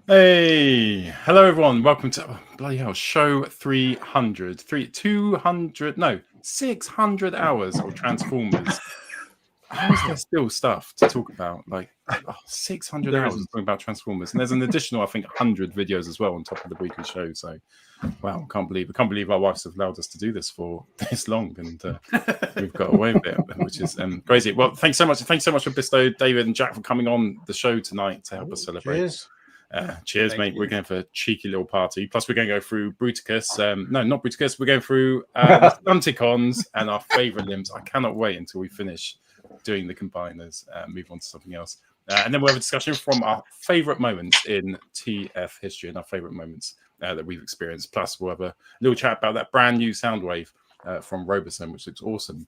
Hey, hello everyone. Welcome to bloody hell, show 600 hours of Transformers. How is there still stuff to talk about? Like 600 hours talking about Transformers, and there's an additional, I think, 100 videos as well on top of the weekly show. So, wow, I can't believe our wives have allowed us to do this for this long, and we've got away with it, which is crazy. Well, thanks so much for Bisto, David, and Jack for coming on the show tonight to help us celebrate. Cheers. Cheers, mate. We're going for a cheeky little party. Plus, we're going to go through Bruticus. No, not Bruticus. We're going through Stunticons and our favourite limbs. I cannot wait until we finish doing the combiners, move on to something else. And then we'll have a discussion from our favourite moments in TF history and our favourite moments that we've experienced. Plus, we'll have a little chat about that brand new Soundwave from Robosen, which looks awesome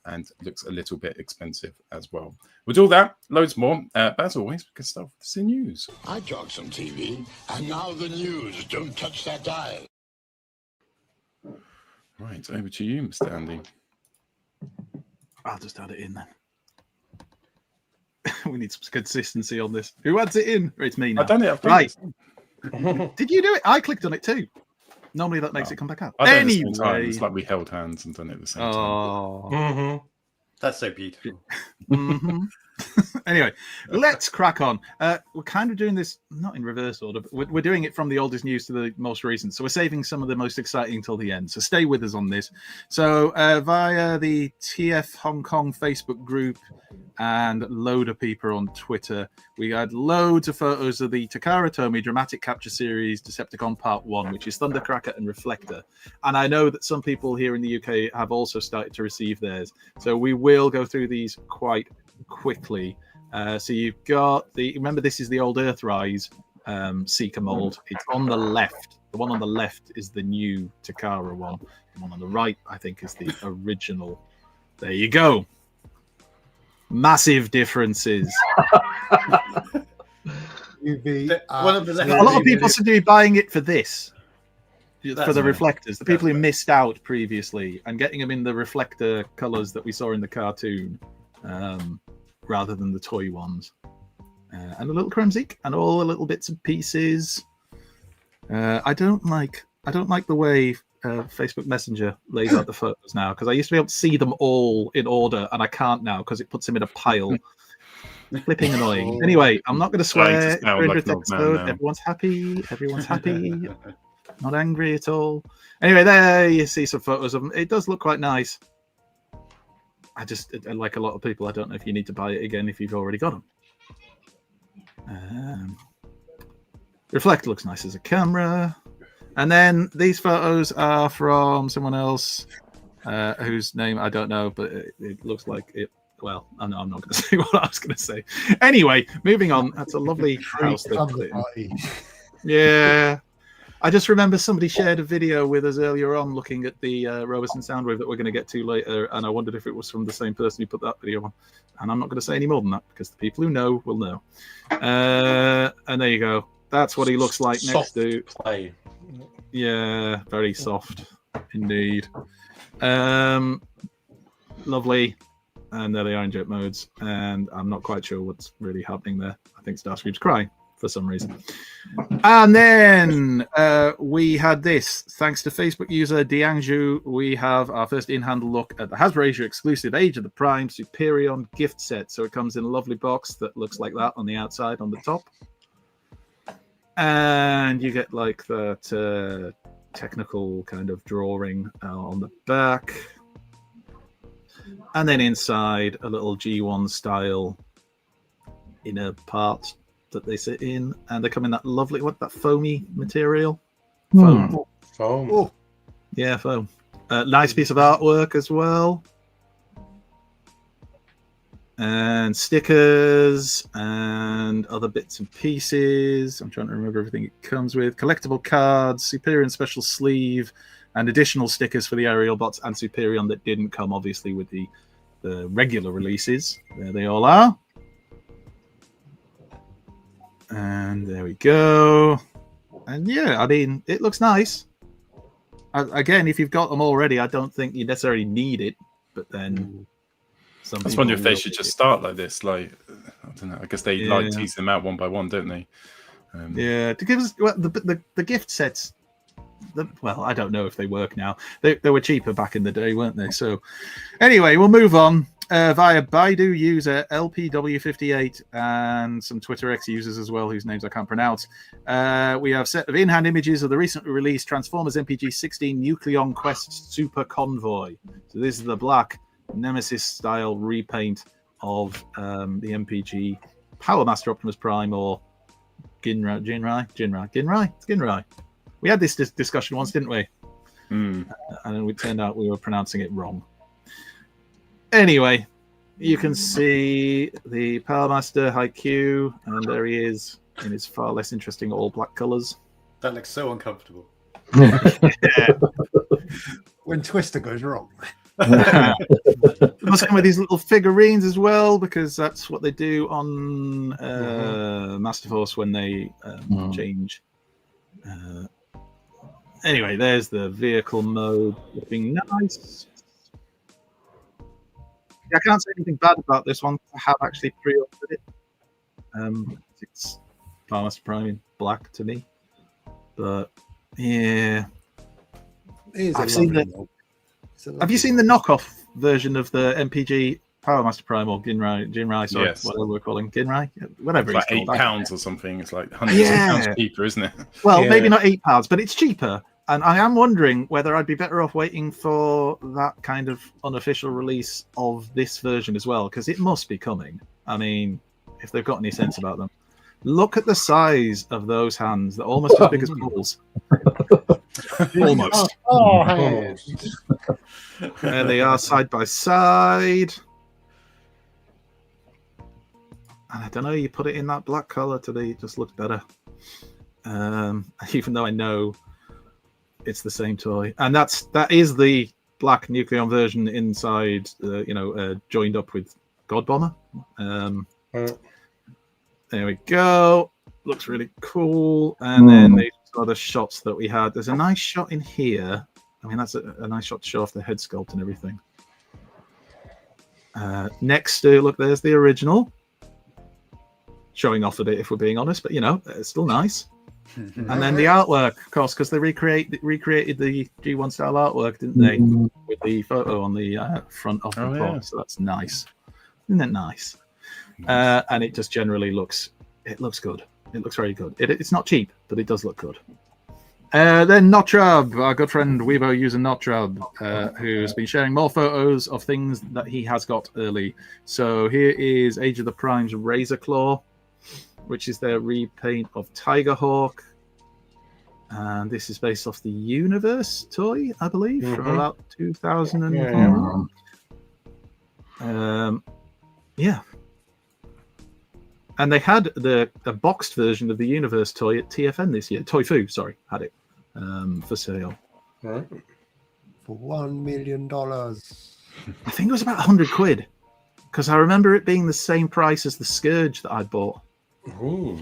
and looks a little bit expensive as well. We'll do all that, loads more. But as always, we can start with the news. I talk some TV, and now the news. Don't touch that dial. Right, over to you, Mr. Andy. I'll just add it in then. We need some consistency on this. Who adds it in? It's me now. I've done it. Right. Did you do it? I clicked on it too. Normally that makes it come back out. Anyway, it's like we held hands and done it at the same time. That's so beautiful. Anyway, let's crack on. We're kind of doing this not in reverse order, but we're doing it from the oldest news to the most recent. So we're saving some of the most exciting until the end. So stay with us on this. So via the TF Hong Kong Facebook group and load of people on Twitter, we had loads of photos of the Takara Tomy Dramatic Capture Series Decepticon Part 1, which is Thundercracker and Reflector. And I know that some people here in the UK have also started to receive theirs. So we will go through these quite quickly. So you've got remember this is the old Earthrise Seeker mold. It's on the left. The one on the left is the new Takara one. The one on the right, I think, is the original. There you go. Massive differences. One of the a lot of people seem to be buying it for this. For the reflectors, the people who missed out previously and getting them in the reflector colors that we saw in the cartoon, rather than the toy ones, and a little Kremzik and all the little bits and pieces. I don't like the way Facebook Messenger lays out the photos now, because I used to be able to see them all in order, and I can't now because it puts them in a pile. Flipping annoying. Anyway, I'm not going to swear. Everyone's happy. Everyone's happy. Not angry at all. Anyway, there you see some photos of them. It does look quite nice. Like a lot of people, I don't know if you need to buy it again if you've already got them. Reflector looks nice as a camera. And then these photos are from someone else whose name I don't know, but it looks like it. Well, I'm not going to say what I was going to say. Anyway, moving on. That's a lovely house. Yeah. I just remember somebody shared a video with us earlier on looking at the Robosen Soundwave that we're going to get to later, and I wondered if it was from the same person who put that video on. And I'm not going to say any more than that, because the people who know will know. And there you go. That's what he looks like next to... play. Yeah, very soft indeed. Lovely. And there they are in jet modes. And I'm not quite sure what's really happening there. I think Starscream's crying for some reason. And then we had this. Thanks to Facebook user Diangju, we have our first in-hand look at the Hasbro Asia exclusive Age of the Prime Superion gift set. So it comes in a lovely box that looks like that on the outside, on the top. And you get like that technical kind of drawing on the back. And then inside, a little G1 style inner part that they sit in. And they come in that lovely, that foamy material? Foam. Foam. Oh. Yeah, foam. Nice piece of artwork as well. and stickers and other bits and pieces. I'm trying to remember everything it comes with. Collectible cards, Superion special sleeve, and additional stickers for the aerial bots and Superion that didn't come, obviously, with the regular releases. There they all are. And there we go. And yeah, I mean, it looks nice. Again, if you've got them already, I don't think you necessarily need it. But then, I was wondering if they should just start like this. Like, I don't know. I guess they like tease them out one by one, don't they? Yeah, to give us the gift sets. Well, I don't know if they work now. They were cheaper back in the day, weren't they? So, anyway, we'll move on via Baidu user LPW58 and some Twitter X users as well, whose names I can't pronounce. We have a set of in-hand images of the recently released Transformers MPG 16 Nucleon Quest Super Convoy. So this is the black Nemesis-style repaint of the MPG Power Master Optimus Prime or Ginrai. We had this discussion once, didn't we? And then it turned out we were pronouncing it wrong. Anyway, you can see the Power Master Haikyuu, and there he is in his far less interesting all-black colours. That looks so uncomfortable. When Twister goes wrong. It must come with these little figurines as well, because that's what they do on Master Force when they change. Anyway, there's the vehicle mode looking nice. Yeah, I can't say anything bad about this one. I have actually pre-ordered it. It's Power Master Prime in black to me. But yeah. I've seen the. Have you seen the knockoff version of the MPG Power Master Prime or Ginrai, sorry, yes. whatever we're calling Ginrai? Whatever it's it's like called. £8 or something. It's like hundreds of pounds cheaper, isn't it? Well, maybe not £8, but it's cheaper. And I am wondering whether I'd be better off waiting for that kind of unofficial release of this version as well, because it must be coming. I mean, if they've got any sense about them. Look at the size of those hands. They're almost as big as balls. Almost. There they are side by side. And I don't know, you put it in that black color today, it just looks better. Even though I know it's the same toy. And that is the black Nucleon version inside, joined up with God Bomber. There we go. Looks really cool. And then these are the shots that we had. There's a nice shot in here. I mean, that's a nice shot to show off the head sculpt and everything. Next to, look, there's the original. Showing off a bit, if we're being honest, but, it's still nice. And then the artwork, of course, because they recreated the G1 style artwork, didn't they? With the photo on the front of the box. So that's nice. Isn't that nice? And it just generally looks good. It looks very good. It's not cheap, but it does look good. Then Notrab, our good friend Weibo user Notrab, who has been sharing more photos of things that he has got early. So here is Age of the Prime's Razor Claw, which is their repaint of Tigerhawk. And this is based off the Universe toy, I believe, from about 2004. Yeah. And they had a boxed version of the Universe toy at TFN this year. Toy Fu, sorry, had it for sale. Right. For $1 million. I think it was about 100 quid. Because I remember it being the same price as the Scourge that I bought. Ooh.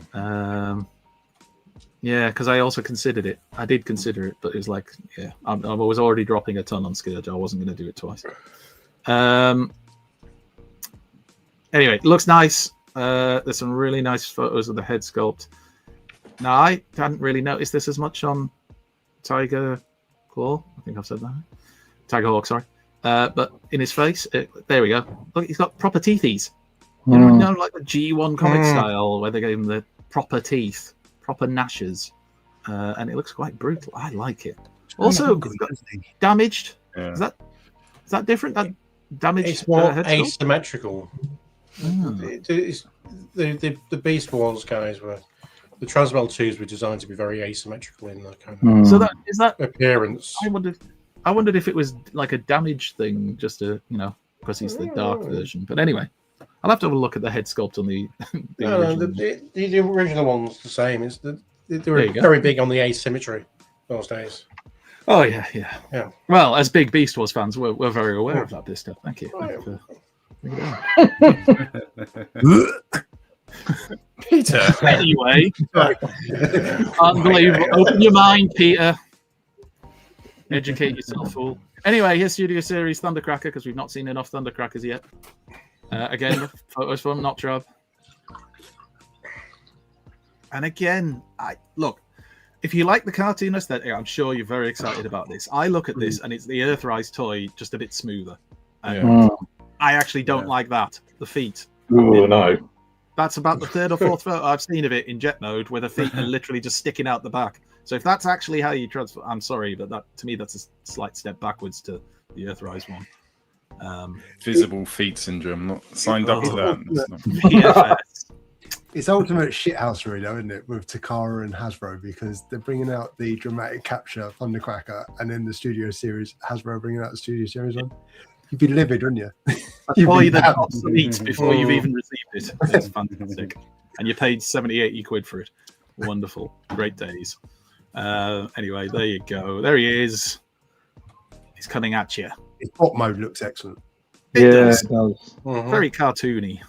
Yeah, because I also considered it. I did consider it, but it was like, I was already dropping a ton on Scourge. I wasn't going to do it twice. Anyway, it looks nice. There's some really nice photos of the head sculpt. Now, I hadn't really noticed this as much on Tiger Claw. I think I've said that. Tiger Hawk, sorry. But in his face, there we go. Look, he's got proper teethies. You know, like the G1 comic style, where they gave him the proper teeth, proper gnashes. And it looks quite brutal. I like it. Also, damaged. Yeah. Is that different? That damaged. It's more asymmetrical. The Beast Wars guys were, the Transmel 2s were designed to be very asymmetrical in the kind of so that is that appearance. I wondered if it was like a damaged thing, just to because he's the dark version. But anyway, I'll have to have a look at the head sculpt on the the original one's the same. It's they were There you go. very big on the asymmetry those days. Oh yeah. Well, as big Beast Wars fans, we're very aware of that. This stuff. Thank you. Peter. Anyway, unbelievable. Open your mind, Peter. Educate yourself, fool. Anyway, here's Studio Series Thundercracker, because we've not seen enough Thundercrackers yet. Again, photos from Noctrab. And again, look, if you like the cartoon aesthetic, I'm sure you're very excited about this. I look at this, and it's the Earthrise toy, just a bit smoother. And I actually don't like that. The feet. Ooh, no. That's about the third or fourth photo I've seen of it in jet mode, where the feet are literally just sticking out the back. So if that's actually how you transfer, I'm sorry, but that to me that's a slight step backwards to the Earthrise one. Visible feet syndrome. Not signed up to that. It's ultimate shithousery, though, isn't it, with Takara and Hasbro, because they're bringing out the dramatic capture Thundercracker, and then the Studio Series, Hasbro bringing out the Studio Series one. You'd be livid, wouldn't you? Before you before you've even received it. It's fantastic. And you paid 70-80 quid for it. Wonderful. Great days. Anyway, there you go. There he is. He's coming at you. His bot mode looks excellent. It does. It does. Very cartoony.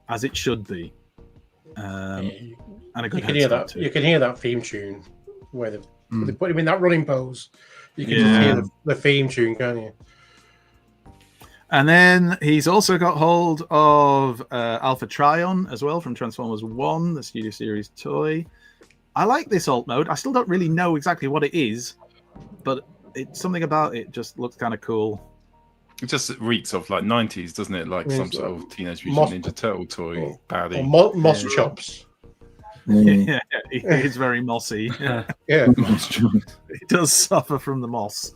As it should be. And a good You can hear that theme tune where they put him in that running pose. You can just hear the theme tune, can't you? And then he's also got hold of Alpha Trion as well from Transformers 1, the Studio Series toy. I like this alt mode. I still don't really know exactly what it is, but something about it just looks kind of cool. It just reeks of like 90s, doesn't it? Like some sort of Teenage Mutant Ninja Turtle toy. Baddie. Moss chops. Yeah, it's very mossy. Yeah. It does suffer from the moss.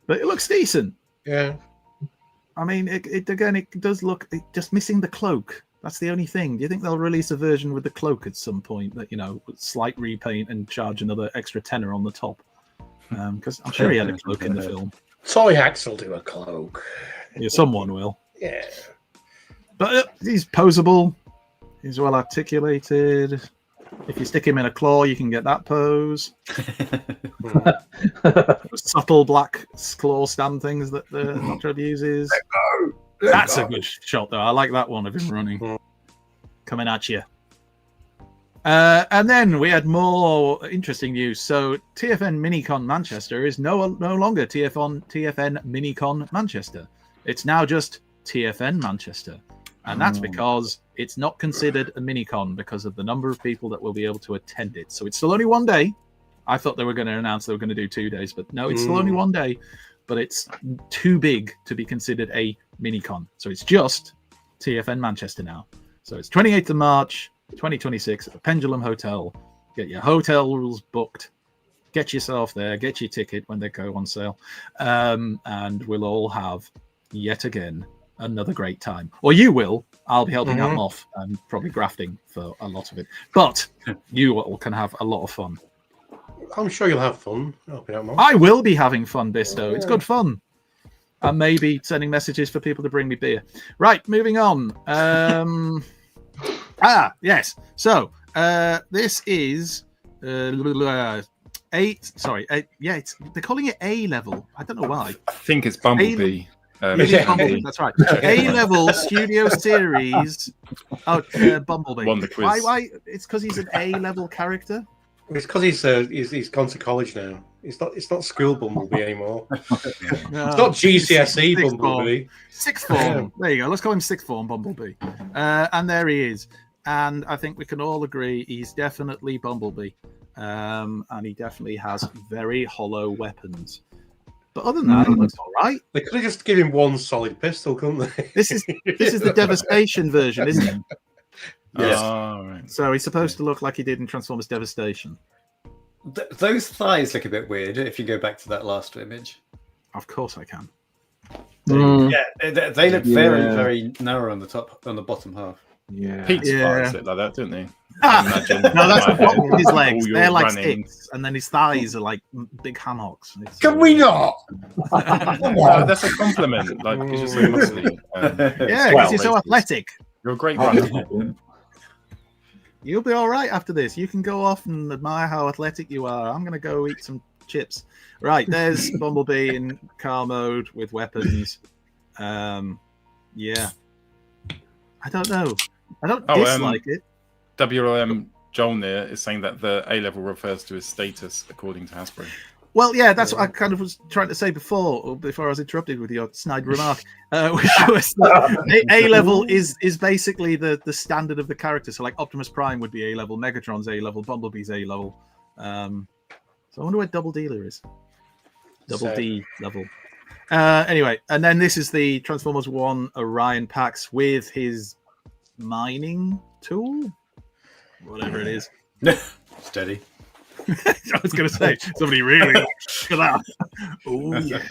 But it looks decent. Yeah. I mean, it does look just missing the cloak. That's the only thing. Do you think they'll release a version with the cloak at some point that, with slight repaint and charge another extra tenner on the top? Because I'm sure he had a cloak in the film. Toy Hacks will do a cloak. Yeah, someone will. Yeah. But he's posable. He's well articulated. If you stick him in a claw, you can get that pose. Subtle black claw stand things that the Noctrab uses. That's a good shot, though. I like that one of him running. Coming at you. And then we had more interesting news. So TFN Minicon Manchester is no longer TFN Minicon Manchester. It's now just TFN Manchester. And that's because it's not considered a minicon because of the number of people that will be able to attend it. So it's still only one day. I thought they were going to announce they were going to do 2 days, but no, it's still only one day. But it's too big to be considered a minicon. So it's just TFN Manchester now. So it's 28th of March, 2026 at the Pendulum Hotel. Get your hotel rules booked. Get yourself there. Get your ticket when they go on sale. And we'll all have, yet again, another great time. Or you will. I'll be helping out Moff and probably grafting for a lot of it. But you all can have a lot of fun. I'm sure you'll have fun helping out Moff. I will be having fun, Bisto. It's good fun. And maybe sending messages for people to bring me beer. Right, moving on. Yes. So, this is they're calling it A level. I don't know why. I think it's Bumblebee. Bumblebee, that's right. A-level Studio Series. Bumblebee. Won the quiz. Why? It's because he's an A-level character. It's because he's gone to college now. It's not school Bumblebee anymore. No, it's not GCSE Bumblebee. Sixth form. There you go. Let's call him sixth form Bumblebee. And there he is. And I think we can all agree he's definitely Bumblebee. And he definitely has very hollow weapons. But other than that, it looks all right. They could have just given him one solid pistol, couldn't they? This is the Devastation version, isn't it? Yes. Right. So he's supposed to look like he did in Transformers Devastation. Those thighs look a bit weird if you go back to that last image. Of course I can. Yeah, they look very, very narrow on the bottom half. Yeah. Pete's Yeah. flies it like that, don't they? Ah! Imagine No, that's the my head, problem with his legs. all They're your like running. sticks, and then his thighs are like big hammocks. Can we not? No, that's a compliment. Like, you're just so muscly. Yeah, because you're so athletic. You're a great runner. You'll be all right after this. You can go off and admire how athletic you are. I'm going to go eat some chips. Right, there's Bumblebee in car mode with weapons. Yeah. I don't know. I don't dislike it. WLM Jolnir is saying that the A level refers to his status according to Hasbro. Well, yeah, that's what I kind of was trying to say before I was interrupted with your snide remark. Which was that A level is basically the standard of the character. So, like Optimus Prime would be A level, Megatron's A level, Bumblebee's A level. So I wonder where Double Dealer is. Double D level. Anyway, and then this is the Transformers 1 Orion Pax with his mining tool, whatever it is. Steady. I was going to say somebody really likes that. Oh yeah.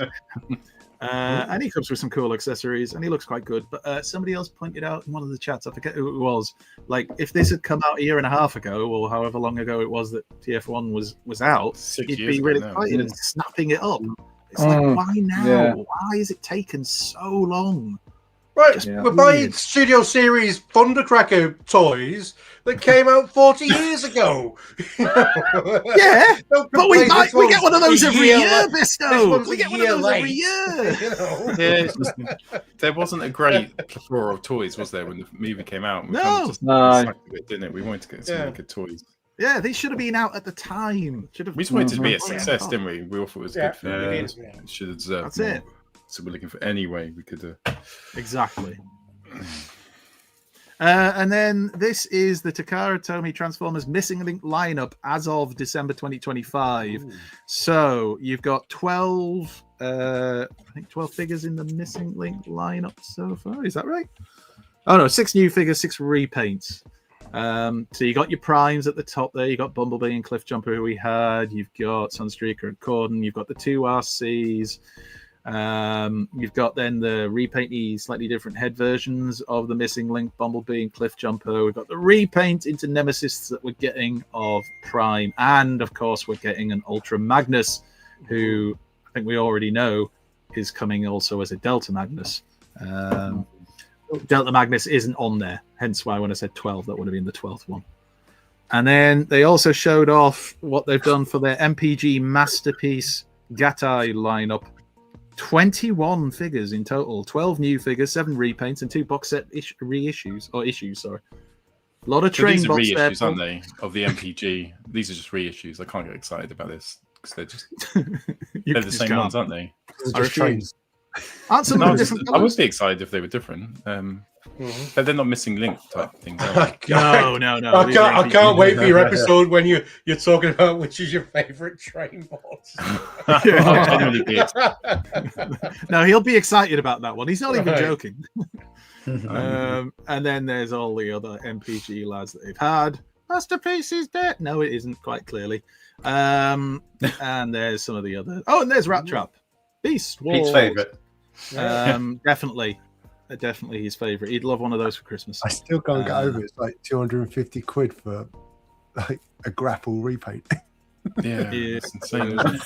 And he comes with some cool accessories, and he looks quite good. But somebody else pointed out in one of the chats, I forget who it was, like if this had come out a year and a half ago, or however long ago it was that TF1 was out, 6 you'd years be ago really now. excited and snapping it up. It's like, why now? Yeah. Why is it taken so long? Right, Yeah. we're buying Studio Series Thundercracker toys that came out 40 years ago. Yeah, Don't but we complain, this get one of those one's a every year, late. Bisto. This one's We a get one of year those every late. year. You know? Yeah, it's just, there wasn't a great plethora of toys, was there, when the movie came out? We No. kind of just No. sucked a bit, didn't it? We wanted to get some really good toys. Yeah, they should have been out at the time. Should have. We just wanted it to be a Mhm. success, didn't we? We all thought it was a Yeah, good film. yeah. It should have deserved That's more. it. So we're looking for any way we could. Exactly. And then this is the Takara Tomy Transformers Missing Link lineup as of December 2025. So you've got 12, I think 12 figures in the Missing Link lineup so far. Is that right? Oh no, 6 new figures, 6 repaints. So you got your primes at the top there. You got Bumblebee and Cliffjumper, who we had. You've got Sunstreaker and Corden. You've got the 2 RCs. You've got then the repainty, slightly different head versions of the Missing Link, Bumblebee and Cliffjumper. We've got the repaint into Nemesis that we're getting of Prime, and of course we're getting an Ultra Magnus, who I think we already know is coming also as a Delta Magnus. Delta Magnus isn't on there, hence why when I said 12, that would have been the 12th one. And then they also showed off what they've done for their MPG Masterpiece Gatai lineup. 21 figures in total, 12 new figures, 7 repaints, and 2 box set reissues. Sorry. A lot of So train these are box reissues, there. aren't they? Of the MPG. These are just reissues. I can't get excited about this because they're just they're the same ones, aren't they? Just trains. Aren't some No, of them different I colours? would be excited if they were different. But they're not Missing Link type things. Are they? No. I these are can't, I MPG. can't wait for your episode when you're talking about which is your favourite train boss. I'll genuinely be excited. No, he'll be excited about that one. He's not even joking. And then there's all the other MPG lads that they've had. Masterpiece is dead. No, it isn't quite clearly. And there's some of the other. Oh, and there's Rat Trap. Beast Wars. Pete's favourite. Definitely his favourite. He'd love one of those for Christmas. I still can't get over it. It's like 250 quid for like a grapple repaint. Yeah, Yeah. it's insane. Isn't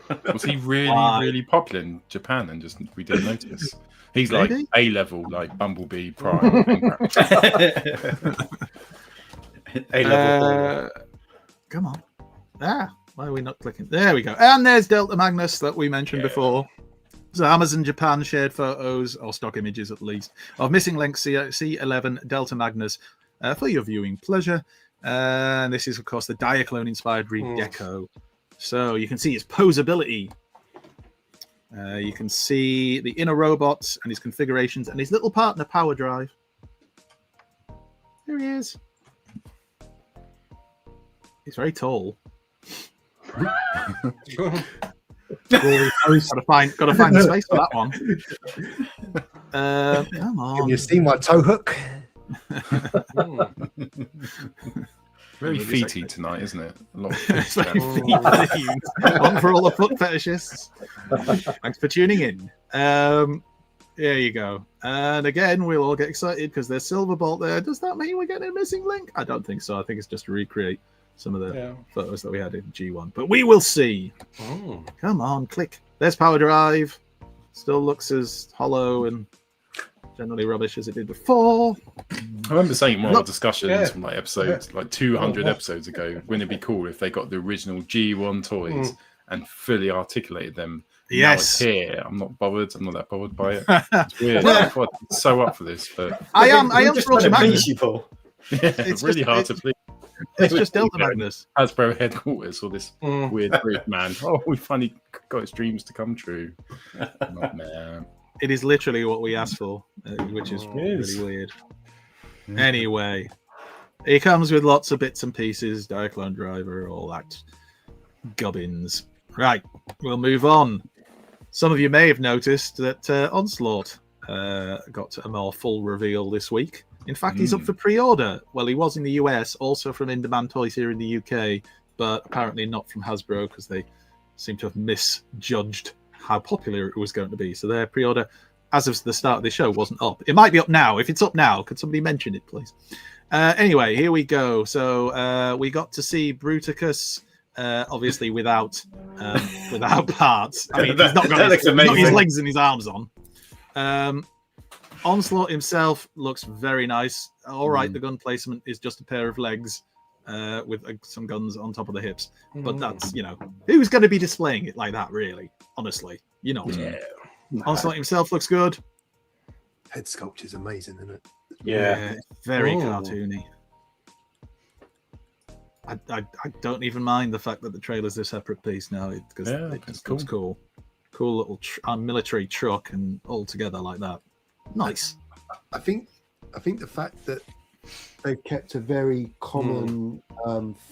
it? Was he really popular in Japan and just we didn't notice? He's like Maybe. A level, like Bumblebee, Prime. A-level. Come on. Why are we not clicking? There we go. And there's Delta Magnus that we mentioned before. So Amazon Japan shared photos, or stock images at least, of Missing Link C11 Delta Magnus for your viewing pleasure. And this is, of course, the Diaclone-inspired redeco. So you can see his posability. You can see the inner robots and his configurations and his little partner, Power Drive. There he is. He's very tall. Gotta find the space for that one. Come on. Can you see my toe hook? Very feety tonight, isn't it? A lot of It's feet. very themed. One for all the foot fetishists. Thanks for tuning in. There you go. And again, we'll all get excited because there's Silver Bolt there. Does that mean we're getting a missing link? I don't think so. I think it's just to recreate some of the photos that we had in G1. But we will see. Oh. Come on, click. There's Power Drive. Still looks as hollow and generally rubbish as it did before. I remember saying more discussions from like episodes, like 200 episodes ago. Wouldn't it be cool if they got the original G1 toys and fully articulated them? Yes. Now it's here. I'm not bothered. I'm not that bothered by it. It's weird. I thought I'm so up for this, but I am just for Ultra trying to Magnus. please you, Paul. it's really hard to please. It's just Delta Magnus. Hasbro headquarters, or this weird Greek man. Oh, we finally got his dreams to come true. Oh, man. It is literally what we asked for, which is really weird. Anyway, it comes with lots of bits and pieces, Diaclone Driver, all that gubbins. Right, we'll move on. Some of you may have noticed that Onslaught got a more full reveal this week. In fact, he's up for pre-order. Well, he was in the US, also from In-Demand Toys here in the UK, but apparently not from Hasbro because they seem to have misjudged how popular it was going to be. So their pre-order, as of the start of the show, wasn't up. It might be up now. If it's up now, could somebody mention it, please? Anyway, here we go. So we got to see Bruticus, obviously without parts. I mean, he's not got his legs and his arms on. Onslaught himself looks very nice. All right, the gun placement is just a pair of legs with some guns on top of the hips. But that's, who's going to be displaying it like that, really? Honestly, Onslaught himself looks good. Head sculpt is amazing, isn't it? Yeah, very cartoony. I don't even mind the fact that the trailer's a separate piece now because it just looks cool. Cool little military truck and all together like that. Nice. I think the fact that they've kept a very common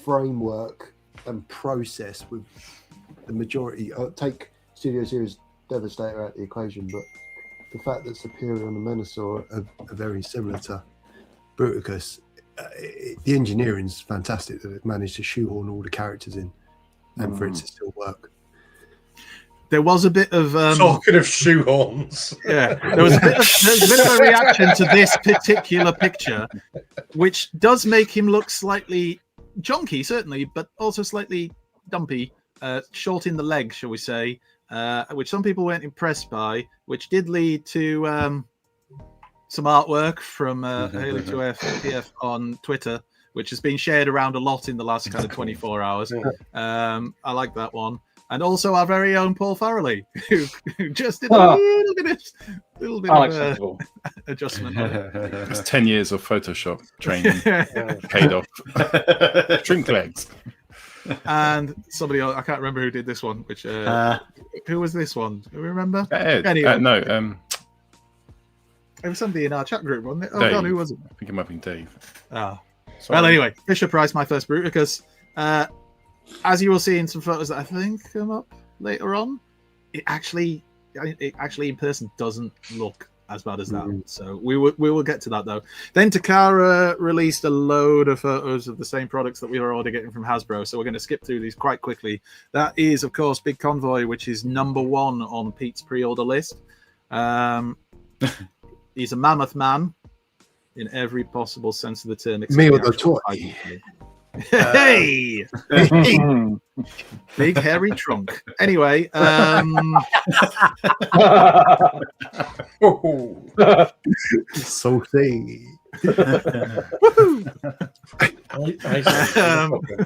framework and process with the majority. Take Studio Series Devastator out of the equation, but the fact that Superion and Menasor are very similar to Bruticus, the engineering's fantastic that they've managed to shoehorn all the characters in and for it to still work. There was a bit of talking of shoehorns. Yeah, there was a bit of a reaction to this particular picture, which does make him look slightly chunky, certainly, but also slightly dumpy, short in the leg, shall we say, which some people weren't impressed by, which did lead to some artwork from Haley 2FPF on Twitter, which has been shared around a lot in the last kind of 24 hours. I like that one. And also our very own Paul Farrelly, who just did a little bit of adjustment. It's 10 years of Photoshop training paid off. Shrink legs. And somebody else, I can't remember who did this one. Which who was this one? Do we remember? Anyway, no. It was somebody in our chat group, wasn't it? Oh Dave. God, who was it? I think it might have been Dave. Well, anyway, Fisher Price, my first Bruticus. As you will see in some photos that I think come up later on, it actually in person doesn't look as bad as that. So we will get to that though. Then Takara released a load of photos of the same products that we were already getting from Hasbro. So we're going to skip through these quite quickly. That is, of course, Big Convoy, which is number 1 on Pete's pre-order list. He's a mammoth man in every possible sense of the term. Me or the toy. Hey! Big hairy trunk. Anyway, salty.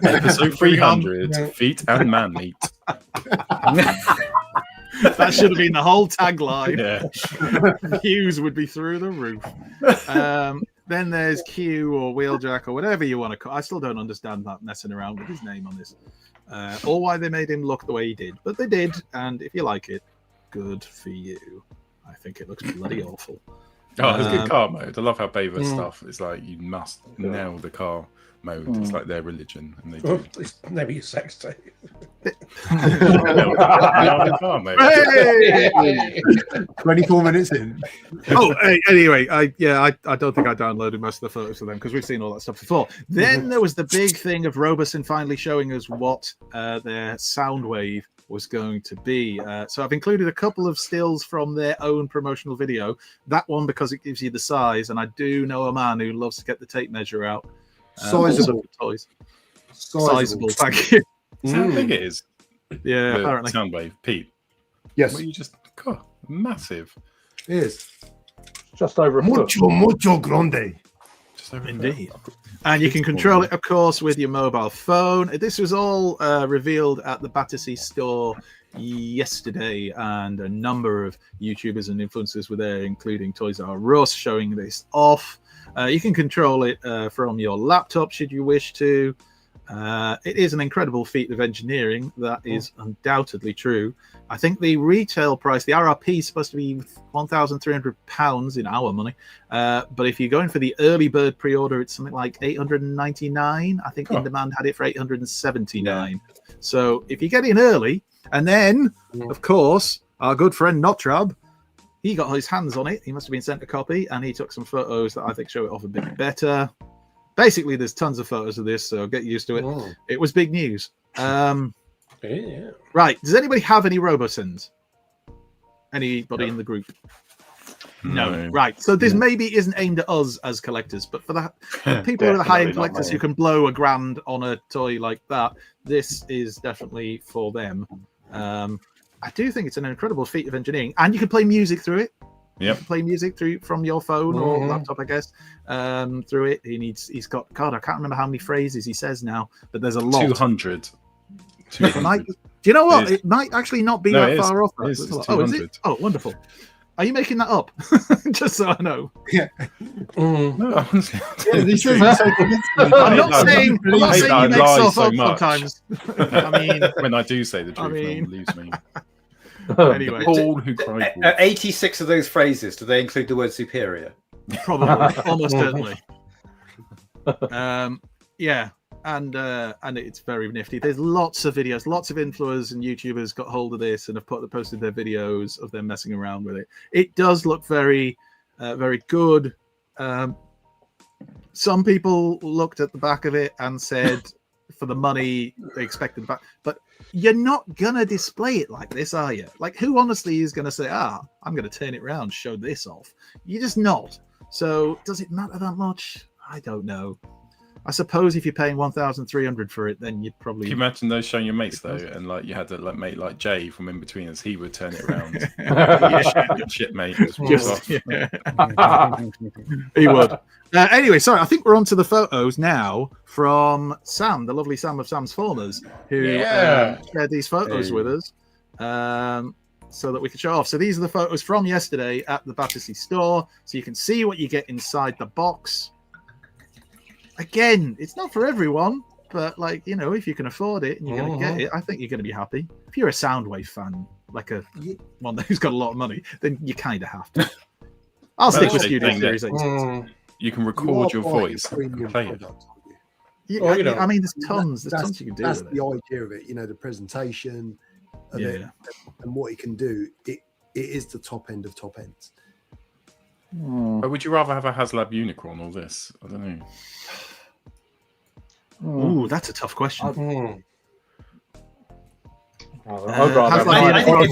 Episode 300, feet and man meat. That should have been the whole tagline. Yeah. Views would be through the roof. Then there's Q or Wheeljack or whatever you want to call. I still don't understand that messing around with his name on this, or why they made him look the way he did. But they did, and if you like it, good for you. I think it looks bloody awful. Oh, it's good car mode. I love how Baver stuff. It's like you must nail the car mode. It's like their religion, and they do. It's maybe a sex tape. Nail the car mode. Hey! 24 minutes in. Oh, anyway, I don't think I downloaded most of the photos of them because we've seen all that stuff before. Then there was the big thing of Robosen finally showing us what their Soundwave was going to be. So I've included a couple of stills from their own promotional video. That one because it gives you the size, and I do know a man who loves to get the tape measure out. Sizable toys. Sizable. Thank you. That's how big it is. Yeah, The apparently. Soundwave, Pete. Yes, Well, you just massive. it is. Just over a foot. Mucho grande. Just over Indeed. And you can control it, of course, with your mobile phone. This was all revealed at the Battersea store yesterday, and a number of YouTubers and influencers were there, including Toys R Us, showing this off. You can control it from your laptop should you wish to. It is an incredible feat of engineering. That is undoubtedly true. I think the retail price, the RRP, is supposed to be £1,300 in our money. But if you're going for the early bird pre-order, it's something like $899. I think In Demand had it for $879. Yeah. So if you get in early, and then, of course, our good friend Notrab, he got his hands on it. He must have been sent a copy, and he took some photos that I think show it off a bit better. Basically, there's tons of photos of this, so get used to it. Oh. It was big news. Yeah. Right. Does anybody have any Robosens? Anybody in the group? No. Right. So this maybe isn't aimed at us as collectors, but for the people who are the high-end collectors who can blow $1,000 on a toy like that, this is definitely for them. I do think it's an incredible feat of engineering, and you can play music through it. Yep. Play music through from your phone or laptop, I guess. Through it, he's got. God, I can't remember how many phrases he says now, but there's a lot. 200. Do you know what? It might actually not be that far off. It's oh, is it? Oh, wonderful. Are you making that up? Just so I know. Yeah. No, honestly, I'm not saying you make stuff up sometimes. I mean, when I do say the truth, no one believes me. Anyway, Paul who cried. 86 of those phrases, do they include the word superior? Probably, almost certainly. Yeah, and it's very nifty. There's lots of videos, lots of influencers and YouTubers got hold of this and have posted their videos of them messing around with it. It does look very, very good. Some people looked at the back of it and said, for the money they expected the back, but you're not gonna display it like this, are you? Like, who honestly is gonna say, I'm gonna turn it around, show this off? You're just not. So does it matter that much? I don't know. I suppose if you're paying $1,300 for it, then you'd probably. Can you imagine those showing your mates though, and like you had to mate like Jay from In Between Us, he would turn it around. Shit, mate. He would. Anyway, sorry, I think we're on to the photos now from Sam, the lovely Sam of Sam's Formers, who shared these photos with us so that we could show off. So these are the photos from yesterday at the Battersea store, so you can see what you get inside the box. Again, it's not for everyone, but like, you know, if you can afford it and you're going to get it, I think you're going to be happy. If you're a Soundwave fan, like one who's got a lot of money, then you kind of have to. I'll stick with Studio Series 8. You can record your voice and play it. I mean, there's tons you can do. That's with the idea of it, you know, the presentation of it and what it can do. It is the top end of top ends. But would you rather have a HasLab Unicron or this? I don't know. Ooh, that's a tough question. I'd rather.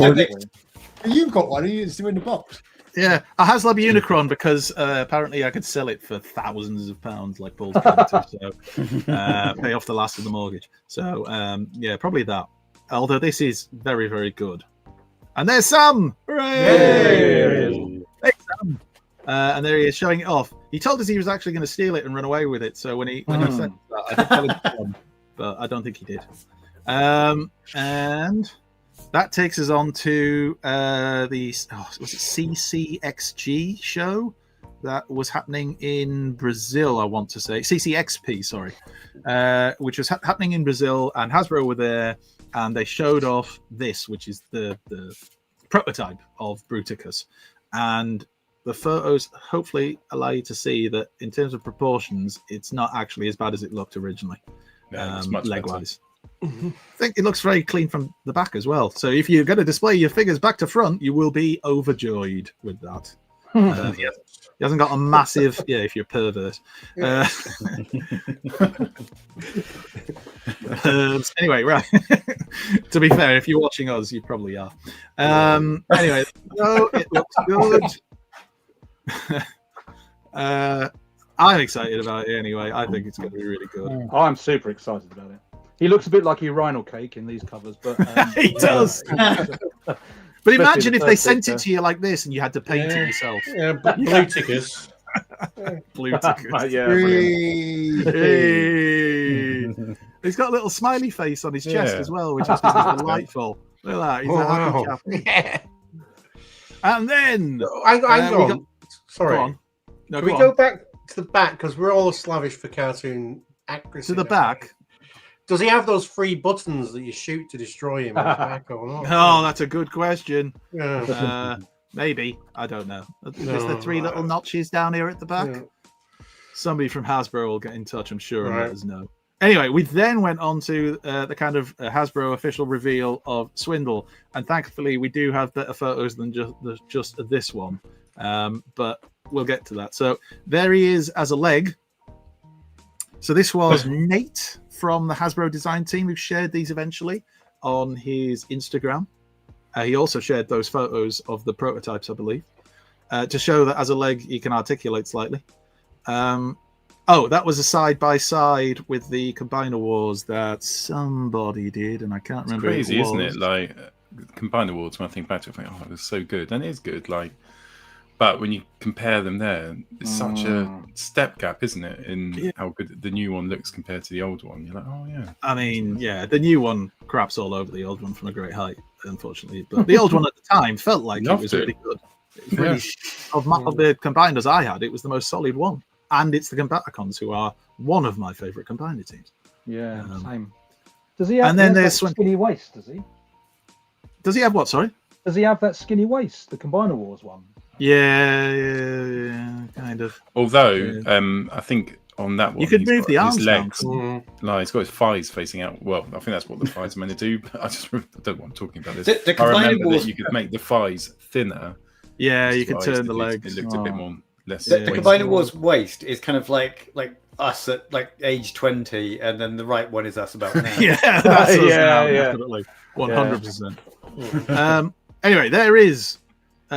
You've got one. It's in the box. Yeah, a HasLab Unicron because apparently I could sell it for thousands of pounds, like Paul's trying to, so pay off the last of the mortgage. So yeah, probably that. Although this is very, very good. And there's Sam! Hooray! Hey, Sam! And there he is showing it off. He told us he was actually going to steal it and run away with it. So when he said that, I did tell him to run, but I don't think he did. And that takes us on to was it CCXG show that was happening in Brazil, I want to say. CCXP, sorry. Which was happening in Brazil, and Hasbro were there, and they showed off this, which is the prototype of Bruticus. And the photos hopefully allow you to see that in terms of proportions, it's not actually as bad as it looked originally, leg-wise. I think it looks very clean from the back as well. So if you're going to display your figures back to front, you will be overjoyed with that. He hasn't got a massive... if you're a pervert. Anyway, right. To be fair, if you're watching us, you probably are. Anyway, so it looks good. I'm excited about it anyway. I think it's going to be really good. I'm super excited about it. He looks a bit like urinal cake in these covers, but he does. But imagine if they sent it to you like this and you had to paint it yourself. Yeah, Bruticus. Bruticus. Yeah, Hey. He's got a little smiley face on his chest as well, which is delightful. Look at that. He's a happy chap. Yeah. And then... Hang on. Sorry. Go on. No, Can we go back to the back? Because we're all slavish for cartoon accuracy. To the back? Does he have those 3 buttons that you shoot to destroy him on his back or not? Oh, that's a good question. Yeah. Maybe. I don't know. Is there 3 little notches down here at the back? Yeah. Somebody from Hasbro will get in touch, I'm sure, and Right. let us know. Anyway, we then went on to the kind of Hasbro official reveal of Swindle, and thankfully we do have better photos than just this one, but we'll get to that. So there he is as a leg. So this was Nate from the Hasbro design team who shared these eventually on his Instagram. He also shared those photos of the prototypes, I believe, to show that as a leg he can articulate slightly. Oh, that was a side-by-side with the Combiner Wars that somebody did, and I can't remember. It's crazy, who it isn't was. it? Like Combiner Wars, when I think back to it, I think, oh, it was so good, and it is good. Like, but when you compare them, there, it's such a step gap, isn't it? In how good the new one looks compared to the old one. You're like, oh yeah. I mean, yeah, the new one craps all over the old one from a great height, unfortunately. But the old one at the time felt like it was really good. It was really, of the combiners I had, it was the most solid one. And it's the Combaticons, who are one of my favourite combiner teams. Yeah, same. Does he have, and then that there's skinny waist, does he? Does he have what, sorry? Does he have that skinny waist, the Combiner Wars one? Yeah, kind of. Although, I think on that one, you could he's move got the arms his legs. down. Like, he's got his thighs facing out. Well, I think that's what the thighs are meant to do. But I don't know what I'm talking about. This. The I remember Combiner that you could make the thighs thinner. Yeah, you could turn the legs. legs. It looked a bit more less. The Combiner Wars waist is kind of like us at like age 20, and then the right one is us about now. Yeah, that's us now, definitely. 100%. Anyway, there is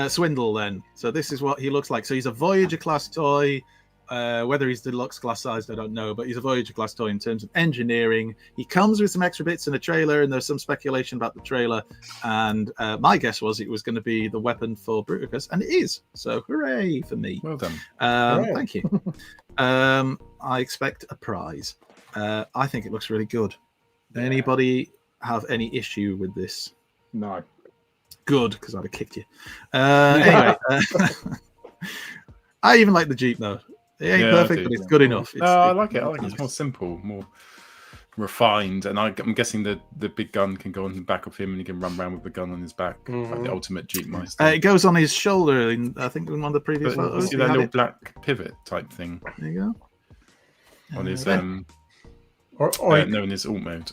Swindle then. So this is what he looks like. So he's a Voyager class toy. Whether he's deluxe class sized, I don't know, but he's a Voyager class toy in terms of engineering. He comes with some extra bits in a trailer, and there's some speculation about the trailer. And my guess was it was going to be the weapon for Bruticus, and it is. So hooray for me. Well done. Thank you. I expect a prize. I think it looks really good. Anybody have any issue with this? No. Good, because I'd have kicked you. Anyway, I even like the Jeep though. It ain't perfect, but it's good enough. I like it. I like it. It's more simple, more refined, and I'm guessing the big gun can go on the back of him, and he can run around with the gun on his back, like the ultimate Jeep Meister. It goes on his shoulder, I think in one of the previous photos. See that little black pivot type thing? There you go. On his in his alt mode.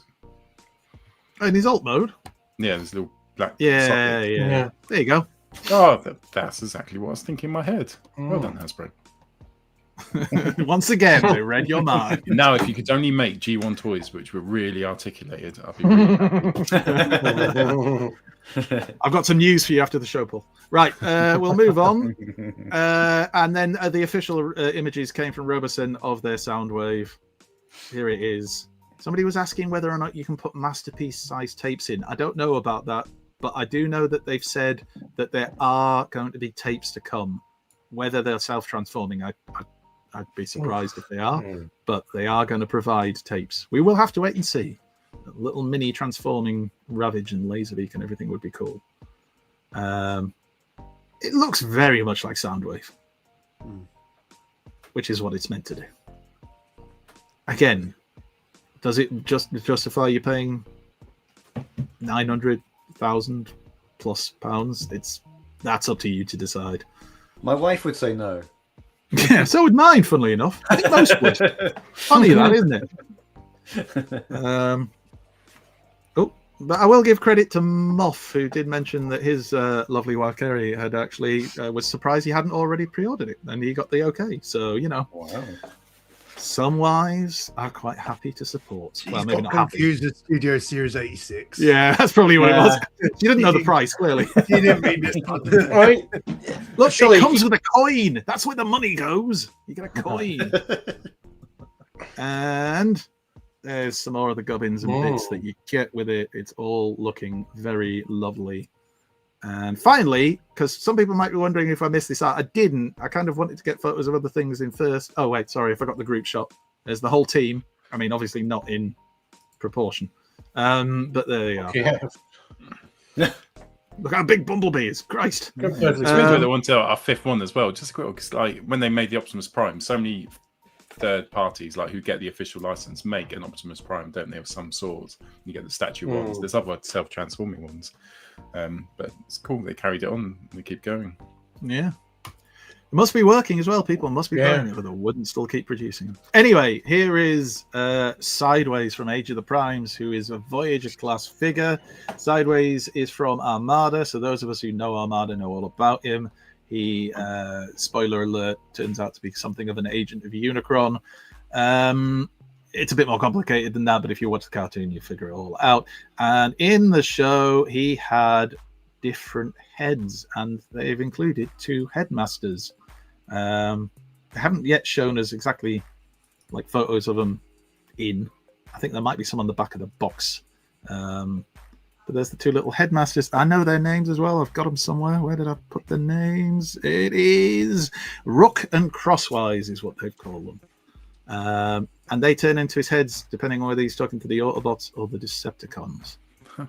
In his alt mode? Yeah, there's a little black. Yeah. There you go. Oh, that's exactly what I was thinking in my head. Well done, Hasbro. Once again, they read your mind. Now, if you could only make G1 toys which were really articulated, I'd be really happy. I've got some news for you after the show, Paul. Right, we'll move on. And then the official images came from Robosen of their Soundwave. Here it is. Somebody was asking whether or not you can put masterpiece-size tapes in. I don't know about that, but I do know that they've said that there are going to be tapes to come. Whether they're self-transforming, I'd be surprised if they are, but they are going to provide tapes. We will have to wait and see. A little mini transforming Ravage and Laserbeak and everything would be cool. It looks very much like Soundwave, which is what it's meant to do. Again, does it just justify you paying £900,000 plus pounds? That's up to you to decide. My wife would say no. Yeah, so would mine, funnily enough. I think most would. Funny that, isn't it? But I will give credit to Moff, who did mention that his lovely wife Kerry had actually was surprised he hadn't already pre-ordered it, and he got the okay. So, you know. Wow. Some wives are quite happy to support. She's Well, maybe got not happy. confused with Studio Series 86. Yeah, that's probably what it was. She didn't know the price, clearly. You didn't mean this one. Right? Look, Surely- it comes with a coin. That's where the money goes. You get a coin. And there's some more of the gubbins and bits that you get with it. It's all looking very lovely. And finally, because some people might be wondering if I missed this out, I didn't. I kind of wanted to get photos of other things in first. Oh, wait, sorry, I forgot the group shot. There's the whole team. I mean, obviously not in proportion. But there you are. Yeah. Look how big Bumblebee is. Christ. It's weird they wanted our fifth one as well. Just quick, because like when they made the Optimus Prime, so many third parties like who get the official license make an Optimus Prime, don't they, of some sort? You get the statue ones. There's other self-transforming ones. But it's cool they carried it on. They keep going. Yeah. It must be working as well. People must be buying it, but they wouldn't still keep producing them. Anyway, here is Sideways from Age of the Primes, who is a Voyager class figure. Sideways is from Armada, so those of us who know Armada know all about him. He, spoiler alert, turns out to be something of an agent of Unicron. It's a bit more complicated than that, but if you watch the cartoon, you figure it all out. And in the show, he had different heads, and they've included 2 headmasters. They haven't yet shown us exactly like photos of them in. I think there might be some on the back of the box. But there's the 2 little headmasters. I know their names as well. I've got them somewhere. Where did I put the names? It is Rook and Crosswise is what they've called them. And they turn into his heads depending on whether he's talking to the Autobots or the Decepticons. And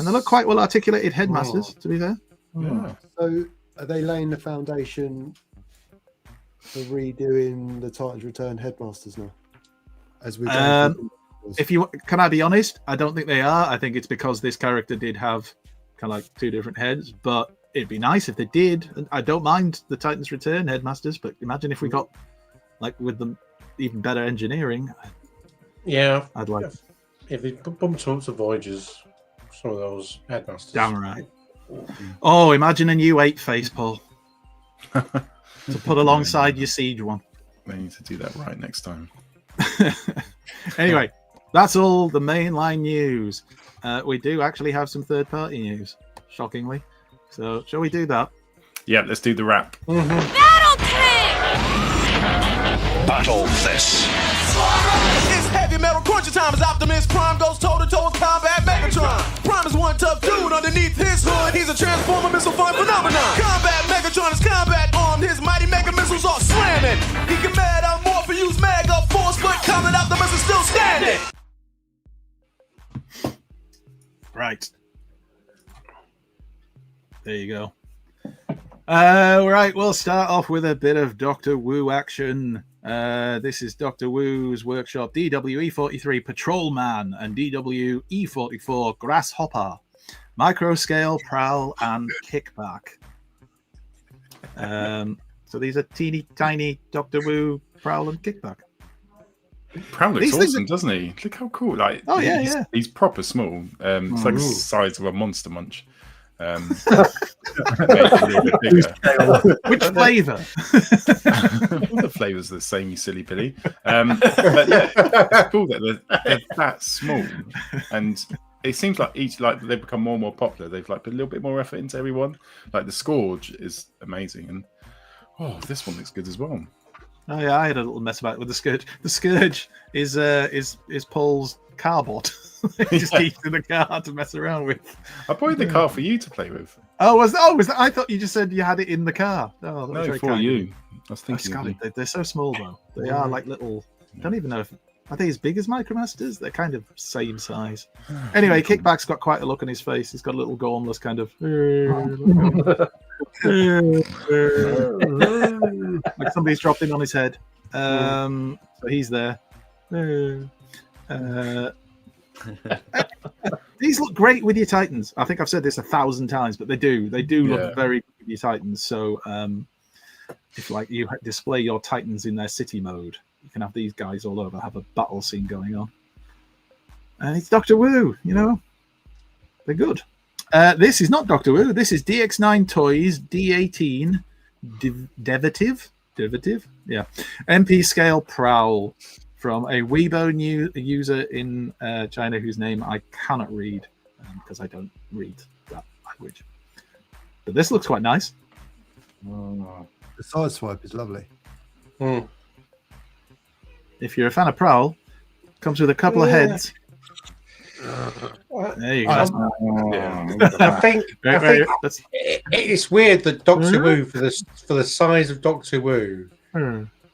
they look quite well articulated headmasters, to be fair. Yeah. So are they laying the foundation for redoing the Titans Return headmasters now? As we if you can, I be honest, I don't think they are. I think it's because this character did have kind of like 2 different heads, but it'd be nice if they did. I don't mind the Titans Return headmasters, but imagine if we got like with them even better engineering. Yeah, I'd like. If they bumped up to Voyagers, some of those headmasters. Damn right. Oh, imagine a new 8 face, Paul, to put alongside your Siege one. They need to do that right next time. Anyway, that's all the mainline news. We do actually have some third-party news, shockingly. So, shall we do that? Yeah, let's do the wrap. Battle this. It's heavy metal cruncher time as Optimus Prime goes toe-to-toe with Combat Megatron. Prime is one tough dude underneath his hood. He's a transformer missile fun phenomenon. Combat Megatron is combat armed. His mighty mega missiles are slamming. He can mad out more for use mega force, but Combat Optimus is still standing. Right. There you go. Right, we'll start off with a bit of Doctor Wu action. This is Doctor Wu's workshop, DWE43 Patrolman and DWE44 Grasshopper, Microscale, Prowl, and Kickback. So these are teeny tiny Doctor Wu, Prowl, and Kickback. Prowl looks awesome, doesn't he? Look how cool! Like, he's proper small. It's like the size of a Monster Munch. Which flavour? All the flavours are the same, you silly Billy. But yeah, it's cool that they're that small, and it seems like they've become more and more popular. They've like put a little bit more effort into everyone. Like the Scourge is amazing, and this one looks good as well. Oh yeah, I had a little mess about it with the Scourge. The Scourge is Paul's carbot. He just keeps in the car to mess around with. I bought the car for you to play with. Was that? I thought you just said you had it in the car. Oh, that was for you. I was thinking. They're so small though. They are like little. I don't even know if are they as big as Micromasters. They're kind of same size. Anyway, Kickback's got quite a look on his face. He's got a little gormless kind of. Like somebody's dropped in on his head. So he's there. These look great with your Titans. I think I've said this 1,000 times, but they do look very good with your Titans. So if like you display your Titans in their city mode, you can have these guys all over, have a battle scene going on. And it's Doctor Wu, they're good. This is not Doctor Wu. This is DX9 Toys D18 Devative. Yeah. MP scale Prowl from a Weibo user in China whose name I cannot read because I don't read that language. But this looks quite nice. The side swipe is lovely. If you're a fan of Prowl, comes with a couple of heads. There you go. I think it's weird that Doctor Who for the size of Doctor Who,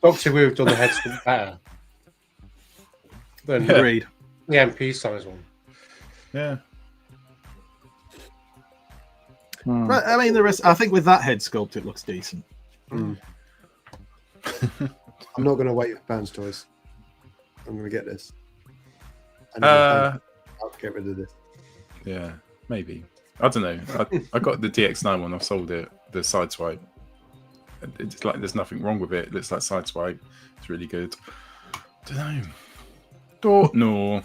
Doctor Who have done the head sculpt better than Agreed. the MP size one. Yeah. But I mean, the rest. I think with that head sculpt, it looks decent. I'm not going to wait for Bounce Toys. I'm going to get this. I'll get rid of this. Yeah, maybe. I don't know. I got the DX9 one. I've sold it. The side swipe. It's like there's nothing wrong with it. It looks like side swipe. It's really good. Don't know.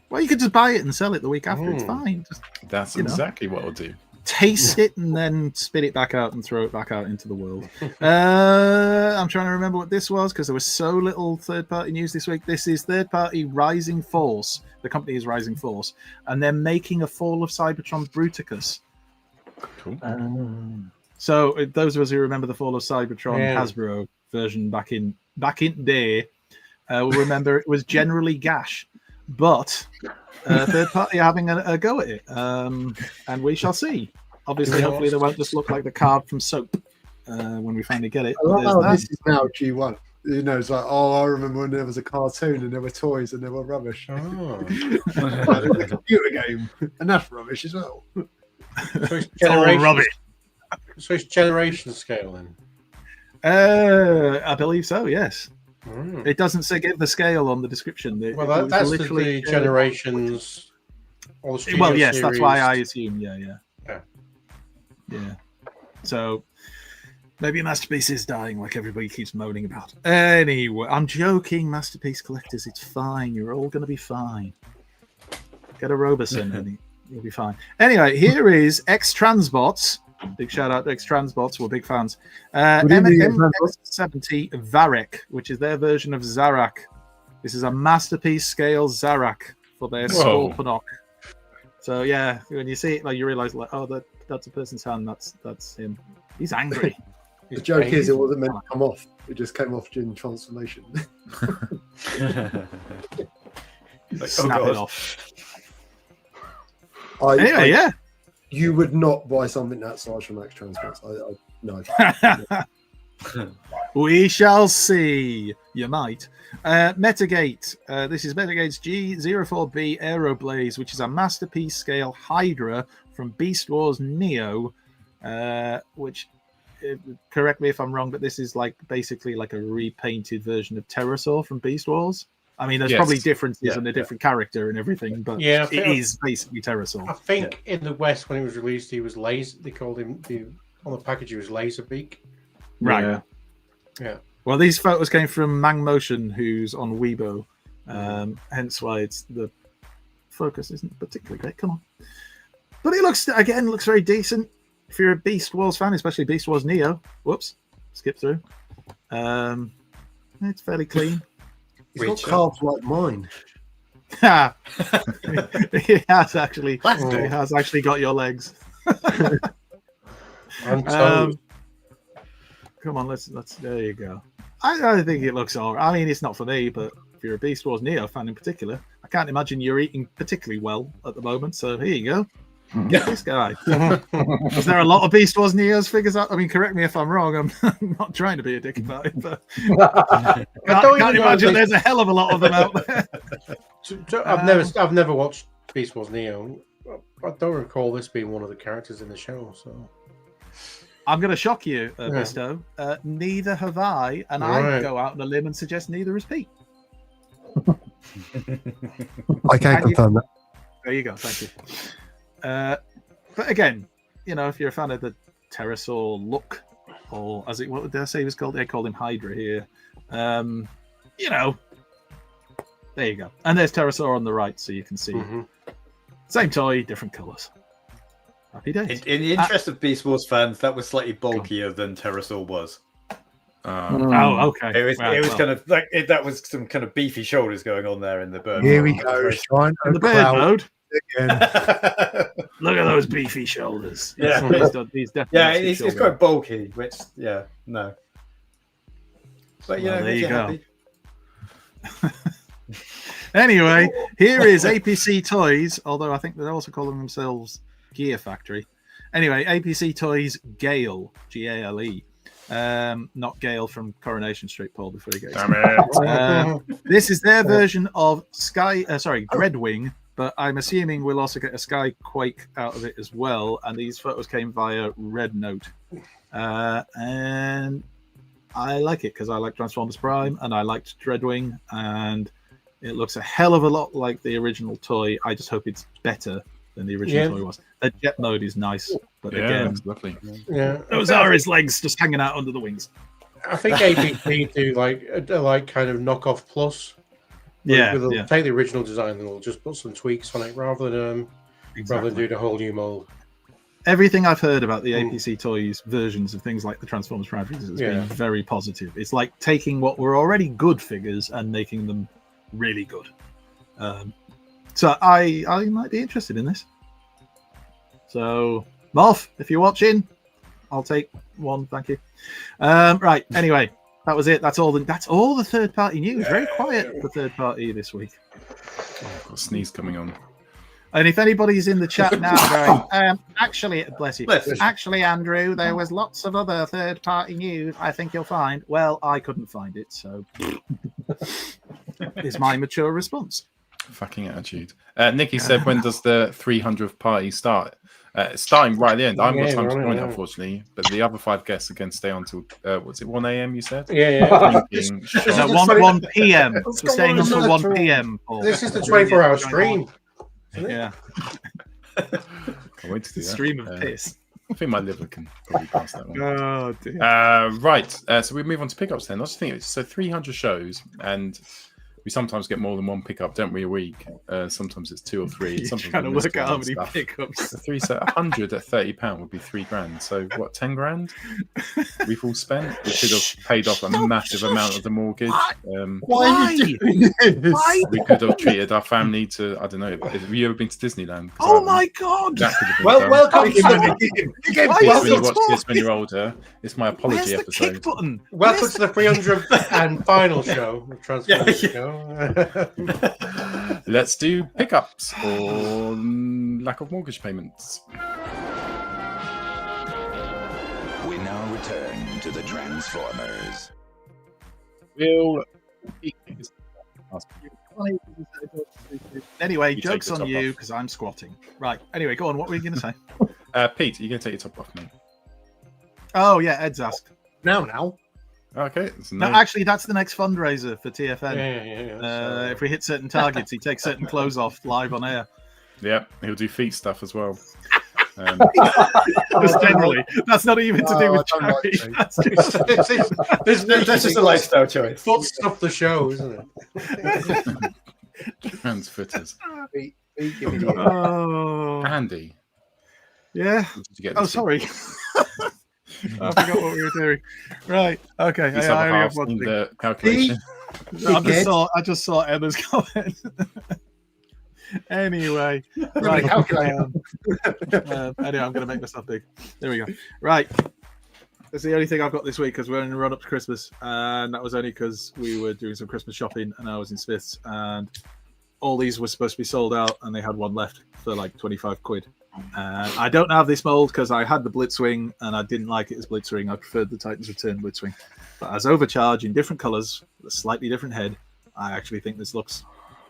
Well, you could just buy it and sell it the week after. It's fine. Just, That's exactly what I'll do. Taste it and then spit it back out and throw it back out into the world. I'm trying to remember what this was because there was so little third-party news this week. This is third-party Rising Force. The company is Rising Force, and they're making a Fall of Cybertron Bruticus. Cool. So those of us who remember the Fall of Cybertron Hasbro version back in day will remember it was generally gash, but third party are having a go at it, and we shall see. Obviously, hopefully they won't just look like the card from Soap when we finally get it. This is now G1. You know, it's like, I remember when there was a cartoon and there were toys and there were rubbish. There was a computer game, and that's rubbish as well. So it's all rubbish. So it's generation scale then? I believe so, yes. It doesn't say give the scale on the description. Well, that's literally the generations. Or the well, yes, series. that's why I assume. Yeah. So maybe Masterpiece is dying, like everybody keeps moaning about. Anyway, I'm joking, Masterpiece collectors. It's fine. You're all going to be fine. Get a Robosen and you'll be fine. Anyway, here is X-Transbots. Big shout out to X-Transbots. We're big fans. MX70 Varek, which is their version of Zarak. This is a Masterpiece scale Zarak for their Scorponok. So yeah, when you see it, like you realize, like, oh, that's a person's hand. That's him. He's angry. The joke is, it wasn't meant to come off. It just came off during transformation. Like, snap it off. Anyway, yeah. You would not buy something that size from X Transports. No. We shall see. You might. Metagate. This is Metagate's G04B Aeroblaze, which is a Masterpiece scale Hydra from Beast Wars Neo. Which, correct me if I'm wrong, but this is like basically like a repainted version of Pterosaur from Beast Wars. I mean, there's probably differences and a different character and everything, but it is basically Pterosaur. I think in the West, when he was released, he was laser. They called him on the package. He was Laserbeak. Right. Yeah. Well, these photos came from Mang Motion, who's on Weibo, hence why the focus isn't particularly great. Come on, but it looks very decent. If you're a Beast Wars fan, especially Beast Wars Neo, whoops, skip through. It's fairly clean. It's got cards like mine. It has actually. It has actually got your legs. Come on, let's. There you go. I think it looks all right. I mean, it's not for me, but if you're a Beast Wars Neo fan in particular, I can't imagine you're eating particularly well at the moment. So here you go. Get this guy. Is there a lot of Beast Wars Neos figures out? I mean, correct me if I'm wrong. I'm not trying to be a dick about it, but I can't imagine there's a hell of a lot of them out there. I've never watched Beast Wars Neo. I don't recall this being one of the characters in the show. So I'm going to shock you, Bisto. Neither have I, and I go out on a limb and suggest neither is Pete. I can't confirm that. There you go. Thank you. But again, you know, if you're a fan of the Pterosaur look, or what did I say he was called? They called him Hydra here. You know, there you go. And there's Pterosaur on the right, so you can see. Same toy, different colours. Happy days. In the interest of Beast Wars fans, that was slightly bulkier than Pterosaur was. Oh, okay. It was kind of like that was some kind of beefy shoulders going on there in the bird. Here we go, Sean. In the bird mode. Again. Look at those beefy shoulders. Yeah, he's definitely it's quite bulky, which no. But Well, there you go. Happy. Anyway, here is APC Toys, although I think they're also calling themselves Gear Factory. Anyway, APC Toys Gale, Gale. Not Gale from Coronation Street, Paul, before he goes. Damn it. This is their version of Dreadwing, but I'm assuming we'll also get a Skyquake out of it as well. And these photos came via Red Note. And I like it because I like Transformers Prime and I liked Dreadwing, and it looks a hell of a lot like the original toy. I just hope it's better than the original toy was. The jet mode is nice, but again, it's lovely. Yeah, those are his legs just hanging out under the wings. I think APP do like kind of knockoff plus. They'll take the original design and they'll just put some tweaks on it rather than do the whole new mold. Everything I've heard about the APC Toys versions of things like the Transformers Prime figures has been very positive. It's like taking what were already good figures and making them really good. So I might be interested in this. So Morph, if you're watching, I'll take one, thank you. Right, anyway, that was it. That's all the third party news. Very quiet for third party this week. I've got a sneeze coming on. And if anybody's in the chat now going, actually, bless you. Actually, Andrew, there was lots of other third party news I think you'll find. Well, I couldn't find it, so is my mature response. Fucking attitude. Nikki said, when does the 300th party start? It's starting right at the end. I haven't got time to join, unfortunately, but the other 5 guests again stay on till what's it, 1 a.m. you said? Yeah. Is that 1 p.m. We're staying on till 1 p.m. Paul. This is the 24-hour stream. Yeah. Can't wait to do that. Stream of piss. I think my liver can probably pass that one. Oh dear. Right. So we move on to pickups then. I was thinking, so 300 shows, and we sometimes get more than one pickup, don't we, a week? Sometimes it's 2 or 3. You're sometimes trying to work out how many stuff. pickups. 100 at £30 would be £3,000. So what, 10 grand? We've all spent. We should have paid off a massive amount of the mortgage. Why are you doing this? We could have treated our family to, I don't know. Have you ever been to Disneyland? Oh my god! That could have been done. Welcome when you watch this when you're older. It's my apology Where's the episode. kick button? Welcome to the 300th and final show of Transformers. Let's do pickups or lack of mortgage payments. We now return to the Transformers. Anyway, You joke's take the on top you off. because I'm squatting. Right. Anyway, go on. What were you going to say? Pete, you're going to take your top off, mate. Oh yeah, Ed's asked. Now. Okay. No, actually, that's the next fundraiser for TFN. Yeah. If we hit certain targets, he takes certain clothes off live on air. Yeah, he'll do feet stuff as well. Just generally, that's not even to do with I don't charity. like That's just a lifestyle choice. Foot stuff the show, isn't it? Transfitters. Oh, Andy. yeah. Did you get Oh, this? sorry. I forgot what we were doing. Right. Okay. This I other only have half's one in thing. the calculation. I just saw Emma's comment. Anyway, right. Anyway, I'm going to make myself big. There we go. Right. That's the only thing I've got this week because we're in the run up to Christmas, and that was only because we were doing some Christmas shopping, and I was in Smith's, and all these were supposed to be sold out, and they had one left for like 25 quid. I don't have this mold because I had the Blitzwing, and I didn't like it as Blitzwing. I preferred the Titans Return Blitzwing, but as Overcharge in different colours, with a slightly different head, I actually think this looks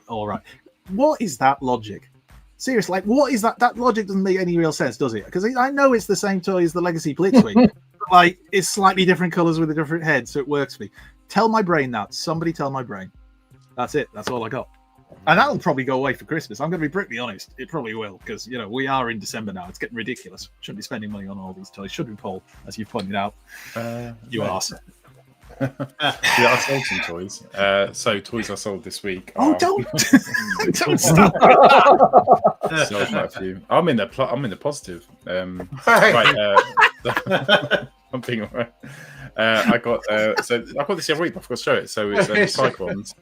all right. What is that logic? Seriously, like, what is that? That logic doesn't make any real sense, does it? Because I know it's the same toy as the Legacy Blitzwing, but like, it's slightly different colours with a different head, so it works for me. Tell my brain that. Somebody tell my brain. That's it. That's all I got. And that'll probably go away for Christmas. I'm going to be brutally honest. It probably will, because, you know, we are in December now. It's getting ridiculous. Shouldn't be spending money on all these toys. Should we, Paul? As you've pointed out. You arse. Yeah, I sold some toys. So toys I sold this week. Oh, don't stop. Sold quite a few. I'm in the positive. Right. I'm being all right. I got this the other week. I forgot to show it. So it's Cyclones,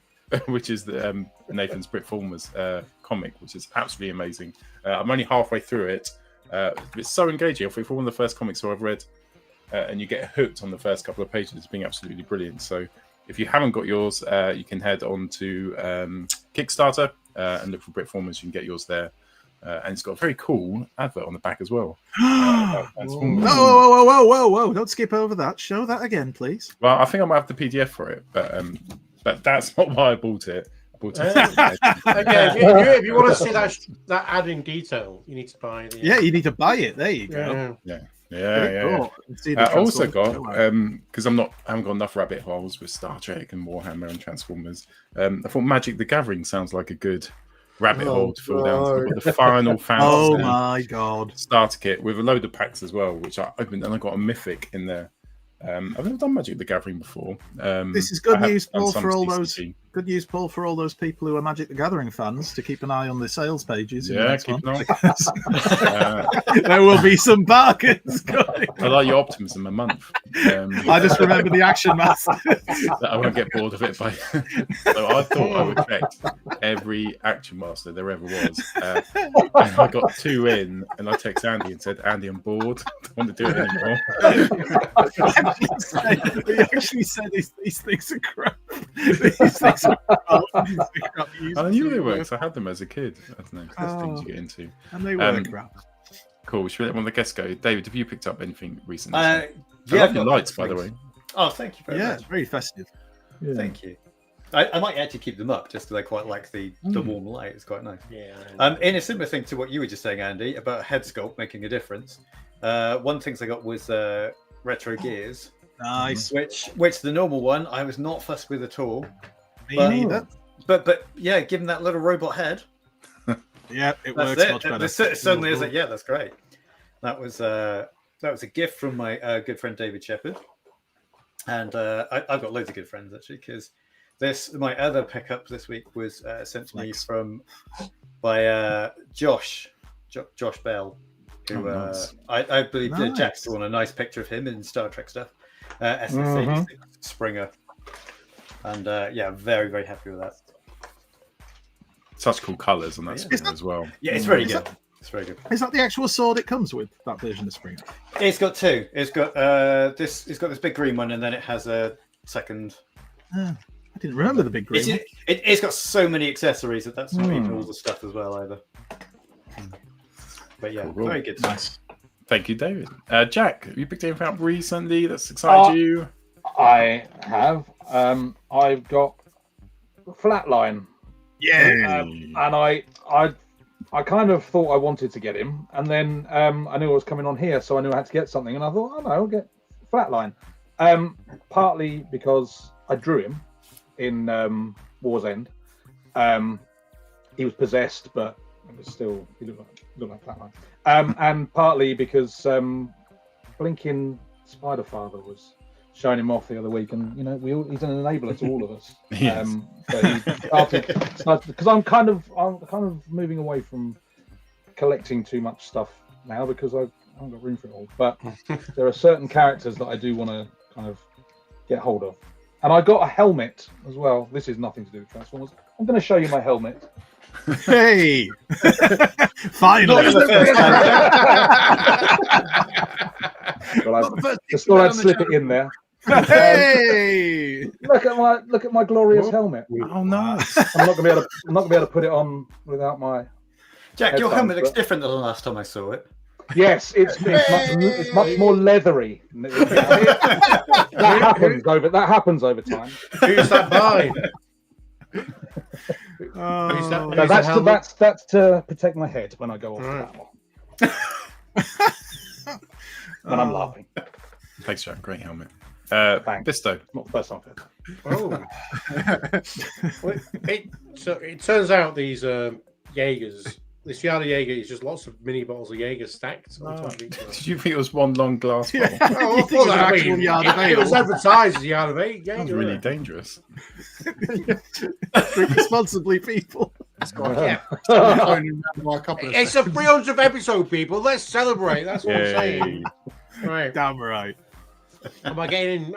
which is the Nathan's Britformers comic, which is absolutely amazing. I'm only halfway through it. It's so engaging. I think for one of the first comics I've read, and you get hooked on the first couple of pages, it's being absolutely brilliant. So if you haven't got yours, you can head on to Kickstarter and look for Britformers. You can get yours there. And it's got a very cool advert on the back as well. Whoa! Don't skip over that. Show that again, please. Well, I think I might have the PDF for it, but that's not why I bought it. I bought it. Okay, if you want to see that ad in detail, you need to buy it. Yeah, you need to buy it. There you go. Yeah. I also got because I haven't got enough rabbit holes with Star Trek and Warhammer and Transformers. I thought Magic the Gathering sounds like a good rabbit hole to fall down to. The final fantasy my god starter kit with a load of packs as well, which I opened, and I got a mythic in there. I've never done Magic the Gathering before. This is good news, Paul, for all those people who are Magic the Gathering fans to keep an eye on the sales pages. Yeah, keep an eye. There will be some bargains going. I like your optimism a month. I just remember the Action Master. I won't get bored of it. So I thought I would check every Action Master there ever was. And I got 2 in, and I texted Andy and said, "Andy, I'm bored. I don't want to do it anymore." He actually said these things are crap. These things are crap. I knew they were because I had them as a kid. I don't know. There's things you get into. And they were crap. Cool. Should we let one of the guests go? David, have you picked up anything recently? Yeah, I love your lights, by the way. Oh, thank you very much. Yeah, very festive. Yeah. Thank you. I might actually keep them up just because I quite like the warm light. It's quite nice. Yeah. In a similar thing to what you were just saying, Andy, about head sculpt making a difference. One thing I got was retro gears. Nice. Which the normal one I was not fussed with at all. Me neither. But yeah, given that little robot head. Yeah, it works much better. Suddenly is like, yeah, that's great. That was a gift from my good friend David Shepherd, and I've got loads of good friends actually because my other pickup this week was sent to me by Josh Bell, who nice. I believe Jack's drawn a nice picture of him in Star Trek stuff. SS86 Springer, and very, very happy with that. Such cool colours on that Springer as well. Yeah, it's very good. It's very good. Is that the actual sword it comes with? That version of Springer? It's got 2. It's got this. It's got this big green one, and then it has a second. I didn't remember the big green one. It's got so many accessories that's not even all the stuff as well either. But yeah, very good. Nice. Thank you, David. Jack, have you picked anything up recently that's excited you? I have. I've got Flatline. Yeah. And I kind of thought I wanted to get him, and then I knew I was coming on here, so I knew I had to get something, and I thought, oh no, I'll get Flatline. Partly because I drew him in War's End. He was possessed, but it was still he looked like Flatline. And partly because Blinking Spider Father was showing him off the other week, and you know he's an enabler to all of us. Yes. But he started because I'm kind of moving away from collecting too much stuff now because I haven't got room for it all. But there are certain characters that I do want to kind of get hold of, and I got a helmet as well. This is nothing to do with Transformers. I'm going to show you my helmet. Hey! Finally! I just thought I'd slip it in there. Hey! Look at my glorious helmet. Oh, nice! I'm not gonna be able to put it on without my. Jack, your helmet looks different than the last time I saw it. Yes, it's much more leathery. That happens over time. Who's that by? That's to protect my head when I go off the battle. When I'm laughing. Thanks, Jack. Great helmet. Thanks. Bisto. Not the first time. Oh. It turns out these Jaegers, this Yada Jaeger is just lots of mini bottles of Jaeger stacked on top of each other. Did you think it was one long glass bottle? Oh, I thought that it was advertised as Yada Jaeger. That's really dangerous. Drink responsibly, people. It's a 300th episode, people. Let's celebrate. That's what I'm saying. Right. Damn right. Am I getting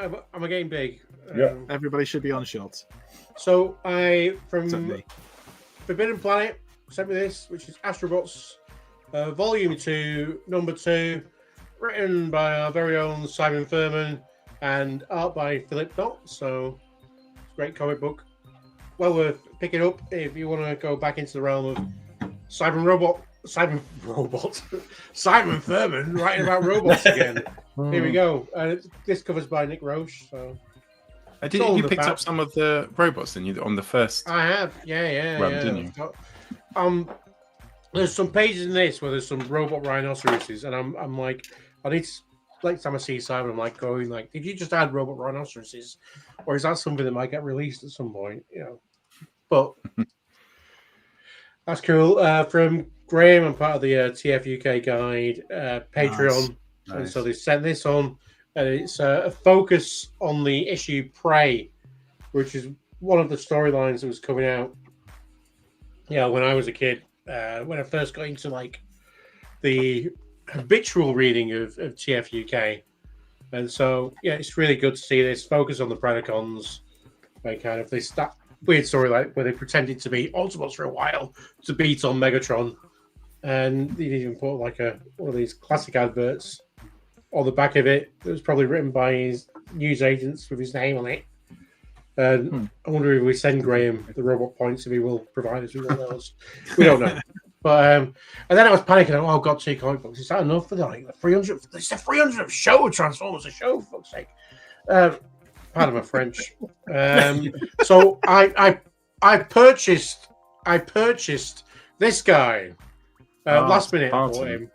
big? Yeah. Everybody should be on shots. So Except from me. Forbidden Planet sent me this, which is Astrobots, Volume 2, Number 2, written by our very own Simon Furman and art by Philip Knott. So it's a great comic book. Well worth picking up if you want to go back into the realm of Simon Furman writing about robots again. Here we go. This covers by Nick Roche. So you picked up some of the robots on the first. I have, yeah, didn't you? There's some pages in this where there's some robot rhinoceroses, and I'm like, I need to, like, time I see Simon, I'm like going like, did you just add robot rhinoceroses, or is that something that might get released at some point? You know, but that's cool. From Graham, I'm part of the TF UK guide Patreon, Nice. and so they sent this on, and it's a focus on the issue Prey, which is one of the storylines that was coming out. Yeah, when I was a kid, when I first got into like the habitual reading of TF UK, and so yeah, it's really good to see this focus on the Predacons. Like kind of this that weird story like where they pretended to be Autobots for a while to beat on Megatron, and they even put like one of these classic adverts on the back of it that was probably written by his news agents with his name on it. And I wonder if we send Graham the robot points if he will provide us with one of those. We don't know. But and then I was panicking. Oh, I've got 2 comic books. Is that enough for the 300? It's the 300th show of Transformers, a show, for fuck's sake. Pardon my French. So I purchased this guy last minute. I bought him.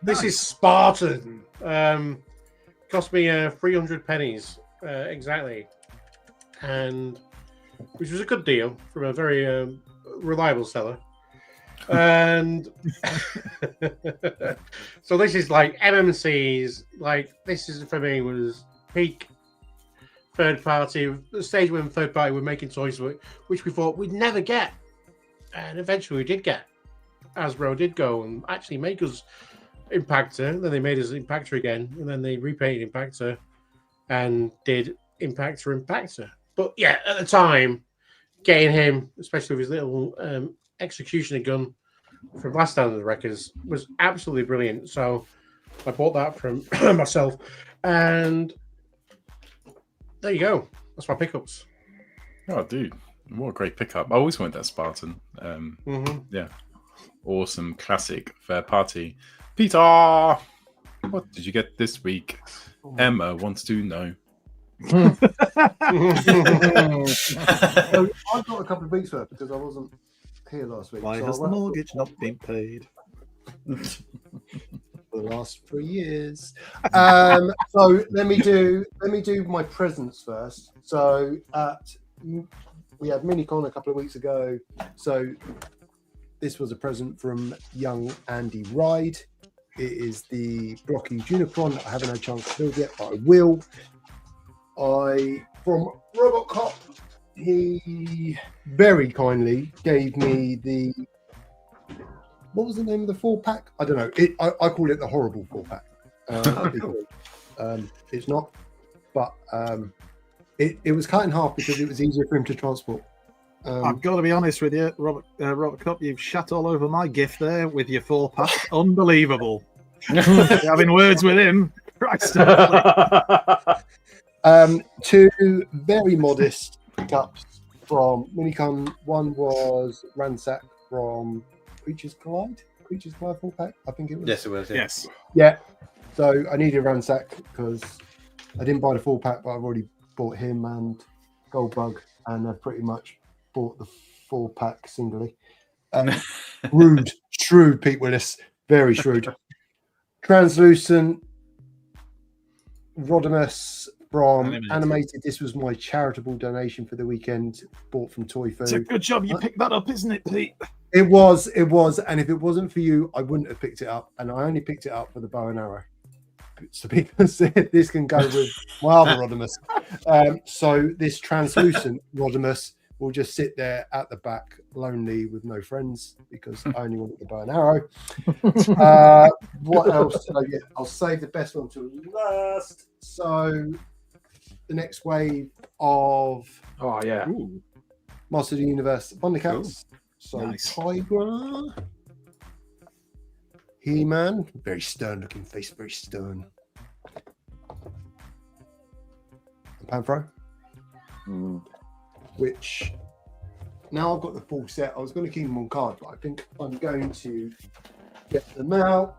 This is Spartan. Cost me 300 pennies exactly, and which was a good deal from a very reliable seller. And so this is like MMC's. Like this is for me was peak third party, the stage when third party were making toys which we thought we'd never get, and eventually we did get. Hasbro did go and actually make us Impactor, then they made us Impactor again, and then they repainted Impactor and did Impactor. But yeah, at the time, getting him, especially with his little executioner gun from Last Stand of the Wreckers, was absolutely brilliant. So I bought that from myself, and there you go. That's my pickups. Oh, dude, what a great pickup! I always wanted that Spartan. Yeah, awesome, classic, fair party. Peter, what did you get this week? Emma wants to know. So I got a couple of weeks worth because I wasn't here last week. Why has the mortgage not been paid? For the last 3 years. So let me do my presents first. So we had Minicon a couple of weeks ago. So this was a present from young Andy Ride. It is the blocky Unicron that I haven't had a chance to build yet, but I will. From Robocop, he very kindly gave me the, what was the name of the 4-pack? I don't know. I call it the horrible 4-pack. It's not, but it was cut in half because it was easier for him to transport. I've got to be honest with you, Robert Cup, you've shat all over my gift there with your 4-pack. Unbelievable. Having words with him. Christ. 2 very modest cups from Minicon. One was Ransack from Creatures Collide 4-pack, I think it was. Yes, it was. Yeah. Yes. Yeah. So I needed Ransack because I didn't buy the 4-pack, but I've already bought him and Goldbug, and I've pretty much bought the 4-pack singly. Shrewd Pete Willis, very shrewd. Translucent Rodimus from Animated. This was my charitable donation for the weekend, bought from Toy Food. It's a good job you picked that up, isn't it, Pete? It was, and if it wasn't for you, I wouldn't have picked it up, and I only picked it up for the bow and arrow. So people said this can go with my other Rodimus. So this translucent Rodimus will just sit there at the back, lonely with no friends because I only wanted to buy an arrow. What else did I get? I'll save the best one to last. So the next wave of Master of the Universe Thundercats. So Nice. Tigra, He-Man, very stern looking face, very stern. Panthro, which now I've got the full set. I was going to keep them on card, but I think I'm going to get them out.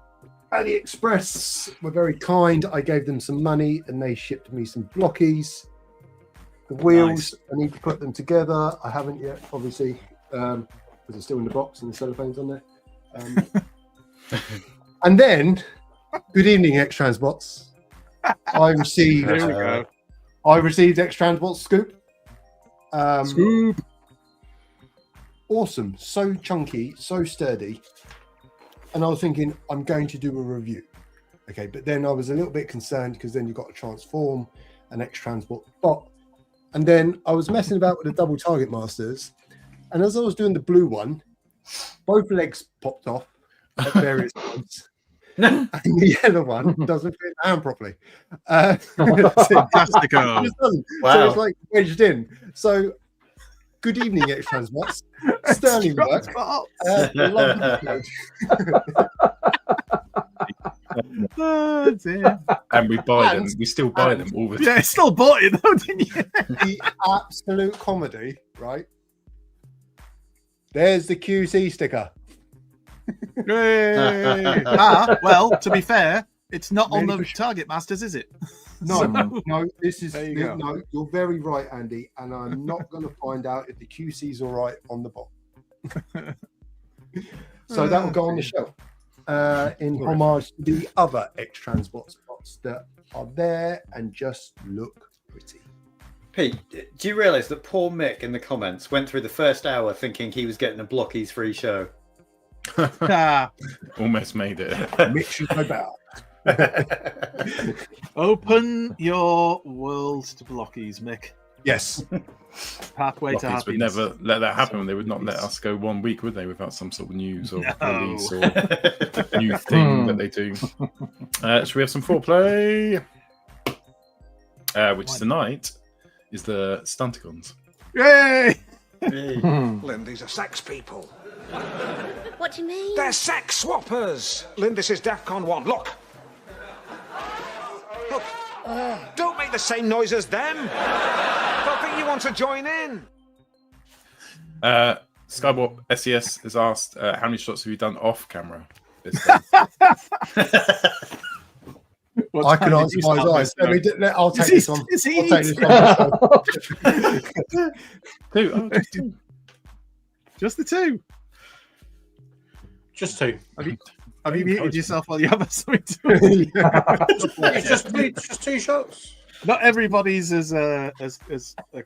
AliExpress were very kind. I gave them some money and they shipped me some blockies. The wheels, I need to put them together. I haven't yet, obviously, because they're still in the box and the cellophane's on there. And then, good evening, X-Transbots. I received X-Transbots Scoop. Scoop. Awesome. So chunky, so sturdy. And I was thinking, I'm going to do a review. Okay, but then I was a little bit concerned because then you've got to transform an X-Transbot bot. And then I was messing about with the double target masters. And as I was doing the blue one, both legs popped off at various points. And the yellow one doesn't fit the hand properly. Fantastic. So it's like wedged in. So, good evening, X-Transbots. Sterling work. Oh, dear. And we buy them. We still buy them all the time. Yeah, still bought it though, didn't you? The absolute comedy, right? There's the QC sticker. Well, to be fair, it's not on the target masters, is it? No, So- no, this is There you go. no. You're very right, Andy, and I'm not going to find out if the QC's all right on the bot. So that will go on the shelf in homage to the other X-Transbots bots that are there and just look pretty. Pete, do you realise that poor Mick in the comments went through the first hour thinking he was getting a Blockies free show? Ah, Almost made it. Mitch is my bad. open your world to blockies, Mick. Yes. Pathway to Blockies would happiness. never let that happen. They would not let us go 1 week, would they, without some sort of news or No. release or new thing that they do. Should we have some foreplay? Which tonight is the Stunticons. Yay! Lynn, these are sex people. What do you mean? They're sex swappers. Lynn, this is DEFCON 1. Look. Look. Don't make the same noise as them. Don't think you want to join in. Skywarp SES has asked, how many shots have you done off camera this day? I can answer my eyes. I'll take this one. Is he I'll take this one. Two. Oh, just two. Just the two. Just two. Have you muted yourself while you have something to do? It's just two shots. Not everybody's as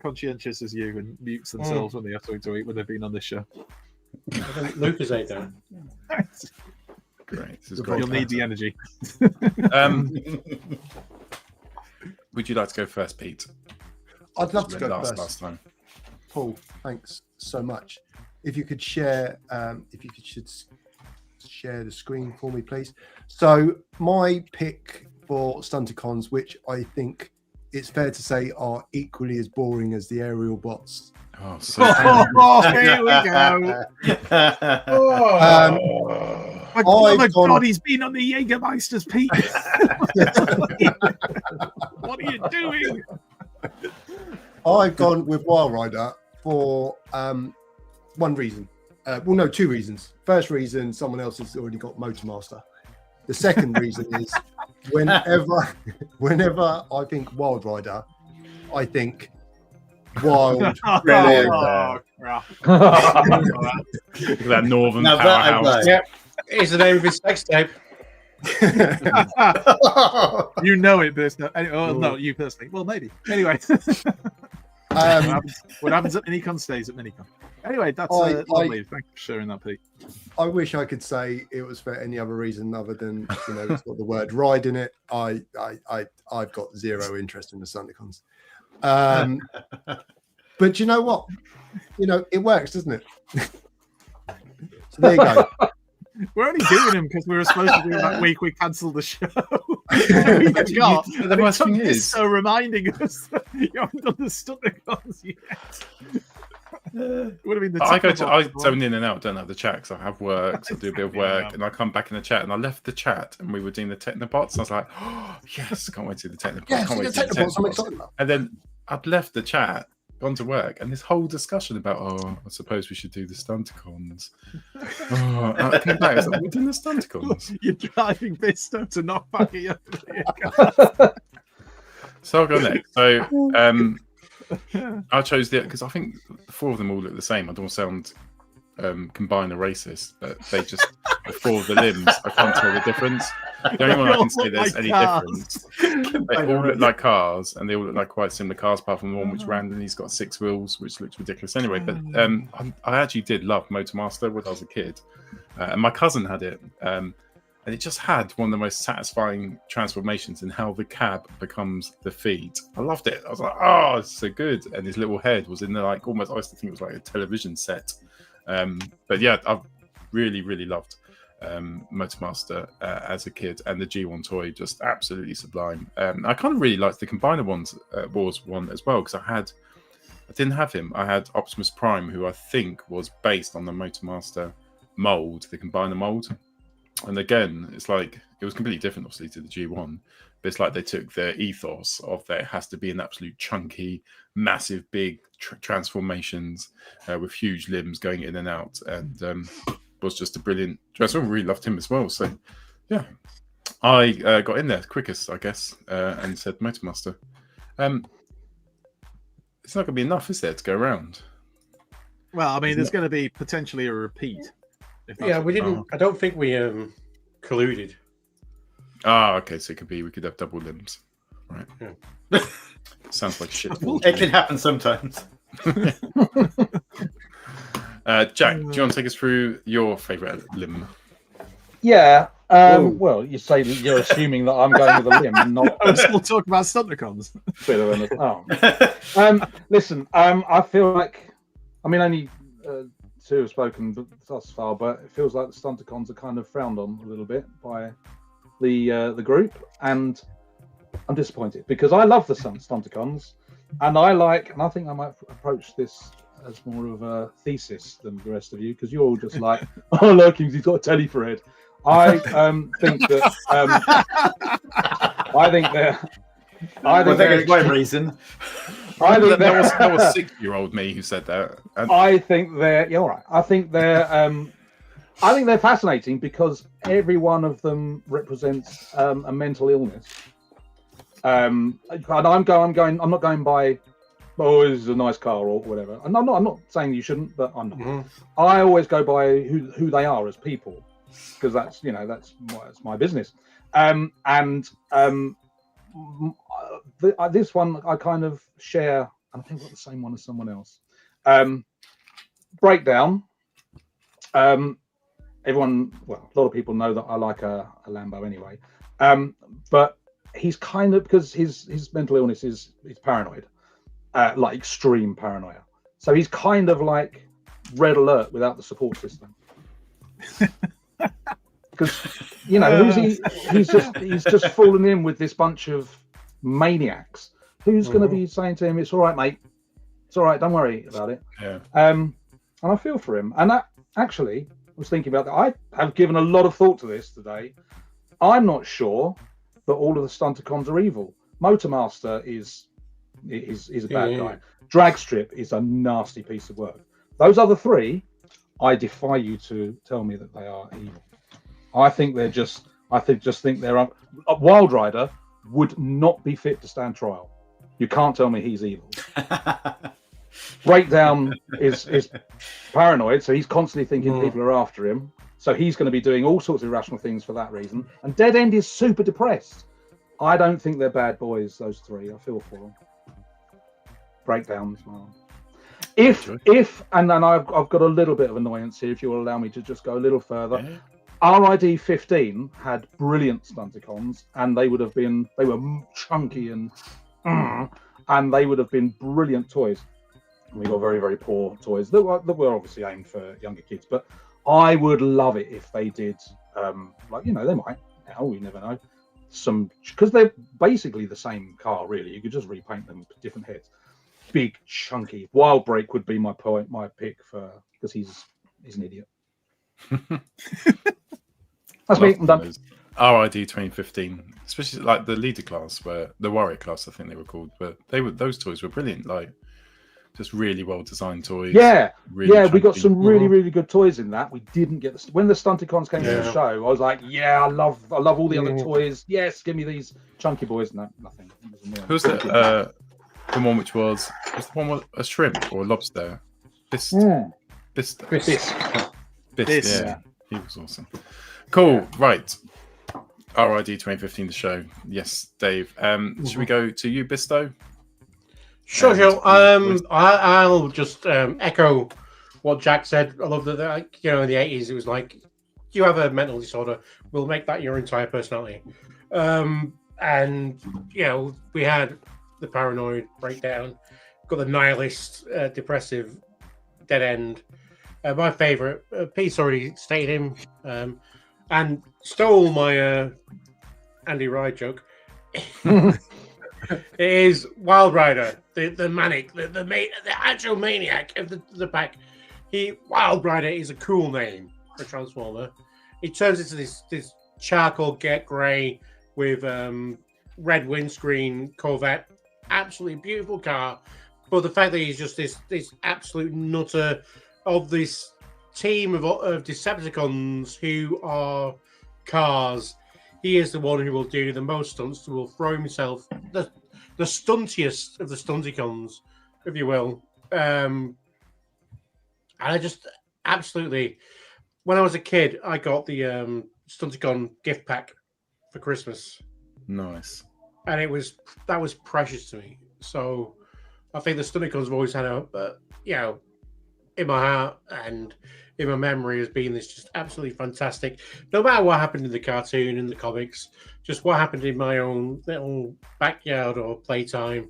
conscientious as you and mutes themselves when they have something to eat when they've been on this show. I think Lucas ate that. Great. This is great. You'll need the energy. Would you like to go first, Pete? I'd love to go Last first. time. Paul, thanks so much. If you could share, share the screen for me, please. So my pick for Stunticons, which I think it's fair to say are equally as boring as the aerial bots. Oh, so Here we go. Oh my God, he's been on the Jägermeisters, Pete. What are you doing? I've gone with Wild Rider for one reason. Well, no, two reasons. First reason, someone else has already got Motormaster. The second reason is whenever I think Wild Rider, I think Wild. Really? Look at that northern powerhouse. Yep. It's the name of his sex tape. You know it, personally. Oh, no, you personally. Well, maybe. Anyway. What happens at Minicon stays at Minicon. Anyway, that's lovely. Thanks for sharing that, Pete. I wish I could say it was for any other reason other than it's got the word ride in it. I've got zero interest in the Stunticons. But you know what? you know, it works, doesn't it? So there you go. We're only doing them because we were supposed to do that week. We cancelled the show. The worst thing is, so reminding us that you haven't done the Stunticons yet. Would have been the I zone in and out, don't have the chat because I have work, so I do a bit of work, and I come back in the chat, and I left the chat, and we were doing the Technobots, and I was like, oh, yes, can't wait to do the Technobots. Yes, can't wait the to do the Technobots, I'm excited about. And then I'd left the chat, gone to work, and this whole discussion about, oh, I suppose we should do the Stunticons. Oh, I came back, I was like, we're doing the Stunticons. You're driving Bisto to knock back at your So I'll go next. So I chose because I think the four of them all look the same. I don't sound combined a racist, but they just the four of the limbs. I can't tell the difference. The only one I can say there's any difference. They all look like cars, and they all look like quite similar cars, apart from the one which randomly's got 6 wheels, which looks ridiculous anyway. But I actually did love Motormaster when I was a kid, and my cousin had it. And it just had one of the most satisfying transformations in how the cab becomes the feet. I loved it. I was like, oh, it's so good. And his little head was in there, like almost, I used to think it was like a television set. But yeah, I really, really loved Motormaster as a kid. And the G1 toy, just absolutely sublime. I kind of really liked the Combiner Wars one as well, because I didn't have him. I had Optimus Prime, who I think was based on the Motormaster mold, the Combiner mold. And again, it's like it was completely different, obviously, to the G1. But it's like they took their ethos of there has to be an absolute chunky, massive, big transformations with huge limbs going in and out, and was just a brilliant transformer. Really loved him as well. So, yeah, I got in there quickest, I guess, and said Motormaster. It's not going to be enough, is there, to go around? Well, I mean, there's going to be potentially a repeat. Yeah, we didn't. I don't think we colluded. Ah, okay. So it could be we could have double limbs, right? Yeah. Sounds like shit. It can happen sometimes. Jack, do you want to take us through your favourite limb? Yeah. Well, you say that you're assuming that I'm going with a limb and not. I'm still talking about Stunticons. Bit of an listen. I feel like, I mean, only. Two have spoken thus far, but it feels like the Stunticons are kind of frowned on a little bit by the group, and I'm disappointed because I love the Stunticons, and I think I might approach this as more of a thesis than the rest of you, because you're all just like, oh look, he's got a telly for it. I think that I think it's my reason. I think that was 6-year-old me who said that. And I think they're all right. I think they're fascinating because every one of them represents a mental illness. And I'm not going by, oh, this is a nice car or whatever. And I'm not saying you shouldn't, but I'm not. Mm-hmm. I always go by who they are as people, because that's my business. This one I kind of share, and I think I've got the same one as someone else. Breakdown. Everyone, well, a lot of people know that I like a Lambo anyway. But he's kind of, because his mental illness is paranoid, like extreme paranoia. So he's kind of like Red Alert without the support system. Because who's he? He's just fallen in with this bunch of maniacs. Who's going to be saying to him, "It's all right, mate. It's all right. Don't worry about it." Yeah. And I feel for him. And that actually, I was thinking about that. I have given a lot of thought to this today. I'm not sure that all of the Stunticons are evil. Motormaster is a bad guy. Dragstrip is a nasty piece of work. Those other three, I defy you to tell me that they are evil. I think they're just. Think they're. Wild Rider would not be fit to stand trial. You can't tell me he's evil. Breakdown is paranoid, so he's constantly thinking people are after him. So he's going to be doing all sorts of irrational things for that reason. And Dead End is super depressed. I don't think they're bad boys, those three. I feel for them. Breakdown as well. If and then I've got a little bit of annoyance here, if you will allow me to just go a little further. Yeah. RID 15 had brilliant Stunticons, and they were chunky and they would have been brilliant toys. We got very, very poor toys that were obviously aimed for younger kids. But I would love it if they did, like, you know, they might now, we never know, because they're basically the same car, really. You could just repaint them with different heads. Big, chunky. Wild Break would be my pick because he's an idiot. That's me. I'm done. RID 2015, especially like the leader class, where the warrior class, I think they were called, but those toys were brilliant. Like, just really well designed toys. Yeah, really yeah, we got chunky. some really, really good toys in that. We didn't get when the Stunticons came to the show. I was like, yeah, I love all the other toys. Yes, give me these chunky boys. No, nothing. Who's the one which was the one with a shrimp or a lobster? Bisto. Yeah, he was awesome. Cool. Right. RID 2015, the show. Yes, Dave. Should we go to you, Bisto? Sure. I'll just echo what Jack said. I love that, like, you know, in the 80s, it was like, you have a mental disorder, we'll make that your entire personality. And, you know, we had the paranoid breakdown, got the nihilist, depressive dead end. My favourite, Pete's already stated him, and stole my Andy Ride joke. It is Wild Rider, the manic, the actual maniac of the pack. Wild Rider is a cool name for a Transformer. It turns into this charcoal get grey with red windscreen Corvette, absolutely beautiful car. But the fact that he's just this absolute nutter of this team of Decepticons who are cars. He is the one who will do the most stunts, who will throw himself, the stuntiest of the Stunticons, if you will. And I just absolutely, when I was a kid, I got the Stunticon gift pack for Christmas. Nice. And that was precious to me. So I think the Stunticons have always had in my heart and in my memory as being this just absolutely fantastic. No matter what happened in the cartoon, in the comics, just what happened in my own little backyard or playtime,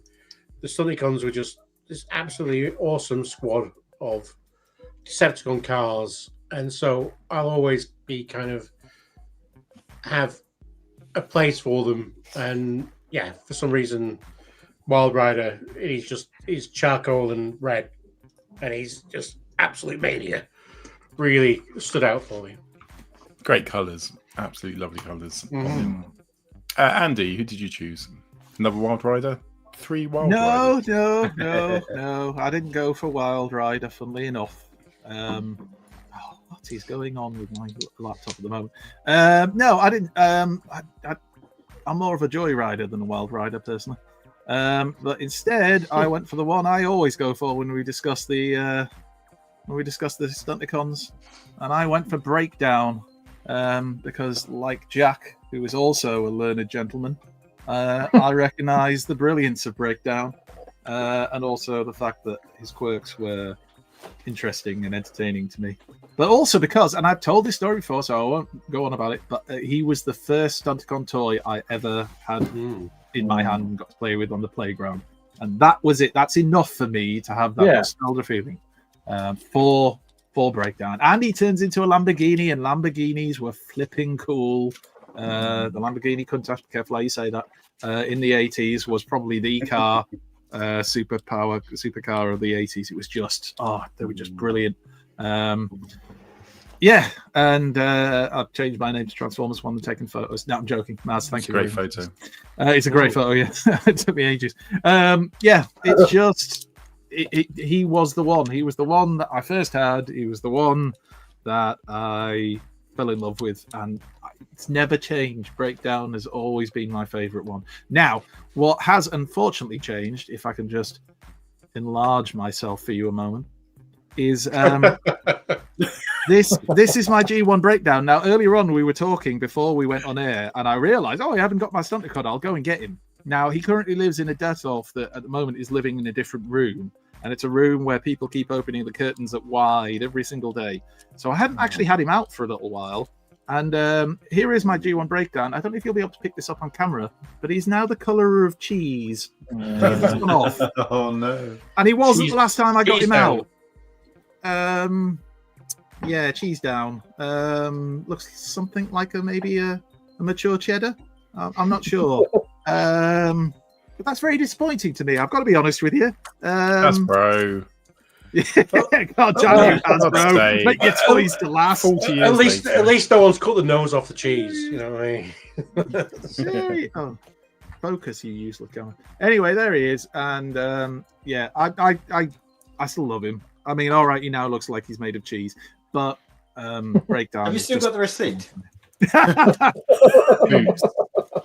the Stunticons were just this absolutely awesome squad of Decepticon cars. And so I'll always be kind of have a place for them. And yeah, for some reason, Wild Rider, he's charcoal and red, and he's just absolute mania. Really stood out for me. Great colours, absolutely lovely colours. Mm-hmm. Andy, who did you choose? Another Wild Rider? 3 Wild Riders? No. I didn't go for Wild Rider, funnily enough. What is going on with my laptop at the moment? No, I didn't. I'm more of a Joy Rider than a Wild Rider, personally. But instead, I went for the one I always go for when we discuss the Stunticons, and I went for Breakdown because, like Jack, who is also a learned gentleman, I recognise the brilliance of Breakdown, and also the fact that his quirks were interesting and entertaining to me. But also because, and I've told this story before, so I won't go on about it, but he was the first Stunticon toy I ever had in my hand and got to play with on the playground. And that was it. That's enough for me to have that nostalgia feeling for Breakdown. And he turns into a Lamborghini, and Lamborghinis were flipping cool. The Lamborghini careful how you say that, in the 80s was probably the car, supercar of the 80s. It was just, they were just brilliant. And I've changed my name to Transformers One and taken photos. No, I'm joking. Maz, thank you. Great photo. It's a great photo, yeah. It took me ages. It's just, he was the one. He was the one that I first had. He was the one that I fell in love with, and it's never changed. Breakdown has always been my favorite one. Now, what has unfortunately changed, if I can just enlarge myself for you a moment, is this is my G1 Breakdown. Now, earlier on, we were talking before we went on air, and I realized, I haven't got my Stunticon. I'll go and get him. Now, he currently lives in a Detolf that at the moment is living in a different room, and it's a room where people keep opening the curtains at wide every single day. So I hadn't actually had him out for a little while, And here is my G1 breakdown. I don't know if you'll be able to pick this up on camera, but he's now the colour of cheese. He's gone off. Oh no! And he wasn't the last time I got him down. out. Yeah, cheese down. Looks something like maybe a mature cheddar. I'm not sure. But that's very disappointing to me. I've got to be honest with you. Hasbro. God, Johnny, Hasbro. Make your toys to last. 40 years At least no one's cut the nose off the cheese. You know what I mean? Oh, focus, you useless camera. Anyway, there he is, and I still love him. I mean, all right, he now looks like he's made of cheese, but breakdown. Have you still got the receipt? He's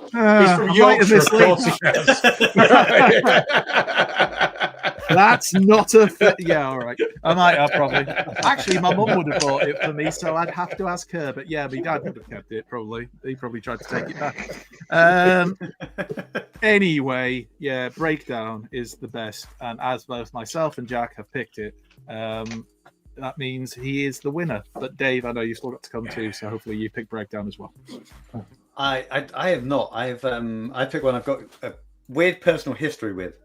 from Yorkshire, of course he has. That's not a yeah, all right. I might have probably. Actually, my mum would have bought it for me, so I'd have to ask her. But yeah, my dad would have kept it probably. He probably tried to take it back. Anyway, yeah, breakdown is the best, and as both myself and Jack have picked it, that means he is the winner. But Dave, I know you've still got to come too, so hopefully you pick breakdown as well. I have not. I picked one I've got a weird personal history with.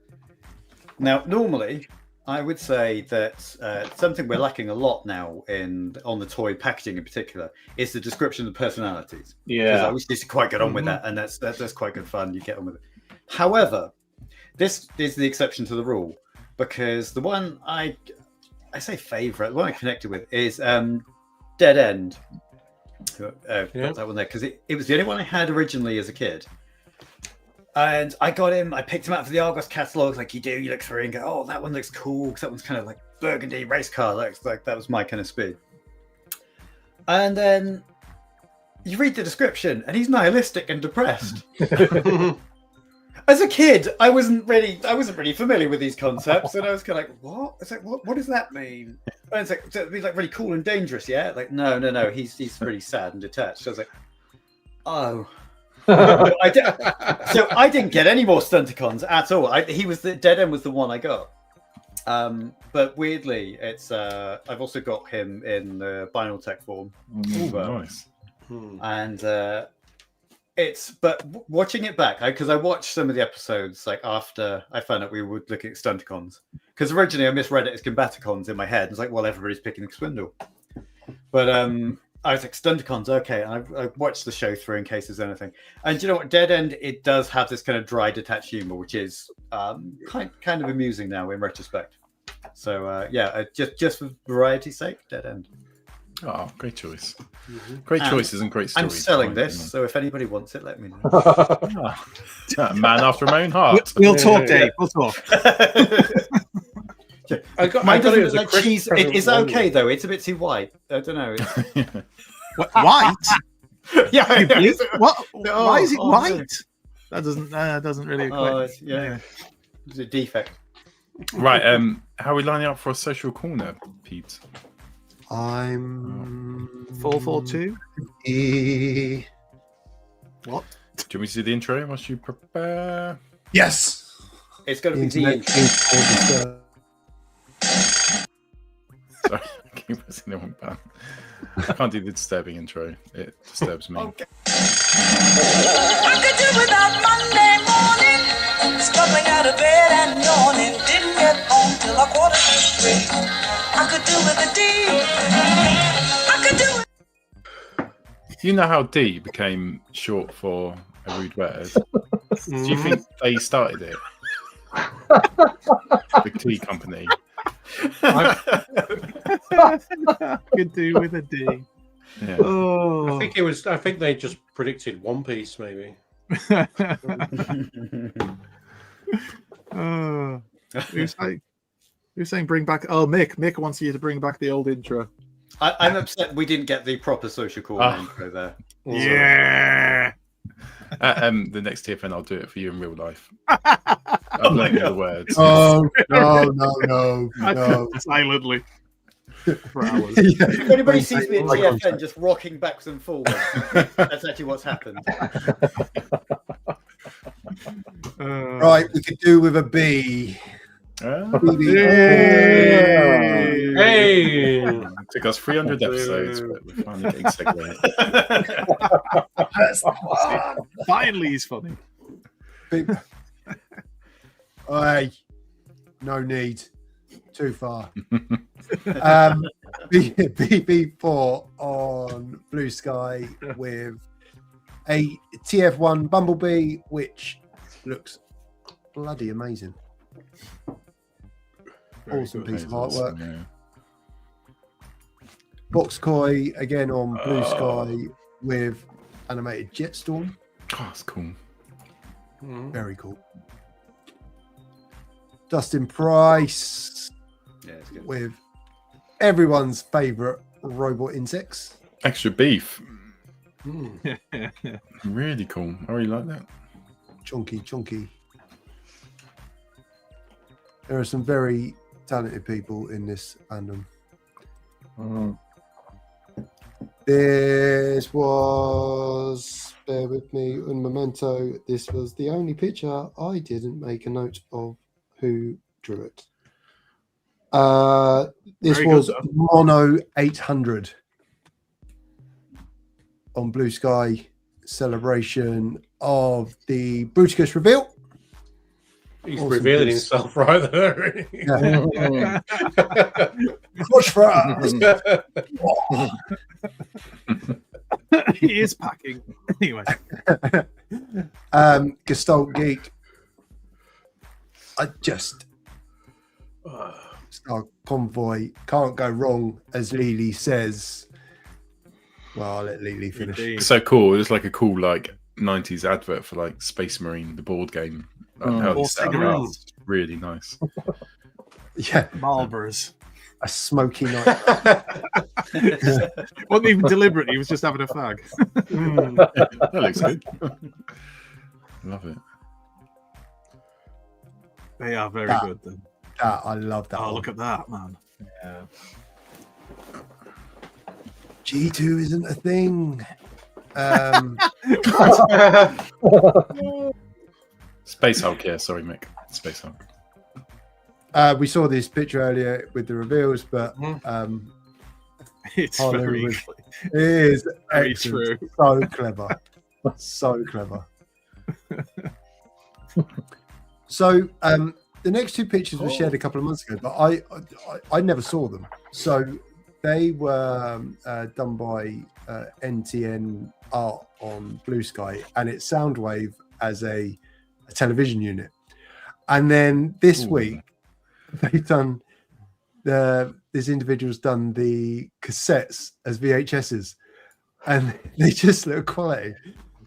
Now, normally, I would say that something we're lacking a lot now on the toy packaging in particular is the description of the personalities. Yeah, I used to quite get on with that, and that's quite good fun. You get on with it. However, this is the exception to the rule, because the one I say favorite, the one I connected with is Dead End. Got that one there because it was the only one I had originally as a kid. And I got him, I picked him out for the Argos catalogs, like you do. You look through and go, oh, that one looks cool, because that one's kind of like burgundy race car. Looks like that was my kind of speed. And then you read the description, and he's nihilistic and depressed. As a kid, I wasn't really familiar with these concepts, and I was kind of like, what? It's like, what does that mean? And it's like, so it'd be like really cool and dangerous, yeah? Like, no, he's really sad and detached. So I was like, oh. So I didn't get any more Stunticons at all. The Dead End was the one I got. But weirdly, it's I've also got him in the Vinyl Tech form. Nice. And but watching it back, because I watched some of the episodes like after I found out we were looking at Stunticons. Because originally I misread it as Combaticons in my head. It's like, well, everybody's picking Swindle. But I was like, Stunticons, okay. And I watched the show through in case there's anything. And you know what? Dead End, it does have this kind of dry, detached humor, which is kind of amusing now in retrospect. So, just for variety's sake, Dead End. Oh, great choice. Great choices and great stories. I'm selling this, so if anybody wants it, let me know. Man after my own heart. We'll talk, Dave. We'll talk. I got it as a cheese. It's okay though. It's a bit too white. I don't know. White? Yeah. What? Why is it white? That doesn't really equate. It's a defect. Right. How are we lining up for a social corner, Pete? I'm 442. What? Do you want me to do the intro whilst you prepare? Yes. It's going to be the intro. Sorry, I keep pressing the wrong button. I can't do the disturbing intro. It disturbs me. I could do without Monday morning, stumbling out of bed and yawning. Didn't get home till 2:45. I could do with a D. I could do it. You know how D became short for a rude word? Do you think they started it? The tea company. Could do with a D. Yeah. Oh. I think they just predicted One Piece, maybe. Who's saying bring back? Oh, Mick. Mick wants you to bring back the old intro. I'm upset we didn't get the proper social call intro there. Yeah. The next TFN, I'll do it for you in real life. I'm letting the words. Oh no! Silently. For hours. If anybody sees me at TFN just rocking backwards and forwards, that's actually what's happened. Right, we could do with a B. Hey! It took us 300 episodes, but we're finally getting segued. Finally, he's funny. Hey, no need. Too far. BB4 on Blue Sky with a TF1 Bumblebee, which looks bloody amazing. Awesome piece of artwork. Yeah. Boxcoy again on Blue Sky with animated Jetstorm. Oh, that's cool. Very cool. Dustin Price with everyone's favourite robot insects. Extra beef. Really cool. I really like that. Chunky. There are some very talented people in this fandom. This was, bear with me, un momento. This was the only picture I didn't make a note of who drew it. This Very was good, Mono 800 on Blue Sky, celebration of the Bruticus reveal. He's Awesome revealing piece. himself right there. Push for us. He is packing. Anyway. Gestalt Geek. I just Convoy can't go wrong, as Lily says. Well, I'll let Lily finish. It's so cool. It was like a cool 90s advert for Space Marine, the board game. How they set it up. It's really nice. Yeah, Marlboroughs. A smoky night. Wasn't even deliberate. He was just having a fag. That looks good. Love it. They are very good. Then. I love that. Oh, look at that, man. Yeah. G2 isn't a thing. Space Hulk, yeah. Sorry, Mick. Space Hulk. We saw this picture earlier with the reveals, but it's very it is very excellent. true. So clever. So clever. So the next two pictures were shared a couple of months ago, but I never saw them. So they were done by NTN Art on Blue Sky, and it's Soundwave as a television unit. And then this week they've done this individual's done the cassettes as VHSs, and they just look quality.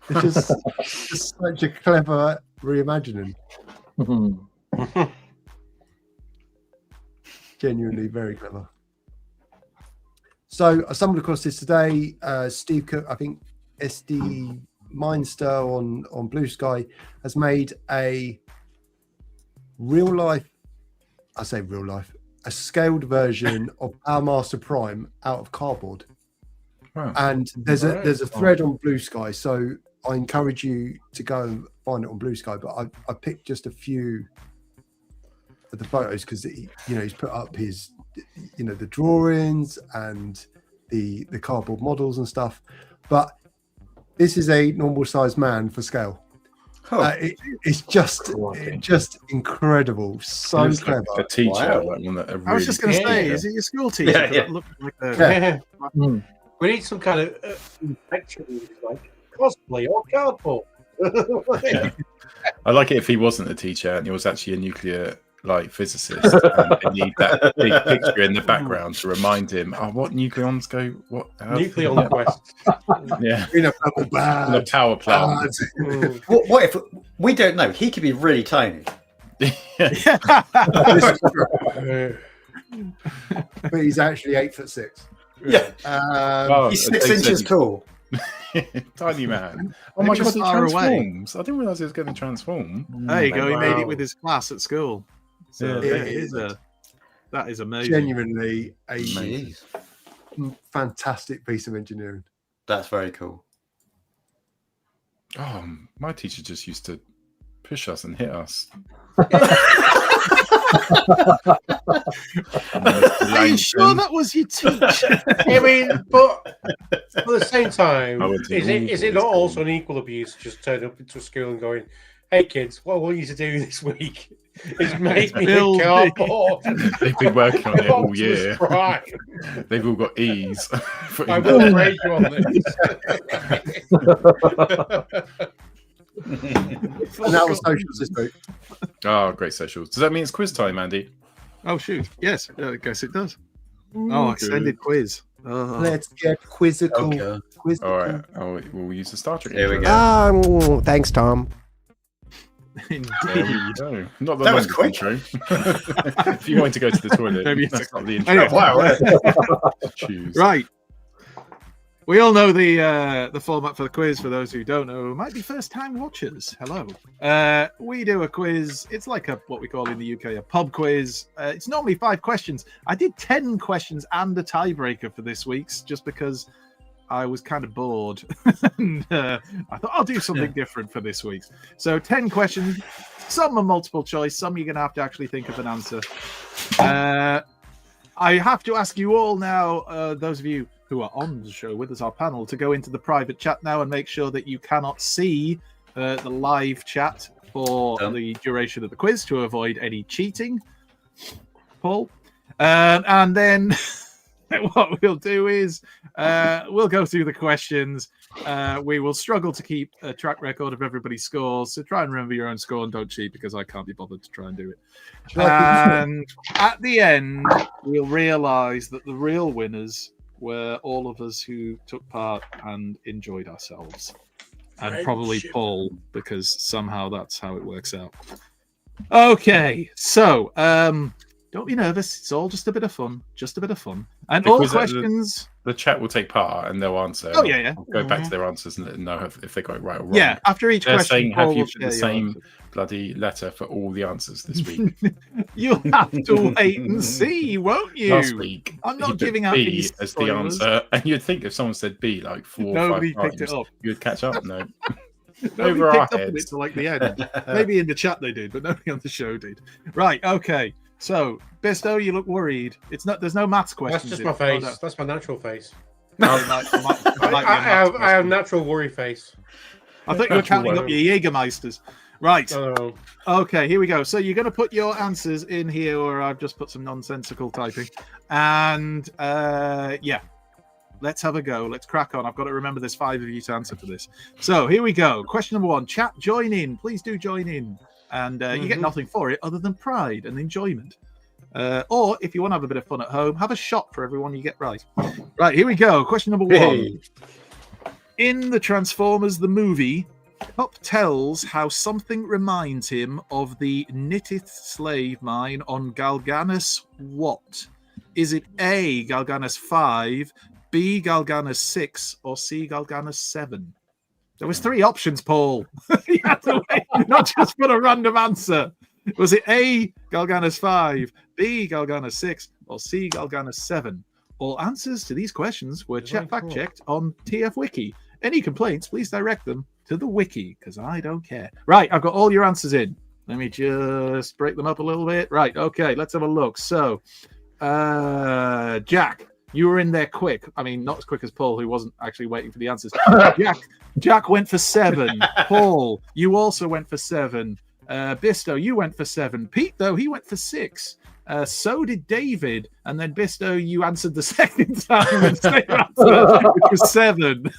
They're just such a clever reimagining. Genuinely very clever. So I stumbled across this today. Steve Cook, I think SD Minster on Blue Sky, has made a a scaled version of our Master Prime out of cardboard. Wow. And there's a thread on Blue Sky, so I encourage you to go and find it on Blue Sky. But I picked just a few of the photos because he's put up his the drawings and the cardboard models and stuff. But this is a normal sized man for scale. It's just incredible. So clever. Like a teacher. Wow. I was just going to say, is it your school teacher? Yeah. Look like a... We need some kind of cosplay or cardboard. I like it if he wasn't a teacher and he was actually a nuclear physicist, and they need that big picture in the background to remind him, what nucleons go, what Nucleon quest. Yeah, in a power plant. What if we don't know? He could be really tiny. But he's actually 8'6". Yeah, he's 6 inches tall. Tiny man. Oh my god, he transforms. I didn't realize he was going to transform. There you go. He made it with his class at school. So that is amazing. Genuinely a fantastic piece of engineering. That's very cool. Oh, my teacher just used to push us and hit us. Are you sure that was your teacher? I mean, but at the same time, is it not also an equal abuse to just turn up into a school and going, "Hey kids, what I want you to do this week is make me a cardboard." They've been working on it all year. They've all got E's. I will grade you on this. And that was socials this week. Oh, great socials. Does that mean it's quiz time, Andy? Oh, shoot. Yes, I guess it does. Oh, extended quiz. Oh. Let's get quizzical. Okay. Quizzical. All right. We'll use the Star Trek. Here we intro. go. Thanks, Tom. There we go. Not the That was longest quick. intro. If you want to go to the toilet, Maybe that's not the Anyway, intro. Wow. Choose. Right. We all know the format for the quiz. For those who don't know, might be first-time watchers. Hello. We do a quiz. It's like what we call in the UK a pub quiz. It's normally 5 questions. I did 10 questions and a tiebreaker for this week's, just because I was kind of bored, and I thought I'll do something different for this week's. So 10 questions. Some are multiple choice. Some you're going to have to actually think of an answer. I have to ask you all now, those of you who are on the show with us, our panel, to go into the private chat now and make sure that you cannot see the live chat for the duration of the quiz to avoid any cheating. Paul. And then what we'll do is we'll go through the questions. We will struggle to keep a track record of everybody's scores, so try and remember your own score and don't cheat, because I can't be bothered to try and do it. And at the end, we'll realise that the real winners were all of us who took part and enjoyed ourselves. And probably Paul, because somehow that's how it works out. Okay, so don't be nervous. It's all just a bit of fun. Just a bit of fun. And all questions... The chat will take part and they'll answer. Oh, yeah. Go back to their answers and let them know if they got it right or wrong. Yeah, after each They're question... saying, have you put share the your same answer. bloody letter for all the answers this week? You'll have to wait and see, won't you? Last week, I'm he not put giving out B any as the spoilers. answer, and you'd think if someone said B like 4 or 5 Nobody picked times, it up. you'd catch up. No. Nobody Over our picked up on it heads. till like the end. Maybe in the chat they did, but nobody on the show did. Right, okay. So, Bisto, you look worried. It's not. There's no maths questions. That's just my face. That's my natural face. I I have natural worry face. I thought you were counting up your Jägermeisters. Right. Oh. Okay, here we go. So you're going to put your answers in here, or I've just put some nonsensical typing. And yeah, let's have a go. Let's crack on. I've got to remember there's 5 of you to answer for this. So here we go. Question number 1. Chat, join in. Please do join in. And you get nothing for it other than pride and enjoyment. Or if you want to have a bit of fun at home, have a shot for everyone you get right. Right, here we go. Question number 1. Hey. In the Transformers the movie, Pup tells how something reminds him of the Nitith slave mine on Galganus what? Is it A, Galganus 5, B, Galganus 6, or C, Galganus 7? There was 3 options, Paul. You had to wait, not just put a random answer. Was it A, Galganus 5, B, Galganus 6, or C, Galganus 7? All answers to these questions were fact-checked on TF Wiki. Any complaints, please direct them to the wiki, because I don't care. Right, I've got all your answers in. Let me just break them up a little bit. Right, okay, let's have a look. So, Jack, you were in there quick. I mean, not as quick as Paul, who wasn't actually waiting for the answers. Jack went for 7. Paul, you also went for 7. Bisto, you went for 7. Pete, though, he went for 6. So did David. And then Bisto, you answered the second time and same answer, which was 7.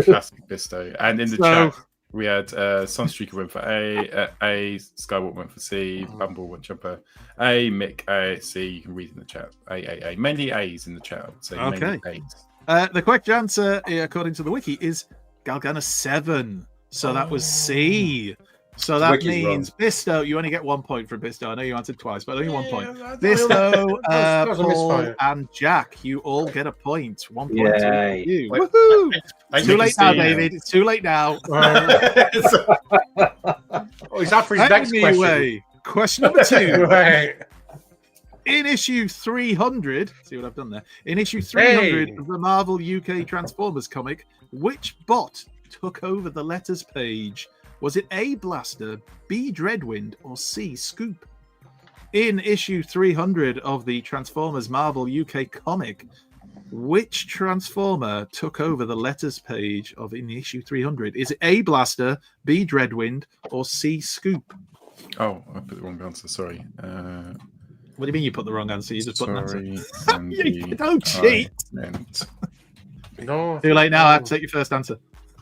Classic Bisto. And in the chat, we had Sunstreaker went for A, Skywalk went for C, Bumble went jumper A, Mick A, C. You can read in the chat. A. Mainly A's in the chat, I would say. Okay. Mainly A's. The correct answer, according to the wiki, is Galganus 7. So that was C. So that Wiki's means wrong. Bisto, you only get 1 point from Bisto. I know you answered twice, but only 1 point. That Bisto, was a Paul, misfire. and Jack, you all get a point. 1 point Yay. to you. Wait, Woohoo! I Too can late now, see David. It's too late now. Oh, he's after his next question. Anyway, question number 2. Right. In issue 300, see what I've done there? In issue 300 Hey. of the Marvel UK Transformers comic, which bot took over the letters page? Was it A, Blaster, B, Dreadwind, or C, Scoop? in issue 300 of the Transformers Marvel UK comic, which Transformer took over the letters page of in issue 300? Is it A, Blaster, B, Dreadwind, or C, Scoop? Oh, I put the wrong answer. Sorry. What do you mean you put the wrong answer? You just put an answer. Sorry. Don't cheat. No. Too late now. I have to take your first answer.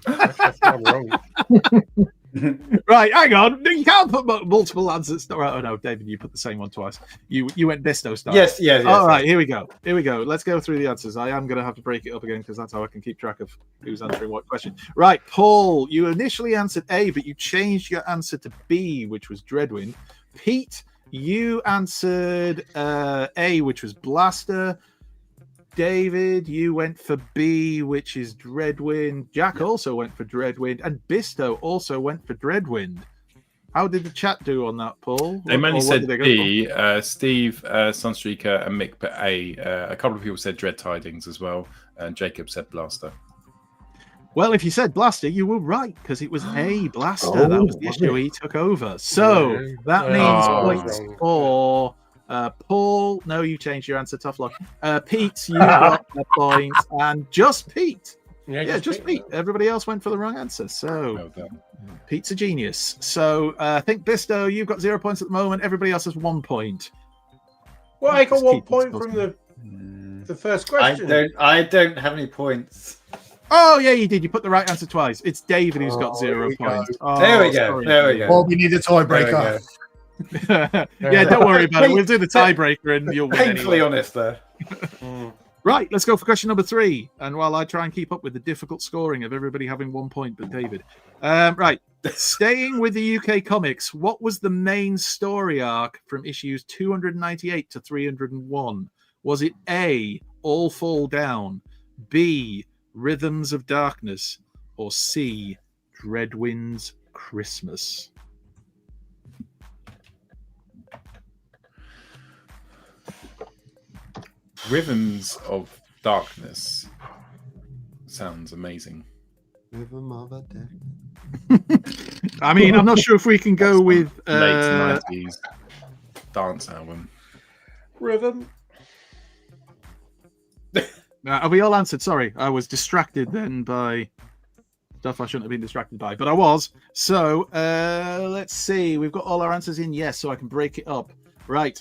That's not wrong. Right, hang on. You can't put multiple answers. Right, oh no, David, you put the same one twice. You went Bisto style. Yes. All right, here we go. Let's go through the answers. I am going to have to break it up again because that's how I can keep track of who's answering what question. Right, Paul, you initially answered A, but you changed your answer to B, which was Dreadwind. Pete, you answered A, which was Blaster. David, you went for B, which is Dreadwind. Jack also went for Dreadwind, and Bisto also went for Dreadwind. How did the chat do on that, Paul? They mainly said B. Steve, Sunstreaker, and Mick put A. A couple of people said Dread Tidings as well, and Jacob said Blaster. Well, if you said Blaster, you were right, because it was A, Blaster. That was the issue he took over. So that means points for Paul. No, you changed your answer. Tough luck. Pete, you got a point, and just Pete. Yeah, just Pete. Everybody else went for the wrong answer. So Pete's a genius. So I think Bisto, you've got 0 points at the moment. Everybody else has 1 point. Well, I got 1 point from the first question. I don't have any points. Oh yeah, you did. You put the right answer twice. It's David who's got 0 points. Oh, there we go. There we go. Well, we need a tiebreaker. Yeah, don't worry about it. We'll do the tiebreaker and you'll win. Painfully anyway. honest there. Right, let's go for question number 3. And while I try and keep up with the difficult scoring of everybody having 1 point but David. Right, staying with the UK comics, what was the main story arc from issues 298 to 301? Was it A, All Fall Down, B, Rhythms of Darkness, or C, Dreadwind's Christmas? Rhythms of Darkness sounds amazing. Rhythm of a Death. I mean, I'm not sure if we can go with late 90s dance album. Rhythm. Are we all answered? Sorry, I was distracted then by stuff I shouldn't have been distracted by, but I was. So let's see. We've got all our answers in. Yes, so I can break it up. Right,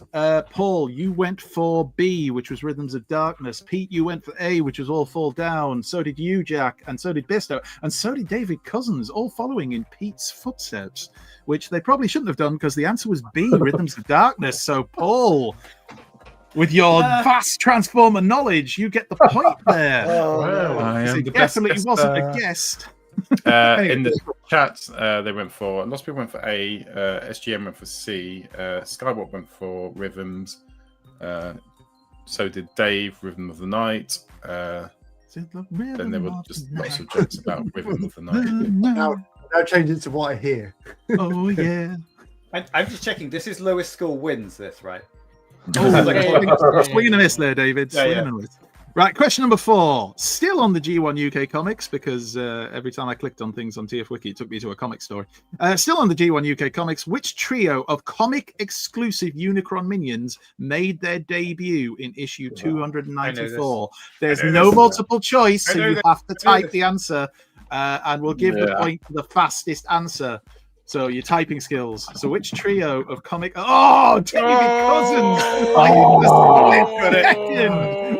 Paul, you went for B, which was Rhythms of Darkness. Pete, you went for A, which was All Fall Down. So did you, Jack, and so did Bisto, and so did David Cousens, all following in Pete's footsteps, which they probably shouldn't have done because the answer was B, Rhythms of Darkness. So, Paul, with your vast Transformer knowledge, you get the point there. Wow. I am the definitely best wasn't a guest. In the chat, they went for lots of people went for A. SGM went for C. Skywalk went for Rhythms. So did Dave. Rhythm of the Night. Then there were just lots of jokes about Rhythm of the Night. Now change it to what I hear. Oh yeah. I'm just checking. This is lowest score wins. This right? Swinging a miss there, David. Swinging a miss. Right, question number 4. Still on the G1 UK comics, because every time I clicked on things on TF Wiki, it took me to a comic story. Still on the G1 UK comics, which trio of comic-exclusive Unicron minions made their debut in issue 294? There's no multiple choice, so you have to type the answer, and we'll give the point to the fastest answer. So your typing skills. So which trio of comic? Oh, David Cousens!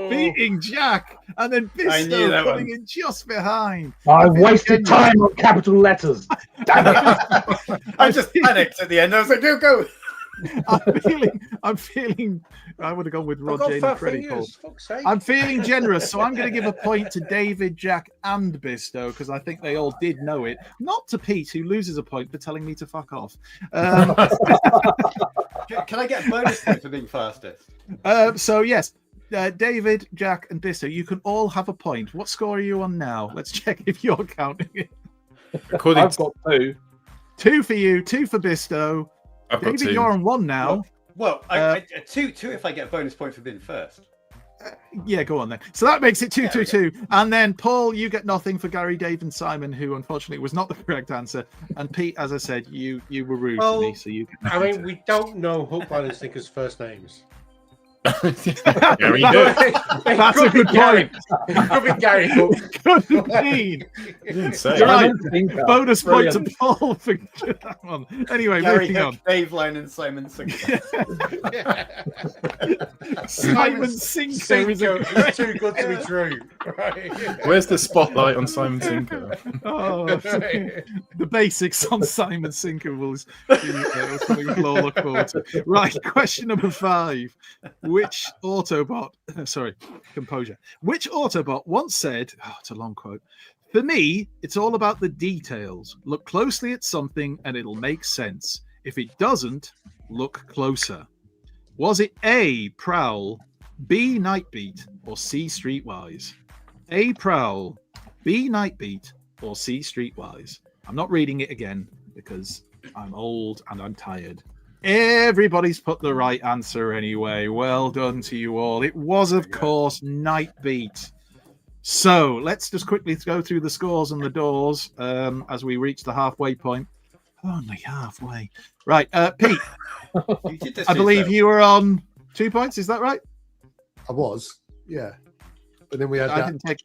Beating Jack, and then Bisto coming in just behind. I wasted time on capital letters. Damn it! I just panicked at the end. I was like, go. I'm feeling. I would have gone with Rod Jane and Freddie Paul. I'm feeling generous, so I'm going to give a point to David, Jack, and Bisto because I think they all did know it. Not to Pete, who loses a point for telling me to fuck off. Can I get a bonus point for being fastest? So yes, David, Jack, and Bisto, you can all have a point. What score are you on now? Let's check if you're counting it. I've got 2. 2 for you, 2 for Bisto. I've got David, 2. you're on 1 now. Well, two if I get a bonus point for being first. Yeah, go on then. So that makes it 2-2-2. And then, Paul, you get nothing for Gary, Dave, and Simon, who unfortunately was not the correct answer. And Pete, as I said, you were rude to me, so you get I mean, we don't know Hook, Line, and Sinker's first names. Very good. That's a good point. It could be Gary Hook. Could have been. Right. Bonus point to Paul for that one. Anyway, Gary moving Hook, on. Dave Line, and Simon Sinker. Simon Sinker is too good to be true. Right. Where's the spotlight on Simon Sinker? Oh, the basics on Simon Sinker was something we'll all look forward to. Right, question number 5. Which Autobot, composure. Which Autobot once said, it's a long quote, "For me, it's all about the details. Look closely at something and it'll make sense. If it doesn't, look closer." Was it A, Prowl, B, Nightbeat, or C, Streetwise? A, Prowl, B, Nightbeat, or C, Streetwise? I'm not reading it again because I'm old and I'm tired. Everybody's put the right answer anyway. Well done to you all. It was, of course, Nightbeat. So let's just quickly go through the scores and the doors as we reach the halfway point. Only halfway. Right, Pete, I believe you were on 2 points. Is that right? I was, yeah. But then we had I didn't take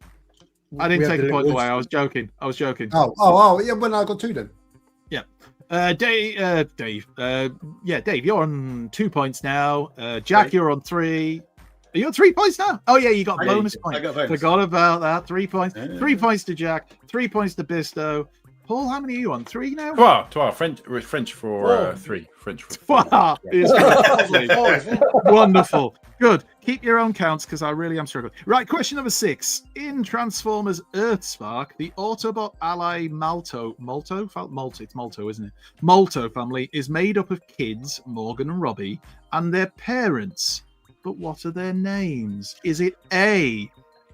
a point away. I was joking. Oh, yeah, when I got 2 then. Yeah. Dave, you're on 2 points now. Jack, you're on 3. Are you on 3 points now? Oh, yeah, you got bonus points. I got bonus. Forgot about that. 3 points. 3 points to Jack. 3 points to Bisto. Paul, how many are you on? 3 now? Trois. French for 3. French for 3. Wow. Wonderful. Good. Keep your own counts because I really am struggling. Right, question number 6. In Transformers Earthspark, the Autobot ally Malto, it's Malto, isn't it? Malto family is made up of kids, Morgan and Robbie, and their parents. But what are their names? Is it A,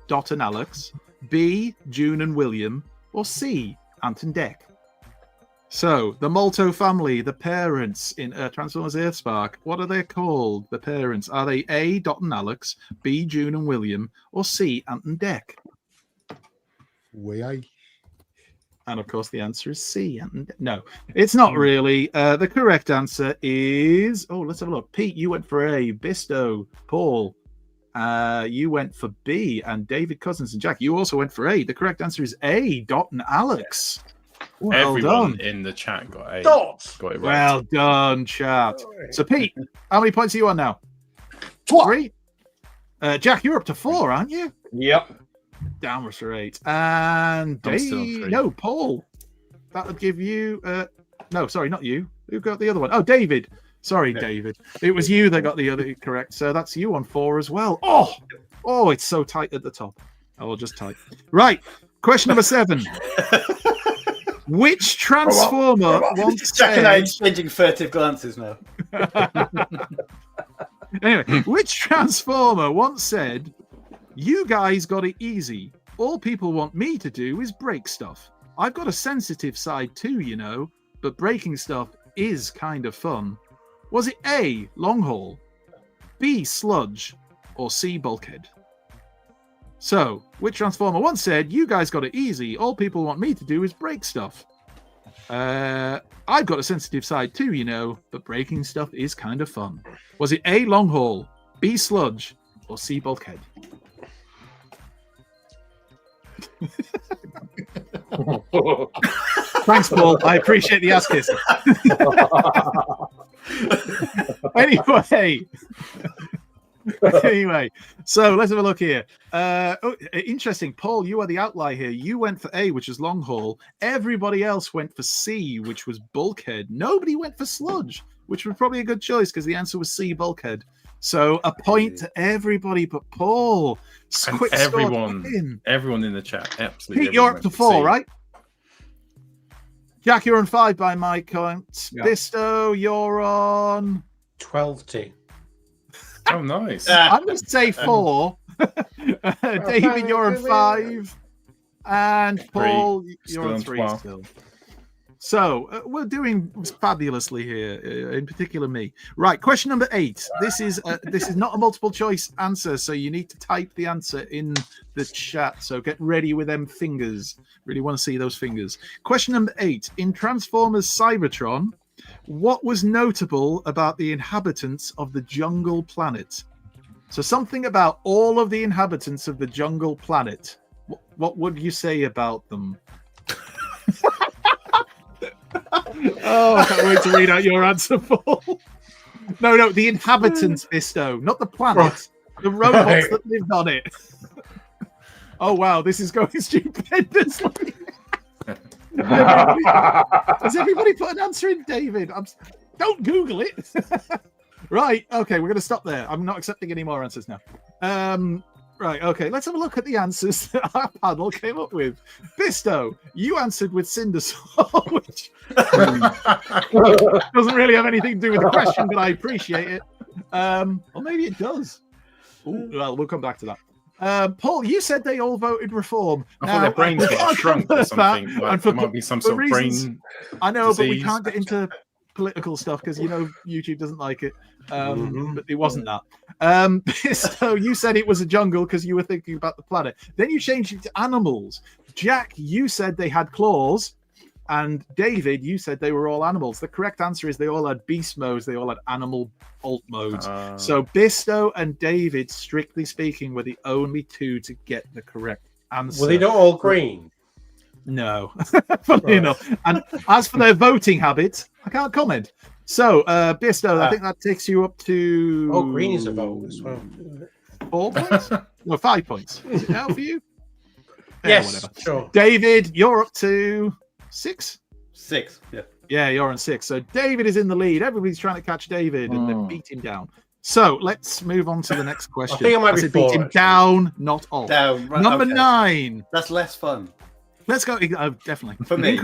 Dot and Alex, B, June and William, or C, Ant and Dec? So, the Malto family, the parents in Transformers Earthspark, what are they called? The parents. Are they A, Dot and Alex, B, June and William, or C, Ant and Dec? And of course, the answer is C. Ant and Dec. No, it's not really. The correct answer is... Oh, let's have a look. Pete, you went for A. Bisto, Paul, you went for B. And David, Cousens, and Jack, you also went for A. The correct answer is A, Dot and Alex. Well Everyone done. in the chat got A. Dot. Got it right. Well done, chat. So, Pete, how many points are you on now? 3. Jack, you're up to 4, aren't you? Yep. Downwards for 8. And I'm still on Dave... 3. No, Paul. That would give you... No, sorry, not you. Who got the other one? Oh, David. Sorry, David. It was you that got the other correct. So that's you on 4 as well. Oh, it's so tight at the top. I will just type. Right. Question number 7. Which Transformer once Jack and I said... exchanging furtive glances now. Anyway, which Transformer once said, "You guys got it easy. All people want me to do is break stuff. I've got a sensitive side too, you know, but breaking stuff is kind of fun." Was it A, Long Haul, B, Sludge, or C, Bulkhead? So, which Transformer once said, "You guys got it easy. All people want me to do is break stuff. I've got a sensitive side too, you know, but breaking stuff is kind of fun." Was it A, Long Haul, B, Sludge, or C, Bulkhead? Thanks, Paul. I appreciate the ass kiss. Anyway, so let's have a look here. Interesting. Paul, you are the outlier here. You went for A, which is Long Haul. Everybody else went for C, which was Bulkhead. Nobody went for Sludge, which was probably a good choice because the answer was C, Bulkhead. So a point to everybody but Paul. And everyone in the chat. Absolutely. Pete, you're up to 4, right? Jack, you're on 5 by my count. Yeah. Bisto, you're on 12T. Oh, nice. I'm going to say 4. David, you're on 5. And Paul, you're on 3 still. So we're doing fabulously here, in particular me. Right, question number 8. This is not a multiple choice answer, so you need to type the answer in the chat. So get ready with them fingers. Really want to see those fingers. Question number 8. In Transformers Cybertron, what was notable about the inhabitants of the jungle planet? So something about all of the inhabitants of the jungle planet. What would you say about them? Oh, I can't wait to read out your answer, Paul. No, the inhabitants, Bisto, not the planet. The robots that lived on it. Oh, wow, this is going stupendously. Has everybody put an answer in, David? Don't Google it. Right, okay, we're going to stop there. I'm not accepting any more answers now. Right, okay, let's have a look at the answers that our panel came up with. Bisto, you answered with Cindersaw, which doesn't really have anything to do with the question, but I appreciate it. Or maybe it does. Ooh, well, we'll come back to that. Paul, you said they all voted reform. I thought their brains got shrunk or something. Like, there might be some sort of brain I know, disease. But we can't get into political stuff because YouTube doesn't like it. But it wasn't that. So you said it was a jungle because you were thinking about the planet. Then you changed it to animals. Jack, you said they had claws. And David, you said they were all animals. The correct answer is they all had beast modes. They all had animal alt modes. So Bisto and David, strictly speaking, were the only two to get the correct answer. Were they not all green? No. Funny enough. And as for their voting habits, I can't comment. So, Bisto, I think that takes you up to... Oh, green is a vote as well. 4 points? No, 5 points. Is it now for you? Yes, whatever. sure. David, you're up to 6? 6, yeah. Yeah, you're on 6. So David is in the lead. Everybody's trying to catch David and then beat him down. So let's move on to the next question. I think I might be beat him down, not off. Down. Right, Number okay. 9. That's less fun. Let's go. Oh, definitely. For me.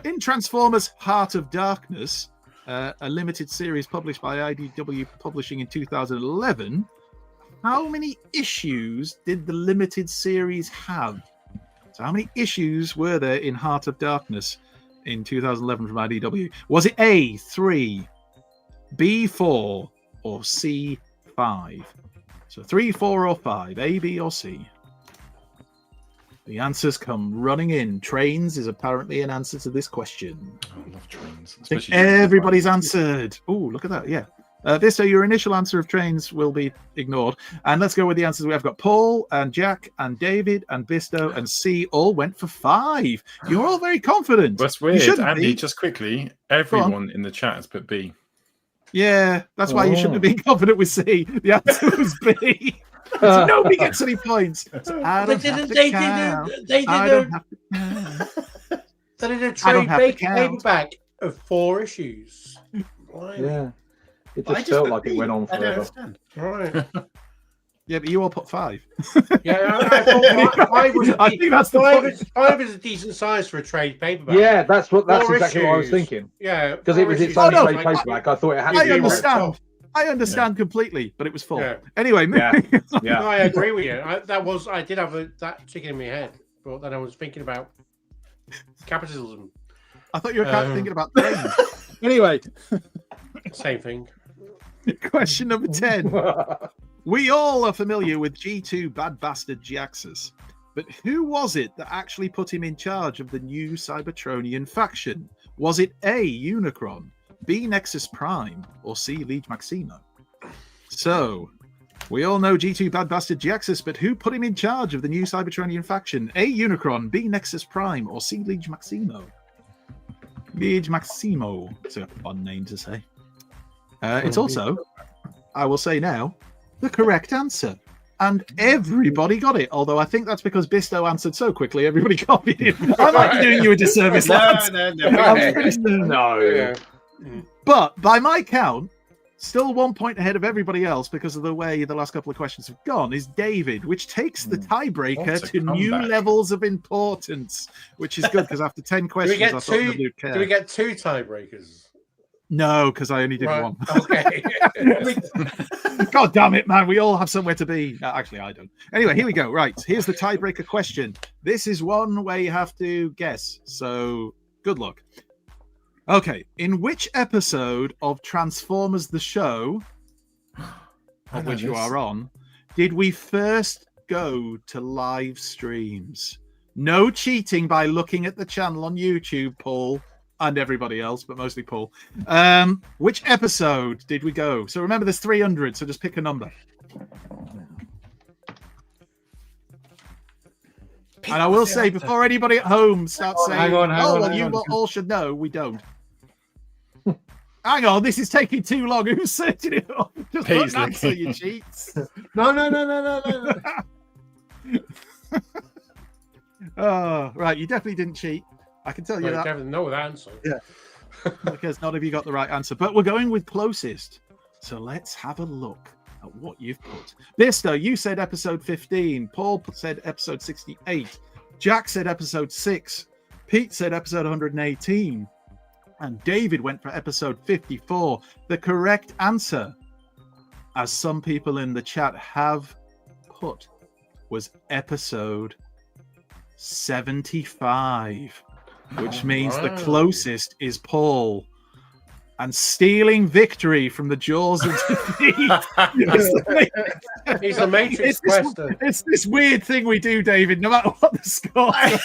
In Transformers Heart of Darkness, a limited series published by IDW Publishing in 2011, how many issues did the limited series have? So how many issues were there in Heart of Darkness in 2011 from IDW? Was it A, 3, B, 4, or C, 5? So 3, 4, or 5, A, B, or C? The answers come running in. Trains is apparently an answer to this question. I love trains. I think everybody's answered. Oh, look at that. Yeah. Bisto, your initial answer of trains will be ignored. And let's go with the answers we have got. Paul and Jack and David and Bisto and C all went for 5. You're all very confident. That's weird. Andy, just quickly, everyone in the chat has put B. Yeah, that's why you shouldn't have been confident with C. The answer was B. So nobody gets any points. So They did a trade paperback of 4 issues. Why? Yeah. It just felt like it went on forever. I don't understand. Right. Yeah, but you all put 5. Yeah, I thought 5 was. I think that's the point. 5 is a decent size for a trade paperback. Yeah, that's exactly issues. what I was thinking. Yeah, because it was its own trade paperback. I thought it had to be. I understand completely, but it was full. Yeah. Anyway, No, I agree with you. I did have that chicken in my head, but then I was thinking about capitalism. I thought you were thinking about trains. Anyway, same thing. Question number 10. We all are familiar with G2 Bad Bastard Jaxus, but who was it that actually put him in charge of the new Cybertronian faction? Was it A, Unicron, B, Nexus Prime, or C, Liege Maximo? So, we all know G2 Bad Bastard Jaxus, but who put him in charge of the new Cybertronian faction? A, Unicron, B, Nexus Prime, or C, Liege Maximo? Liege Maximo. It's a fun name to say. It's also, I will say now, the correct answer. And everybody got it. Although I think that's because Bisto answered so quickly, everybody copied it. I might be doing you a disservice, lads. No. But by my count, still 1 point ahead of everybody else because of the way the last couple of questions have gone, is David, which takes the tiebreaker to new levels of importance, which is good because after 10 questions, I thought nobody would care. Do we get 2 tiebreakers? No, because I only did one. Okay. God damn it, man. We all have somewhere to be. No, actually, I don't. Anyway, here we go. Right. Here's the tiebreaker question. This is one where you have to guess. So good luck. Okay. In which episode of Transformers the Show, of which you are on, did we first go to live streams? No cheating by looking at the channel on YouTube, Paul, and everybody else, but mostly Paul. Which episode did we go? So remember, there's 300, so just pick a number. And I will say, before anybody at home starts saying, you all should know, we don't. Hang on, this is taking too long. Who's searching it up? Just put an answer, you cheats. No. Oh, right. You definitely didn't cheat. I can tell you that. You definitely know the answer. Yeah. Because none of you got the right answer. But we're going with closest. So let's have a look at what you've put. Bisto, you said episode 15. Paul said episode 68. Jack said episode 6. Pete said episode 118. And David went for episode 54. The correct answer, as some people in the chat have put, was episode 75, which means the closest is Paul. And stealing victory from the jaws of defeat. He's a Matrix Quester. It's this weird thing we do, David, no matter what the score is.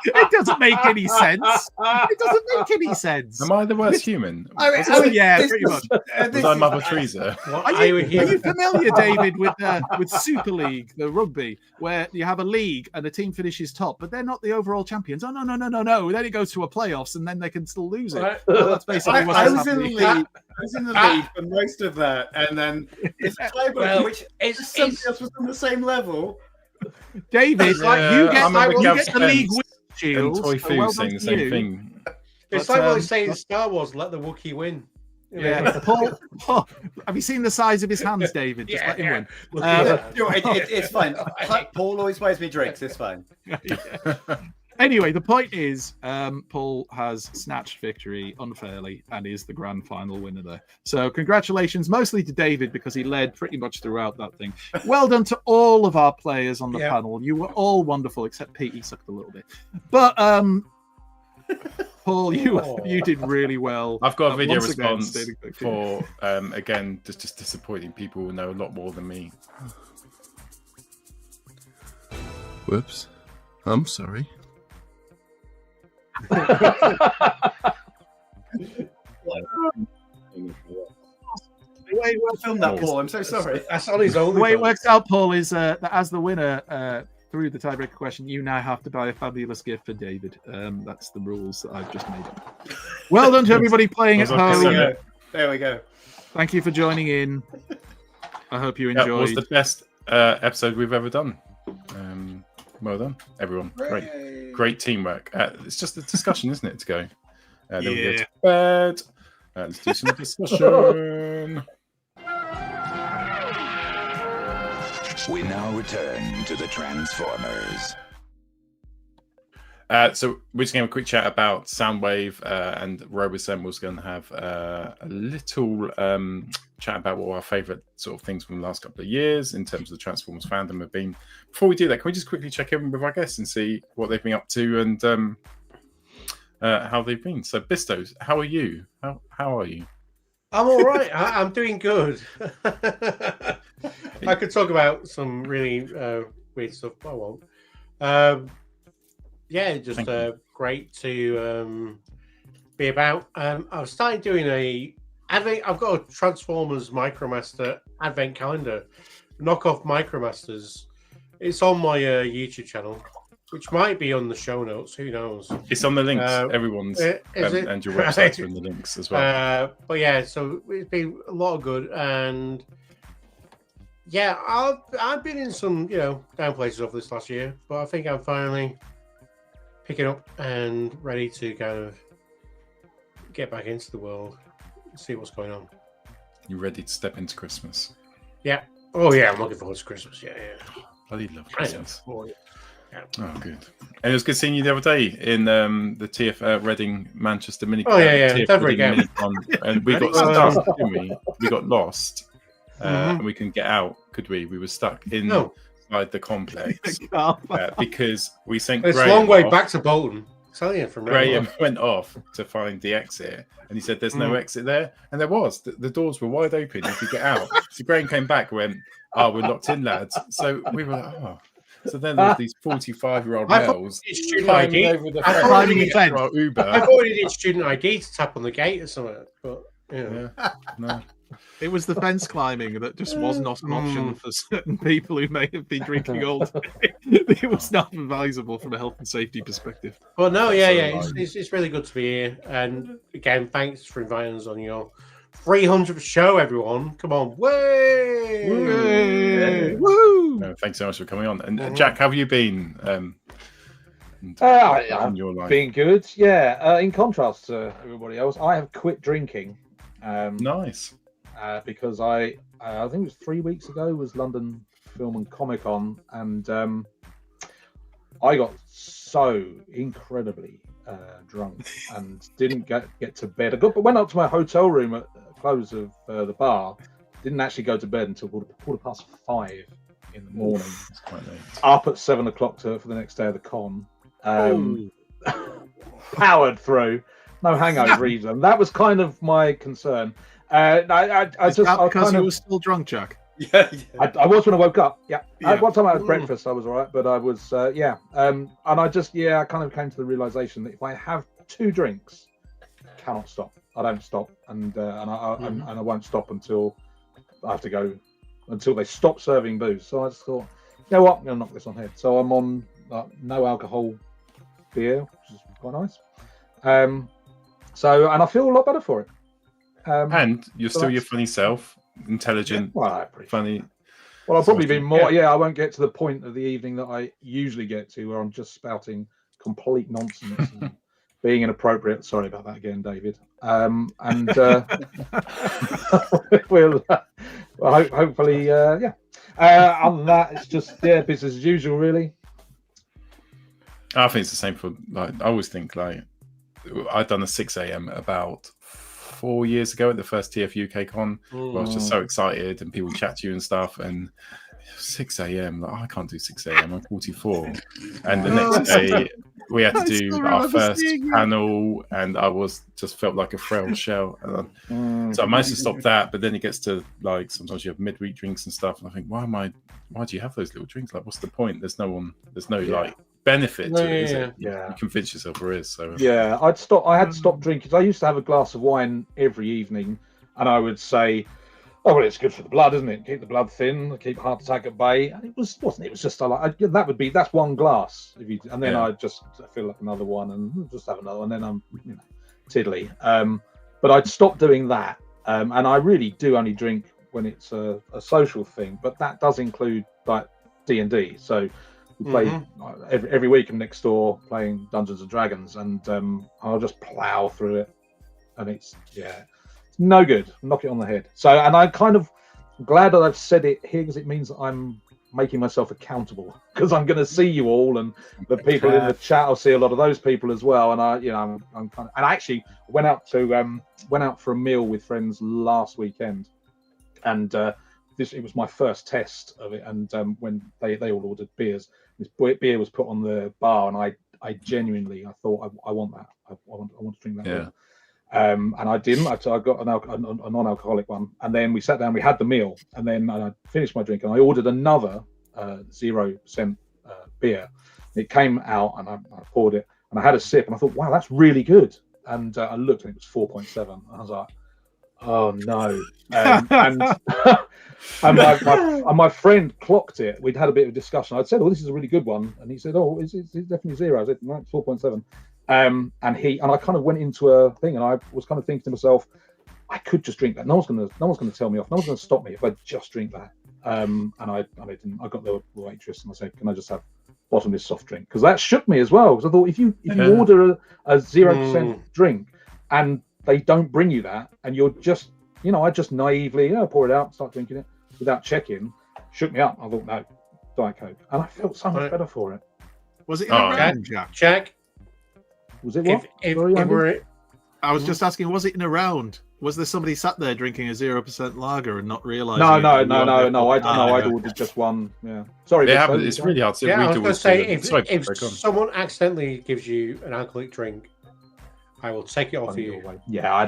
It doesn't make any sense. It doesn't make any sense. Am I the worst human? Yeah, pretty much. Was I Mother Teresa? Are you familiar, David, with Super League, the rugby, where you have a league and a team finishes top, but they're not the overall champions? Oh, no. Then it goes to a playoffs and then they can still lose it. Well, that's basically what's happening. I was in the league for most of that, and then it's a tiebreaker, which somebody else was on the same level. David, you get the league win shield. And Toy Fu saying the same thing. It's like what they say in Star Wars: "Let the Wookiee win." Yeah, Paul, have you seen the size of his hands, David? Just let him win. It's fine. Paul always buys me drinks. It's fine. Anyway, the point is, Paul has snatched victory unfairly and is the grand final winner there. So congratulations, mostly to David, because he led pretty much throughout that thing. Well done to all of our players on the panel. You were all wonderful, except Pete, he sucked a little bit. But Paul, you did really well. I've got a video response for, again, just disappointing people who know a lot more than me. Whoops. I'm sorry. Wait, we'll film that, Paul. I'm so sorry. That's on his own. The way it works out, Paul, is that as the winner through the tiebreaker question, you now have to buy a fabulous gift for David. That's the rules that I've just made up. Well done to everybody playing at home. There we go. Thank you for joining in. I hope you enjoyed. It was the best episode we've ever done. Well done, everyone. Great teamwork. It's just a discussion, isn't it, to go? Then we go to bed. Let's do some discussion. We now return to the Transformers. So we're just going to have a quick chat about Soundwave, and Robosen was going to have a little chat about what our favourite sort of things from the last couple of years in terms of the Transformers fandom have been. Before we do that, can we just quickly check in with our guests and see what they've been up to and how they've been? So, Bisto, how are you? How are you? I'm all right. I'm doing good. I could talk about some really weird stuff, but I won't. Yeah, just great to be about. I've started doing I've got a Transformers Micromaster Advent Calendar, knockoff Micromasters. It's on my YouTube channel, which might be on the show notes. Who knows? It's on the links. Everyone's and your websites are in the links as well. But yeah, so it's been a lot of good, and yeah, I've been in some down places over this last year, but I think I'm finally picking up and ready to kind of get back into the world, see what's going on. You ready to step into Christmas? Yeah. Oh yeah, I'm looking forward to Christmas. Yeah. Bloody love Christmas. Oh, good. And it was good seeing you the other day in the TF Reading Manchester mini. Oh yeah. TF Never Reading again. Minicon, and we got stuck, didn't we? We got lost, and we couldn't get out, could we? We were stuck inside the complex because we sent. It's a Graham long way off. back to Bolton. Tell you from Graham went off to find the exit, and he said, "There's no exit there," and there was. The doors were wide open. You could get out. So Graham came back, and went, "Oh, we're locked in, lads." So we were like, "Oh." So then there was these 45-year-old males climbing over the fence for our Uber. I thought he did student ID to tap on the gate or something, but no. It was the fence climbing that just was not an option for certain people who may have been drinking all day. It was not advisable from a health and safety perspective. Well, no, it's really good to be here. And again, thanks for inviting us on your 300th show, everyone. Come on, way! Woo! No, thanks so much for coming on. And Jack, how have you been? In your life? Been good, yeah. In contrast to everybody else, I have quit drinking. Nice. Because I think it was 3 weeks ago was London Film and Comic Con, and I got so incredibly drunk and didn't get to bed. Went up to my hotel room at the close of the bar. Didn't actually go to bed until quarter past 5 in the morning. That's quite late. Up at 7 o'clock for the next day of the con. Powered through. No hangover either. That was kind of my concern. Because you were still drunk, Jack. Yeah. I was when I woke up. Yeah. One time I had breakfast, I was all right, but I was and I just I kind of came to the realization that if I have 2 drinks, I cannot stop. I don't stop, and I won't stop until I have to go until they stop serving booze. So I just thought, you know what, I'm gonna knock this on head. So I'm on no alcohol beer, which is quite nice. And I feel a lot better for it. And you're still your funny self, intelligent, funny. Well, I'll probably be more. Yeah, I won't get to the point of the evening that I usually get to, where I'm just spouting complete nonsense and being inappropriate. Sorry about that again, David. We'll hopefully, other than that, it's just business as usual, really. I think it's the same for I always think I'd done a 6 a.m. about 4 years ago at the first TF UK con. I was just so excited, and people chat to you and stuff. And 6 a.m. I can't do 6 a.m. I'm 44. And the next day we had to do our first panel, and I just felt like a frail shell. So I managed to stop that, but then it gets to sometimes you have midweek drinks and stuff, and I think, why do you have those little drinks? What's the point? There's no benefit to it, is it? Yeah. You convince yourself there is. So I had to stop drinking. I used to have a glass of wine every evening, and I would say, "Oh well, it's good for the blood, isn't it? Keep the blood thin, keep heart attack at bay." And it wasn't. It was just that's one glass. And then I just fill up another one and just have another one. And then I'm tiddly. But I'd stop doing that, and I really do only drink when it's a social thing. But that does include D&D. So we play every week. I'm next door playing Dungeons and Dragons, and I'll just plow through it, and it's no good. Knock it on the head. So, and I'm kind of glad that I've said it here, because it means that I'm making myself accountable, because I'm going to see you all, and the people in the chat, I'll see a lot of those people as well. And I'm kind of, and I actually went out for a meal with friends last weekend, and it was my first test of it. And when they all ordered beers, this beer was put on the bar, and I genuinely thought I want that. I want to drink that. Yeah. And I didn't. I got a non-alcoholic one, and then we sat down. We had the meal, and then I finished my drink, and I ordered another 0% beer. It came out, and I poured it, and I had a sip, and I thought, "Wow, that's really good." And I looked, and it was 4.7. And I was like, "Oh no!" And my friend clocked it. We'd had a bit of discussion. I'd said, "Oh, this is a really good one," and he said, "Oh, it's definitely 0." I said, "No, it's 4.7." And I kind of went into a thing, and I was kind of thinking to myself, I could just drink that. No one's going to tell me off. No one's going to stop me if I just drink that. And I didn't. I got the waitress, and I said, "Can I just have bottomless soft drink?" Because that shook me as well. Because I thought, if you order a 0% drink and they don't bring you that, and you're just, I just naively pour it out, start drinking it without checking, shook me up. I thought, no, Diet Coke, and I felt so much better for it. Was it in a round, Jack? Jack? Was it what? If Sorry, Andy? we're... I was just asking, was it in a round? Was there somebody sat there drinking a 0% lager and not realising? No. I'd ordered just one. Yeah. Sorry. It happens. It's really hard to. Yeah, I was going to say, if someone accidentally gives you an alcoholic drink, I will take it off you. Yeah,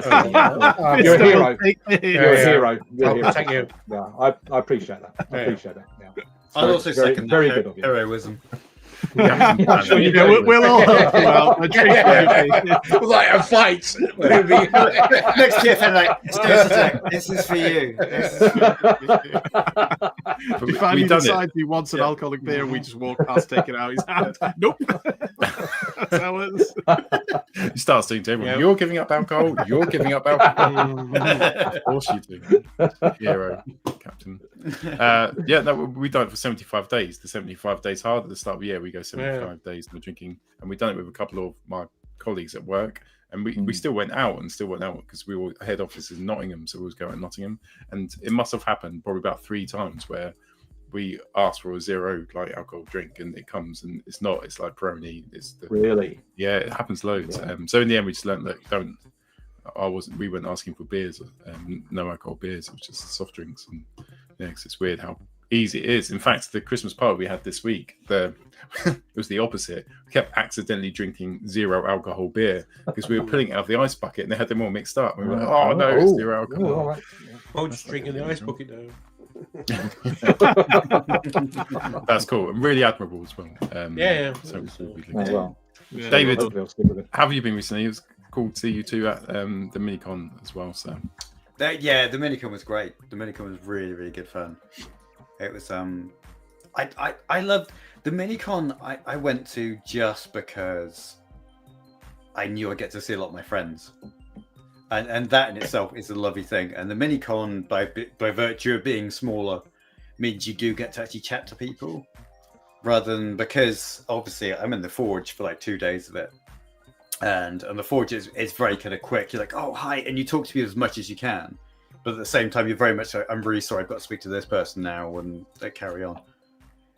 you're a hero. You're a hero. I'll protect you. Yeah, I appreciate that. I appreciate that. Yeah. I'll also second very that good of you. heroism. Yeah, sure you know, we'll all help you out. Like a fight. Next TFN, like, this is for you. If finally decides he wants an alcoholic beer, we just walk past, taking out his hand. Nope. That's how it is. He starts doing to everyone. You're giving up alcohol. You're giving up alcohol. Of course you do. Hero, Captain. We've done it for 75 days. The 75 days hard at the start of the year. We go 75 days no drinking, and we've done it with a couple of my colleagues at work, and we still went out because we were head office in Nottingham, so we was going to Nottingham, and it must have happened probably about 3 times where we asked for a 0 like alcohol drink, and it comes and it's like Peroni. Really? Yeah, it happens loads. So in the end we just learned that we weren't asking for beers, no alcohol beers. It was just soft drinks, and because it's weird how easy it is. In fact, the Christmas party we had this week, it was the opposite. We kept accidentally drinking 0 alcohol beer because we were putting it out of the ice bucket and they had them all mixed up. We were like, oh no, it's 0 alcohol. Right. I'm just drinking the ice bucket now. That's cool and really admirable as well. David, how have you been recently? It was cool to see you two at the Minicon as well. So the Minicon was great. The Minicon was really, really good fun. It was I loved the Minicon. I went to just because I knew I'd get to see a lot of my friends, and that in itself is a lovely thing. And the Minicon, by virtue of being smaller, means you do get to actually chat to people, rather than, because obviously I'm in the Forge for like 2 days of it, and the Forge is very kind of quick. You're like, oh hi, and you talk to people as much as you can. But at the same time, you're very much like, I'm really sorry, I've got to speak to this person now, and they carry on.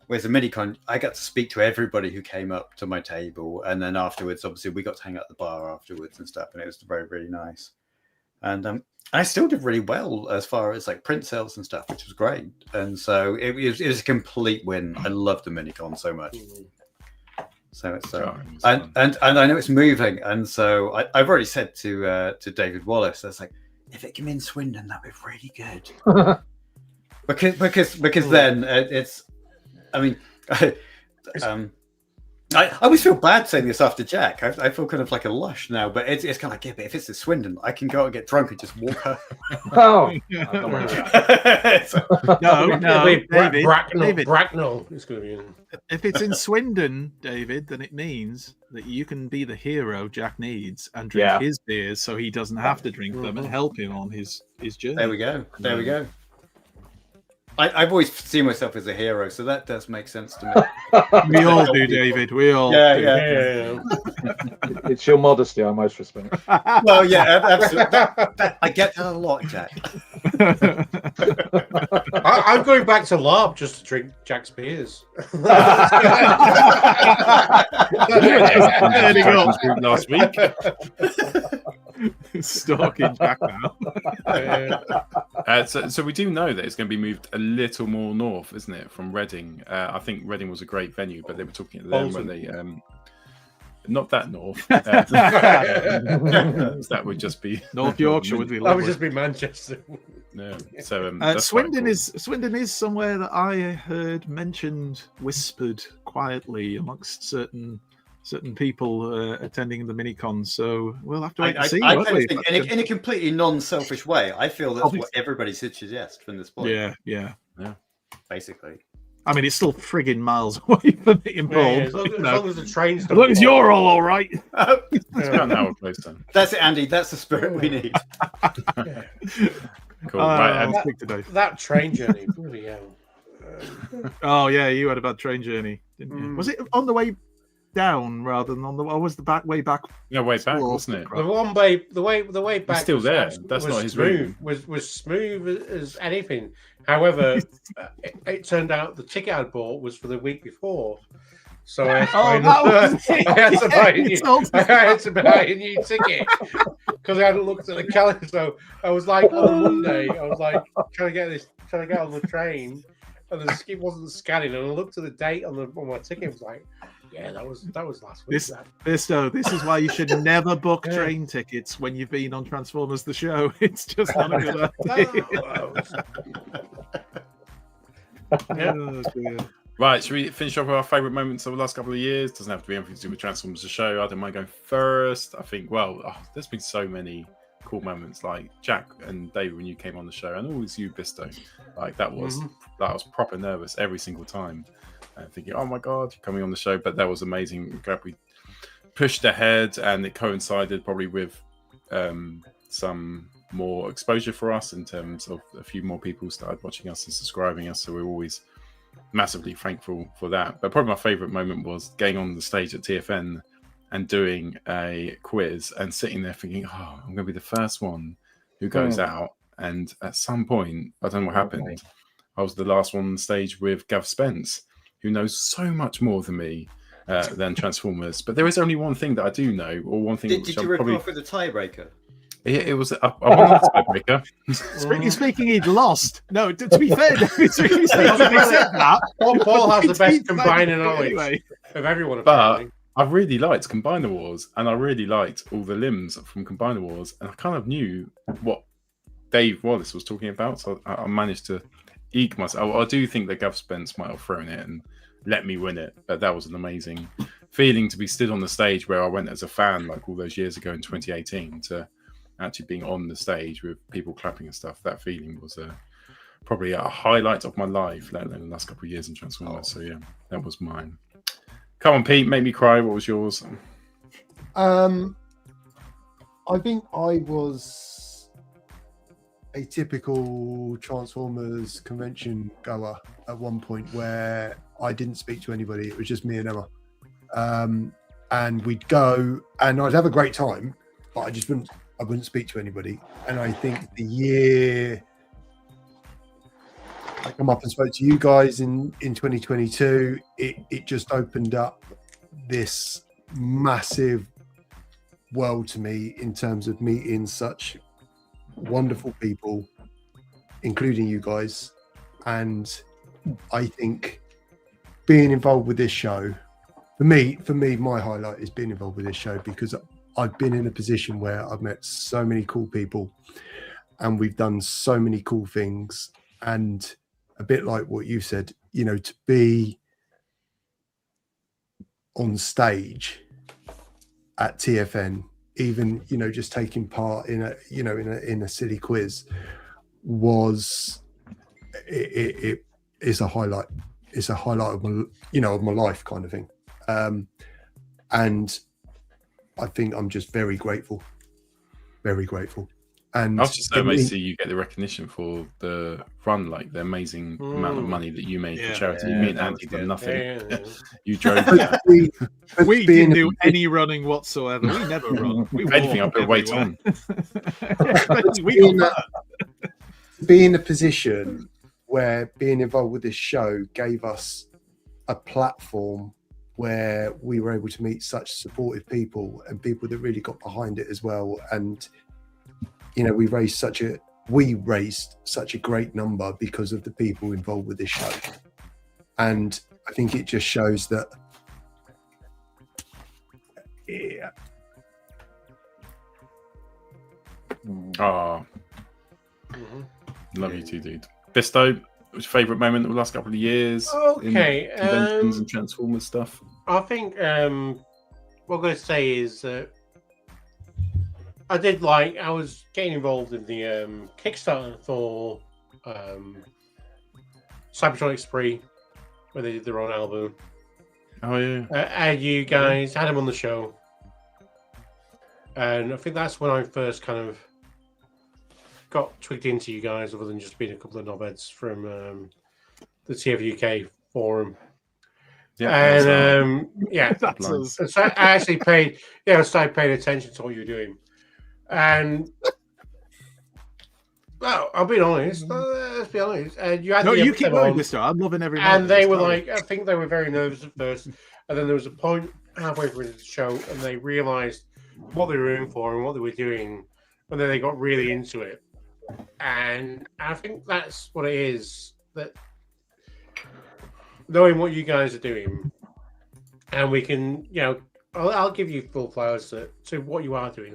Whereas the Minicon, I got to speak to everybody who came up to my table, and then afterwards, obviously, we got to hang out at the bar afterwards and stuff, and it was very, really nice. And I still did really well as far as like print sales and stuff, which was great. And so it was a complete win. I love the Minicon so much. So it's and I know it's moving, and so I've already said to David Wallace, that's like, if it came in Swindon, that'd be really good. because then it's, I mean, I always feel bad saying this after Jack. I feel kind of like a lush now, but it's kind of like, yeah, but if it's in Swindon, I can go and get drunk and just walk her. Oh, David, Bracknell is going to be in. If it's in Swindon, David, then it means that you can be the hero Jack needs and drink his beers, so he doesn't have to drink them, and help him on his journey. There we go. There we go. I've always seen myself as a hero, so that does make sense to me. We all do, David. We all do. Yeah. It's your modesty I most respect. Well, yeah, absolutely. I get that a lot, Jack. I'm going back to LARP just to drink Jack's beers. Last week. Stalking Jack now. So we do know that it's going to be moved a little more north, isn't it, from Reading? I think Reading was a great venue, but they were talking to them when they not that north. That would just be North Yorkshire. Would be that would just be Manchester. Yeah. So Swindon cool. Swindon is somewhere that I heard mentioned, whispered quietly amongst certain people attending the Minicon, so we'll have to wait and see. I kind of think, in a completely non-selfish way, I feel that's what everybody should suggest from this point. Yeah. Basically. I mean, it's still frigging miles away from it in Paul. As long as the train's as long as you're all right. It's about an hour close then. That's it, Andy. That's the spirit we need. Cool. Right, that train journey, bloody hell. Oh yeah, you had a bad train journey, didn't you? Was it on the way down rather than on the? Or was the way back? Yeah, way back, wasn't it? The way back. He's still there. That's not his route. Was smooth as anything. However, it turned out the ticket I bought was for the week before, So I had to buy a new ticket because I hadn't looked at the calendar. So I was like on a Monday, I was like trying to get on the train, and the skip wasn't scanning. And I looked at the date on my ticket. It was like, yeah, that was last week. Bisto, this is why you should never book train tickets when you've been on Transformers the show. It's just not a good idea. Oh, dear. Right, should we finish off with our favourite moments of the last couple of years? Doesn't have to be anything to do with Transformers the show. I don't mind going first. I think, there's been so many cool moments, like Jack and Dave when you came on the show, and always you, Bisto. Like that was proper nervous every single time, and thinking, oh my god, you're coming on the show. But that was amazing. I'm glad we pushed ahead, and it coincided probably with some more exposure for us in terms of a few more people started watching us and subscribing us. So we're always massively thankful for that. But probably my favorite moment was getting on the stage at TFN and doing a quiz and sitting there thinking, I'm going to be the first one who goes out. And at some point, I don't know what happened, I was the last one on stage with Gav Spence, who knows so much more than me than Transformers. But there is only one thing that I do know, or one thing. Did you rip off with the tiebreaker? It was I won the tiebreaker. Speaking, he'd lost. No, to be fair, Paul has the best combining knowledge of everyone. But I really liked Combiner Wars, and I really liked all the limbs from Combiner Wars, and I kind of knew what Dave Wallace was talking about, so I managed to eke myself. I do think that Gav Spence might have thrown it and let me win it, but that was an amazing feeling to be stood on the stage where I went as a fan, like all those years ago in 2018, to actually being on the stage with people clapping and stuff. That feeling was probably a highlight of my life, let alone the last couple of years in Transformers. So yeah, that was mine. Come on, Pete, make me cry. What was yours? I think I was a typical Transformers convention goer at one point where I didn't speak to anybody. It was just me and Emma. And we'd go and I'd have a great time, but I wouldn't speak to anybody. And I think the year I come up and spoke to you guys in 2022, it just opened up this massive world to me in terms of meeting such wonderful people, including you guys. And I think being involved with this show, for me, my highlight is being involved with this show, because I've been in a position where I've met so many cool people and we've done so many cool things. And a bit like what you said, to be on stage at TFN, even, just taking part in a silly quiz was, it is a highlight. It's a highlight of my life kind of thing. And I think I'm just very grateful. And I was just so amazed to see you get the recognition for the run, like the amazing amount of money that you made for charity. Me and Andy did nothing. You drove that. We didn't do any running whatsoever. We never run. If anything, I put weight on. Be in a position where being involved with this show gave us a platform where we were able to meet such supportive people and people that really got behind it as well. And we raised such a great number because of the people involved with this show. And I think it just shows that Love you too, dude. Bisto, what's your favourite moment of the last couple of years? Okay, in conventions and Transformers stuff. I think what I'm going to say is I was getting involved in the Kickstarter for Cybertronic Spree, where they did their own album. Oh yeah. And you guys had him on the show, and I think that's when I first kind of got twigged into you guys, other than just being a couple of knobheads from the TFUK forum. Yeah, and so I actually started paying attention to what you were doing, and Well, I'll be honest. Let's be honest. You had you keep going, Bisto. I'm loving every moment. And they were like, I think they were very nervous at first, and then there was a point halfway through the show, and they realised what they were in for and what they were doing, and then they got really into it. And I think that's what it is. That knowing what you guys are doing, and we can, I'll give you full flowers to what you are doing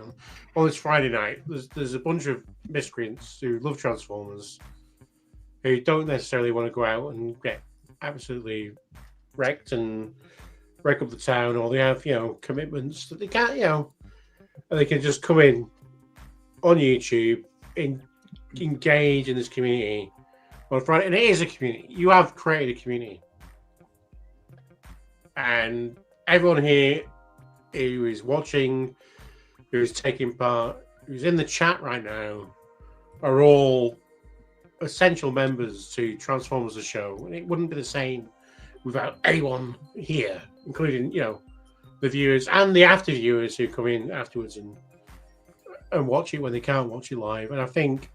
on this Friday night. There's a bunch of miscreants who love Transformers, who don't necessarily want to go out and get absolutely wrecked and wreck up the town, or they have commitments that they can't, and they can just come in on YouTube and engage in this community on Friday. And it is a community. You have created a community, and everyone here who is watching, who is taking part, who's in the chat right now, are all essential members to Transformers the show. And it wouldn't be the same without anyone here, including, the viewers and the after viewers who come in afterwards and watch it when they can't watch it live. And I think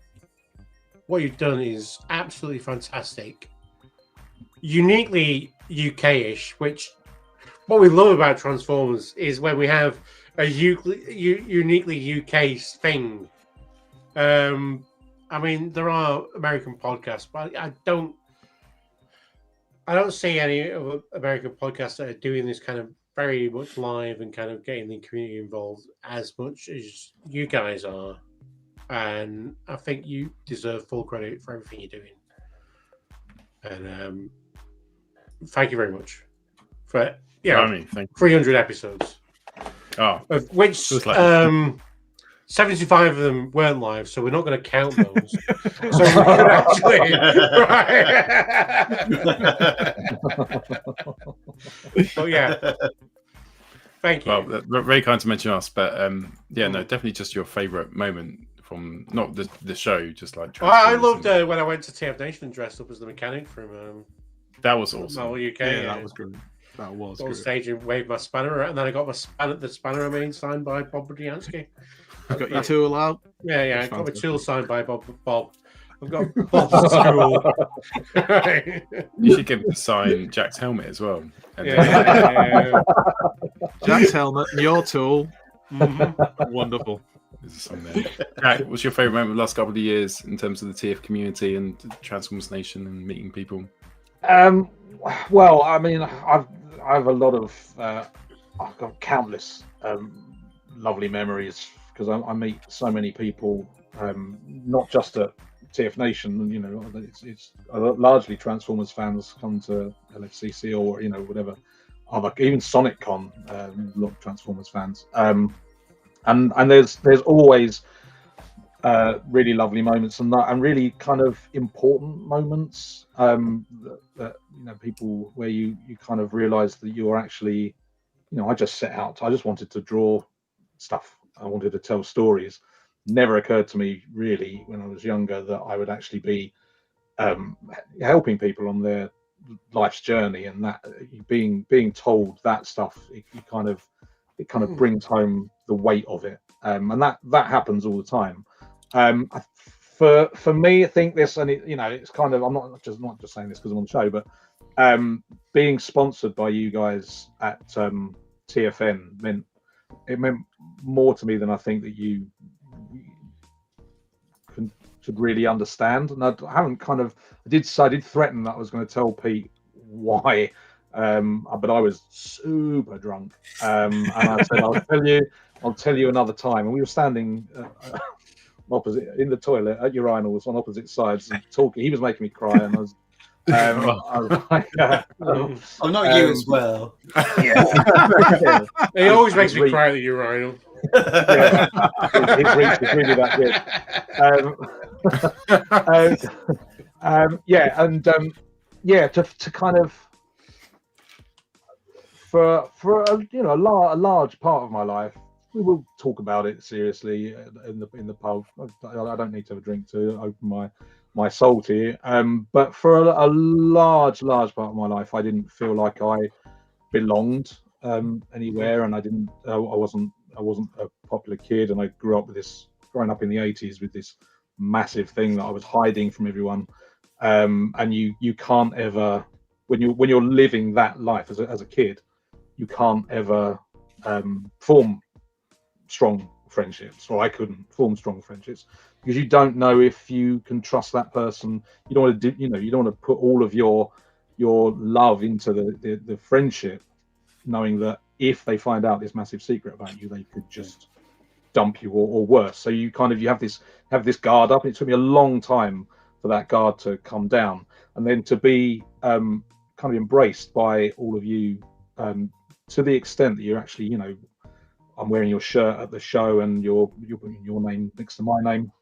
what you've done is absolutely fantastic. Uniquely UK-ish, which what we love about Transformers is when we have a uniquely UK thing. I mean, there are American podcasts, but I don't see any of American podcasts that are doing this kind of very much live and kind of getting the community involved as much as you guys are. And I think you deserve full credit for everything you're doing. And thank you very much for 300 episodes. Oh, of which 75 of them weren't live, so we're not going to count those. So we could actually, But yeah, thank you. Well, very kind to mention us, but definitely just your favourite moment from not the show, just like. I loved when I went to TF Nation and dressed up as the mechanic from. That was awesome. Marvel UK. Yeah, that was good. That was on good. stage and waved my spanner, and then I got the spanner I made signed by Bob Budiansky. Got your tool out. Yeah. I got my tool signed by Bob. I've got Bob's tool. You should give him to sign Jack's helmet as well. Yeah. Jack's helmet, your tool. Mm-hmm. Wonderful. Jack, what's your favourite moment of the last couple of years in terms of the TF community and Transformers Nation and meeting people? Well, I mean, I have a lot of I've got countless lovely memories because I meet so many people, not just at TF Nation. It's largely Transformers fans come to LFCC or whatever other, even SonicCon, a lot of Transformers fans, and there's always really lovely moments and really kind of important moments that people where you kind of realize that you're actually I just wanted to draw stuff. I wanted to tell stories. Never occurred to me really when I was younger that I would actually be helping people on their life's journey, and that being told that stuff, it kind of brings home the weight of it, and that happens all the time. For me, I think this, and it's kind of, I'm not just saying this because I'm on the show, but being sponsored by you guys at TFN meant more to me than I think that you should really understand. And I did threaten that I was going to tell Pete why, but I was super drunk, and I said I'll tell you another time. And we were standing opposite in the toilet at urinals on opposite sides and talking. He was making me cry, and I was. I was like, not you as well. Yeah. He always makes me cry at the urinal. Yeah, his reach is really that good. To kind of for a large part of my life, we will talk about it seriously in the pub. I don't need to have a drink to open my soul to you. But for a large part of my life, I didn't feel like I belonged anywhere, and I wasn't a popular kid, and I growing up in the 80s with this massive thing that I was hiding from everyone. And you can't ever, when you're living that life as a kid, you can't ever form strong friendships, or I couldn't form strong friendships, because you don't know if you can trust that person. You don't want to do, you don't want to put all of your love into the friendship, knowing that if they find out this massive secret about you, they could just dump you or worse. So you have this guard up. It took me a long time for that guard to come down, and then to be kind of embraced by all of you, to the extent that you're actually, I'm wearing your shirt at the show and you're putting your name next to my name,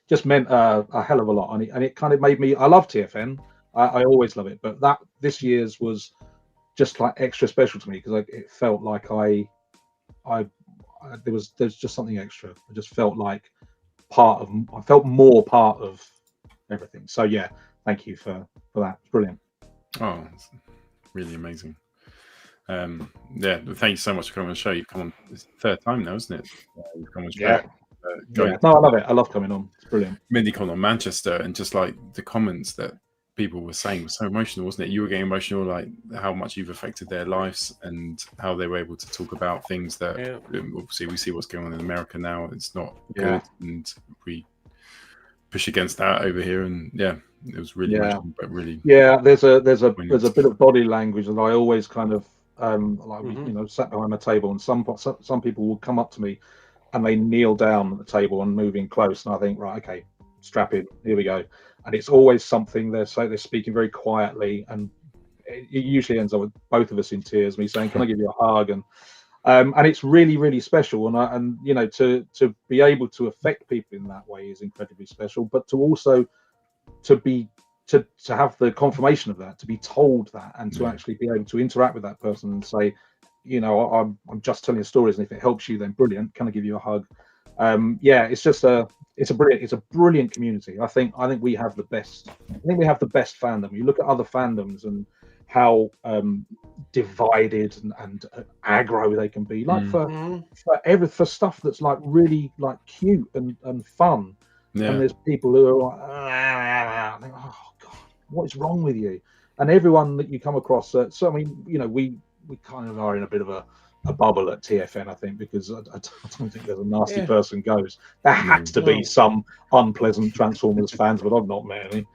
just meant a hell of a lot. And it kind of made me, I love TFN. I always love it, but this year's was just like extra special to me, because it felt like there's just something extra. I just felt like I felt more part of everything. So yeah, thank you for that. It's brilliant. Oh, it's really amazing. Yeah, thank you so much for coming on the show. You've come on, it's the third time now, isn't it? You've come on the show. Yeah. No, I love it. I love coming on. It's brilliant. MindyCon on Manchester, and just like the comments that people were saying was so emotional, wasn't it? You were getting emotional, like how much you've affected their lives and how they were able to talk about things that obviously we see what's going on in America now. It's not good, and we push against that over here. And yeah, it was really emotional, but really there's a bit of body language that I always kind of sat behind my table, and some people will come up to me and they kneel down at the table and move in close, and I think, right, okay, strap in, here we go. And it's always something they're speaking very quietly, and it usually ends up with both of us in tears, me saying, can I give you a hug? And it's really, really special. And to be able to affect people in that way is incredibly special, but to also to have the confirmation of that, to be told that, and to actually be able to interact with that person and say, I'm just telling you stories, and if it helps you, then brilliant. Can I give you a hug? It's a brilliant community. I think we have the best. I think we have the best fandom. You look at other fandoms and how divided and aggro they can be. Like for stuff that's like really like cute and fun. Yeah. And there's people who are like, oh God, what is wrong with you? And everyone that you come across, so I mean, we kind of are in a bit of a bubble at TFN, I think, because I don't think there's a nasty person goes. There has to be some unpleasant Transformers fans, but I've not met any.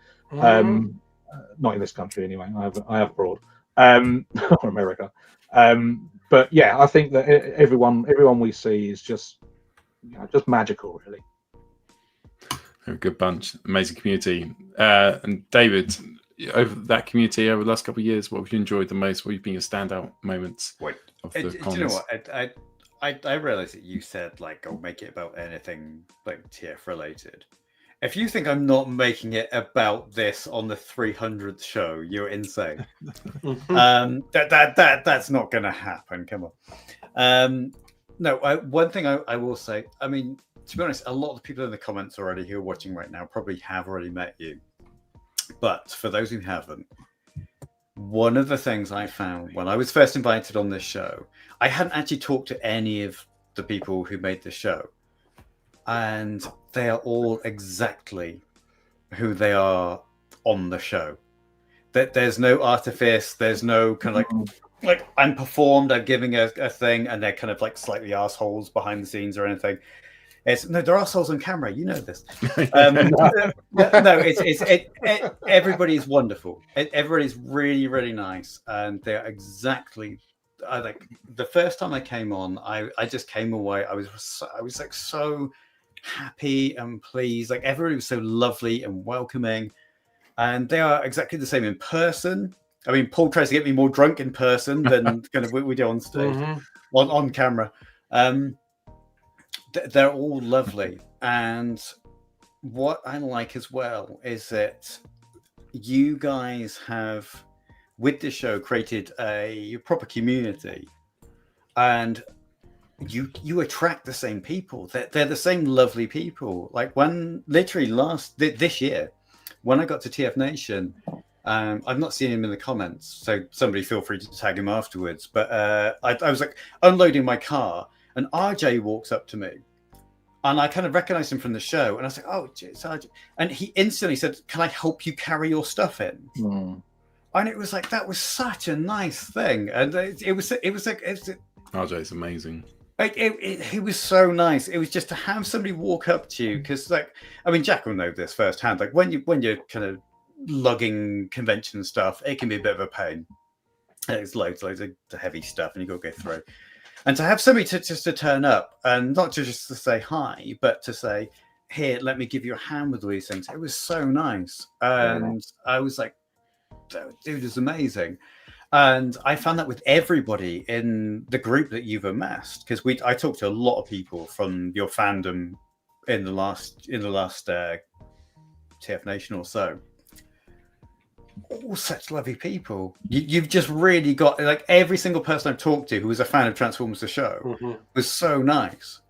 Not in this country anyway. I have abroad, or America. But yeah, I think that everyone we see is just magical, really. A good bunch, amazing community. And David, over that community over the last couple of years, what have you enjoyed the most? What have been your standout moments of the cons? Do you know what? I realized that you said, like, I'll make it about anything like TF related. If you think I'm not making it about this on the 300th show, you're insane. That's not going to happen. Come on. No, one thing I will say, I mean, to be honest, a lot of the people in the comments already who are watching right now probably have already met you. But for those who haven't, one of the things I found when I was first invited on this show, I hadn't actually talked to any of the people who made the show. And they are all exactly who they are on the show. That there's no artifice, there's no kind of like I'm performed, I'm giving a thing, and they're kind of like slightly assholes behind the scenes or anything. They're assholes on camera. You know this. Everybody's wonderful. Everybody's really, really nice, and they're exactly. Like the first time I came on, I just came away. I was like so happy and pleased. Like everybody was so lovely and welcoming, and they are exactly the same in person. I mean, Paul tries to get me more drunk in person than kind of we do on stage, on camera. They're all lovely, and what I like as well is that you guys have, with the show, created a proper community, and you attract the same people. They're the same lovely people. Like when literally this year, when I got to TF Nation, I've not seen him in the comments, so somebody feel free to tag him afterwards. But I was like unloading my car, and RJ walks up to me, And I kind of recognized him from the show, and I was like, "Oh, Sergeant!" And he instantly said, "Can I help you carry your stuff in?" And it was like that was such a nice thing, and it was like RJ's amazing. Like it was so nice. It was just to have somebody walk up to you, because like, I mean, Jack will know this firsthand. Like when you're kind of lugging convention stuff, it can be a bit of a pain. There's loads of heavy stuff, and you got to go through. And to have somebody to turn up, and not just to say hi, but to say, "Here, let me give you a hand with all these things." It was so nice, and I was like, "Dude, is amazing." And I found that with everybody in the group that you've amassed, because I talked to a lot of people from your fandom in the last TF Nation or so. All such lovely people. You've just really got, like, every single person I've talked to who was a fan of Transformers the show was so nice.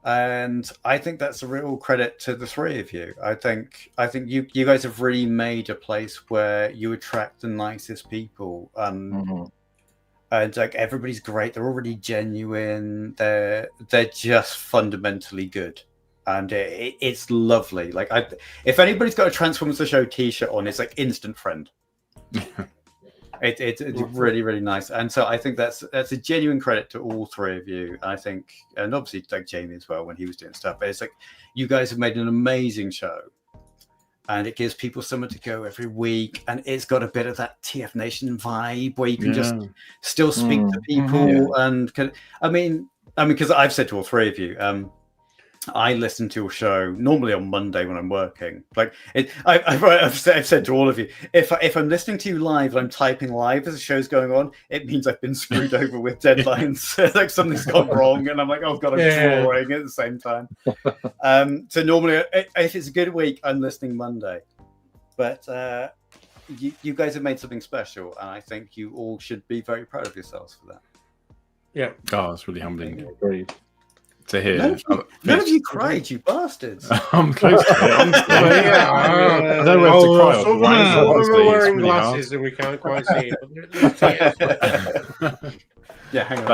And I think that's a real credit to the three of you. I think you guys have really made a place where you attract the nicest people. And like, everybody's great. They're all really genuine. They're just fundamentally good. And it's lovely. Like, if anybody's got a Transformers the Show T-shirt on, it's like instant friend. It's really, really nice. And so I think that's a genuine credit to all three of you. I think, and obviously like Jamie as well when he was doing stuff. But it's like, you guys have made an amazing show, and it gives people somewhere to go every week, and it's got a bit of that TF Nation vibe where you can just still speak to people. And I mean, because I've said to all three of you, I listen to your show normally on Monday when I'm working. Like, I've said to all of you, if I'm listening to you live and I'm typing live as the show's going on, it means I've been screwed over with deadlines. Like, something's gone wrong, and I'm like, oh god, I'm drawing at the same time. So normally, if it's a good week, I'm listening Monday. But you guys have made something special, and I think you all should be very proud of yourselves for that. Yeah. Oh, it's really humbling. Agreed. To hear. None of you cried, you bastards. I'm close to it. I don't know where to cry. Some we're wearing glasses and we can't quite see it. Yeah, hang on.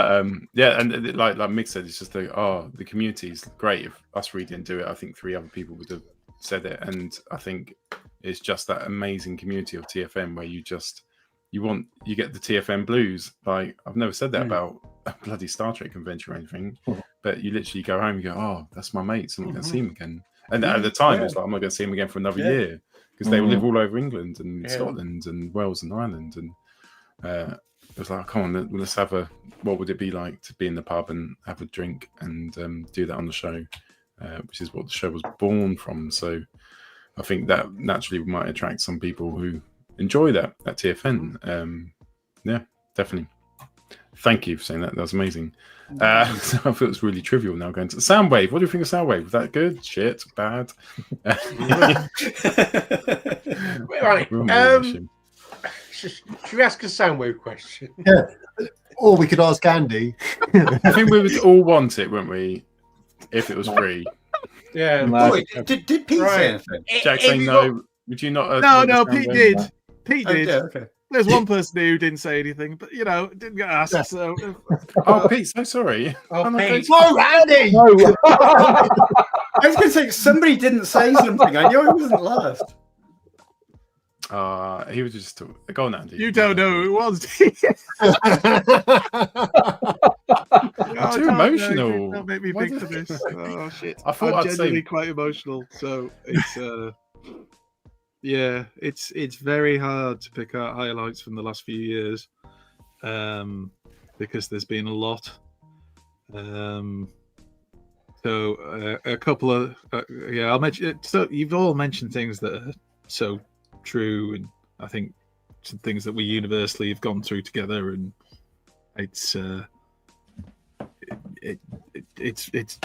But and like Mick said, it's just the community's great. If us three didn't do it, I think 3 other people would have said it. And I think it's just that amazing community of TFN where you get the TFN blues. Like, I've never said that about a bloody Star Trek convention or anything, but you literally go home and go, oh, that's my mates, I'm not going to see him again. And at the time, it's like, I'm not going to see him again for another year, because they live all over England and Scotland and Wales and Ireland. And it was like, come on, let's have what would it be like to be in the pub and have a drink and do that on the show, which is what the show was born from. So I think that naturally might attract some people who enjoy that TFN. Yeah, definitely. Thank you for saying that. That was amazing. So I thought it was really trivial now going to Soundwave. What do you think of Soundwave? Was that good? Shit? Bad? Right. Should we ask a Soundwave question? Yeah. Or we could ask Andy. I think we would all want it, wouldn't we? If it was free. Yeah. Oh, did Pete say anything? Jack saying no. Would you not? No, Pete did. Pete did. Yeah, okay. There's one person who didn't say anything, but didn't get asked. So. Oh, Pete, so sorry. Oh, Pete. Whoa, Andy! I was going to say, somebody didn't say something. I knew I wasn't last. He was just go on, Andy. You don't know who it was. I'm too emotional. Don't make me think of this. Oh shit! I thought I'm I'd genuinely say quite emotional. So it's yeah, it's very hard to pick out highlights from the last few years, because there's been a lot. So a couple of I'll mention. So you've all mentioned things that are so true, and I think some things that we universally have gone through together, and it's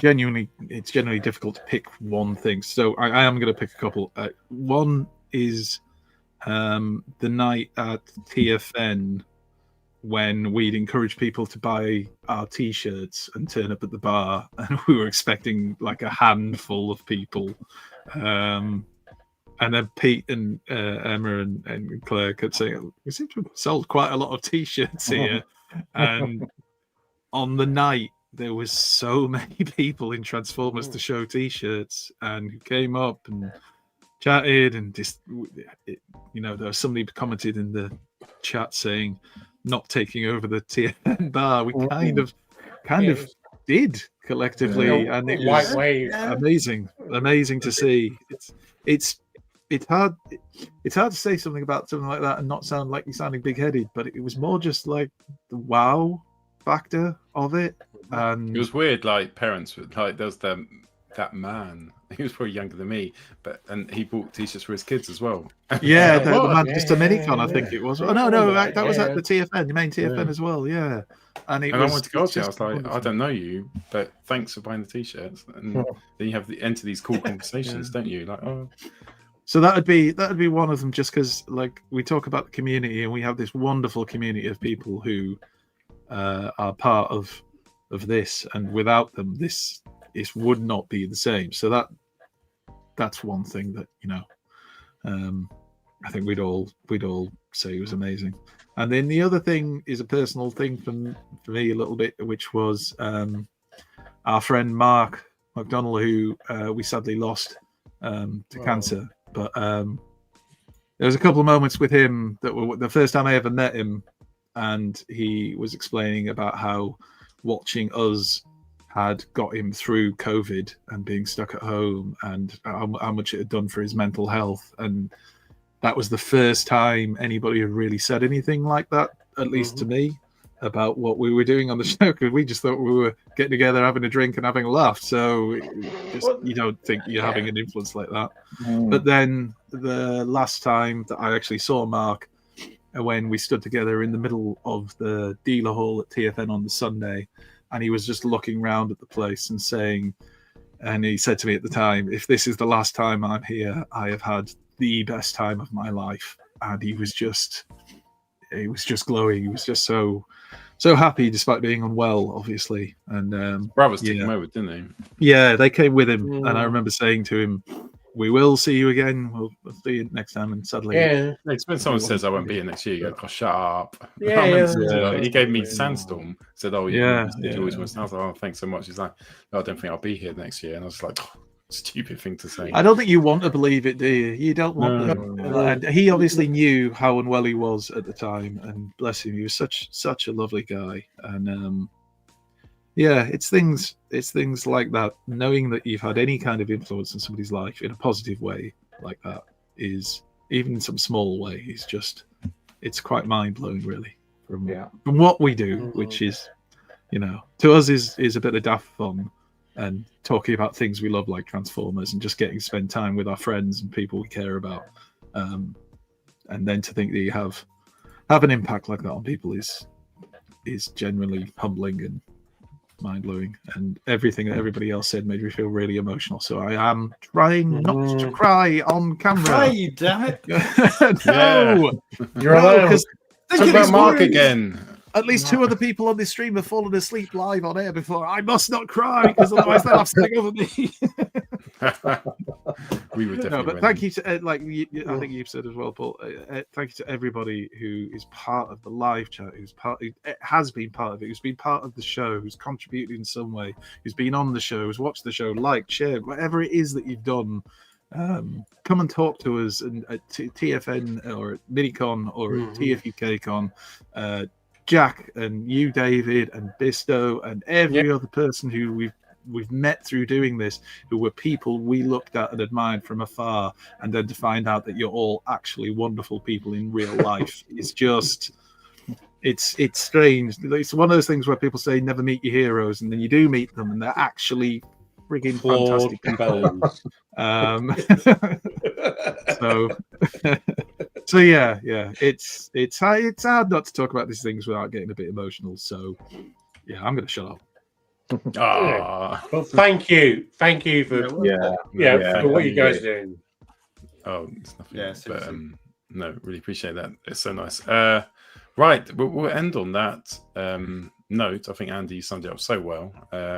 genuinely difficult to pick one thing. So I am going to pick a couple. One is the night at TFN when we'd encourage people to buy our T-shirts and turn up at the bar, and we were expecting like a handful of people. And then Pete and Emma and Claire kept saying, we seem to have sold quite a lot of T-shirts here. And on the night there was so many people in Transformers the Show t-shirts and who came up and chatted and just, there was somebody commented in the chat saying not taking over the TFN bar. We kind of did collectively, and it was amazing to see. It's hard to say something about something like that and not sound like you're sounding big-headed, but it was more just like the wow factor of it. And it was weird, like parents would like there was that man, he was probably younger than me, and he bought t-shirts for his kids as well. Yeah, the Manchester Minicon, I think it was. Oh no, that was at the TFN, the main TFN as well. Yeah, and I wanted to go to. I was like, wonderful. I don't know you, but thanks for buying the t-shirts. And then you have to enter these cool conversations, don't you? Like, oh. So that'd be one of them, just because like we talk about the community, and we have this wonderful community of people who are part of this, and without them, this would not be the same. So that's one thing that I think we'd all say was amazing. And then the other thing is a personal thing for me a little bit, which was our friend Mark McDonnell, who we sadly lost to cancer. But there was a couple of moments with him that were the first time I ever met him, and he was explaining about how watching us had got him through COVID and being stuck at home, and how much it had done for his mental health. And that was the first time anybody had really said anything like that, at least to me, about what we were doing on the show, because we just thought we were getting together, having a drink and having a laugh. So you don't think you're having an influence like that. But then the last time that I actually saw Mark, when we stood together in the middle of the dealer hall at TFN on the Sunday, and he was just looking around at the place and saying, and he said to me at the time, if this is the last time I'm here, I have had the best time of my life. And he was just glowing. He was just so happy, despite being unwell, obviously. And brothers took him over, didn't they? Yeah, they came with him. And I remember saying to him, we will see you again. We'll see you next time. And sadly, when someone says I won't be here next year, you go, oh, shut up. He gave me Sandstorm. Said, oh, you always want to. I was like, oh, thanks so much. He's like, no, I don't think I'll be here next year. And I was like, oh, stupid thing to say. I don't think you want to believe it, do you? You don't want to. And he obviously knew how unwell he was at the time, and bless him, he was such a lovely guy. And it's things like that. Knowing that you've had any kind of influence in somebody's life in a positive way like that is, even in some small way, is just, it's quite mind blowing, really. From what we do, which is, to us is a bit of daft fun, and talking about things we love like Transformers, and just getting to spend time with our friends and people we care about, and then to think that you have an impact like that on people is genuinely humbling and mind-blowing. And everything that everybody else said made me feel really emotional, so I am trying not to cry on camera. Cry, you damn it. No, you're allowed. Talk about Mark again. At least 2 other people on this stream have fallen asleep live on air before. I must not cry, because otherwise they'll have to take over me. We would definitely. No, but thank you to I think you've said as well, Paul. Thank you to everybody who is part of the live chat, has been part of it, who's been part of the show, who's contributed in some way, who's been on the show, who's watched the show, liked, shared, whatever it is that you've done. Come and talk to us at TFN or at Minicon or at TFUKCon. Jack and you, David, and Bisto, and every other person who we've met through doing this, who were people we looked at and admired from afar, and then to find out that you're all actually wonderful people in real life is just, it's strange. It's one of those things where people say never meet your heroes, and then you do meet them, and they're actually frigging fantastic people. So yeah, it's hard not to talk about these things without getting a bit emotional. So yeah, I'm going to shut up. Well, thank you for for what you guys are doing. Oh, it's nothing. No, really appreciate that. It's so nice. Right, we'll end on that note. I think Andy summed it up so well.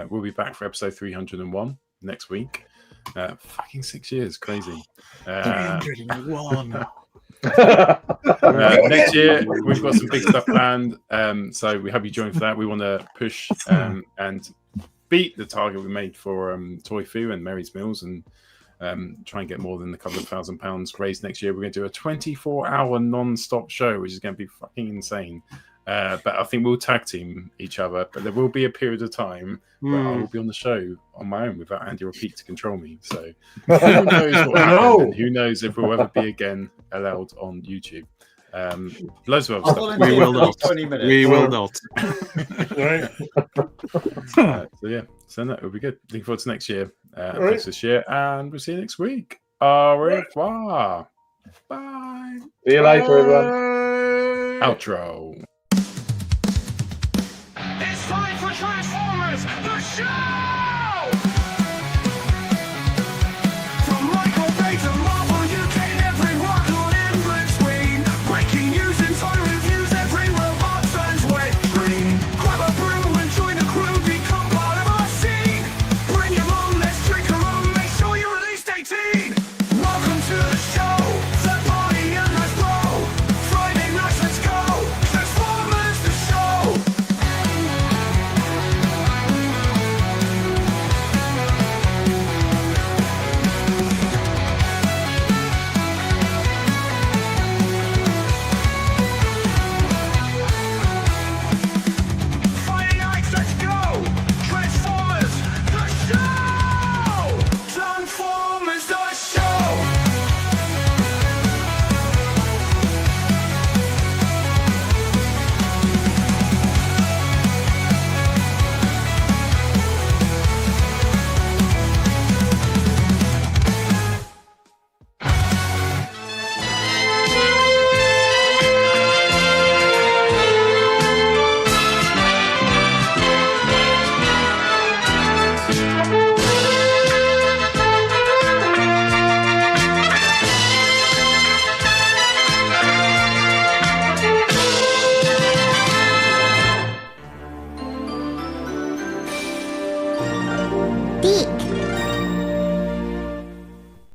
We'll be back for episode 301 next week. Fucking 6 years, crazy. 301. Next year we've got some big stuff planned, so we hope you join for that. We want to push and beat the target we made for Toy Fu and Mary's Mills, and try and get more than a couple of £1,000 raised next year. We're going to do a 24-hour non-stop show, which is going to be fucking insane. But I think we'll tag team each other. But there will be a period of time where I will be on the show on my own without Andy or Pete to control me. So who knows what happened? And who knows if we'll ever be again allowed on YouTube? Loads of other stuff. We will not. We will not. So yeah, so that will be good. Looking forward to next year. Thanks this year, and we'll see you next week. Au revoir. Bye. See you later, everyone. Outro. It's time for Transformers, the show!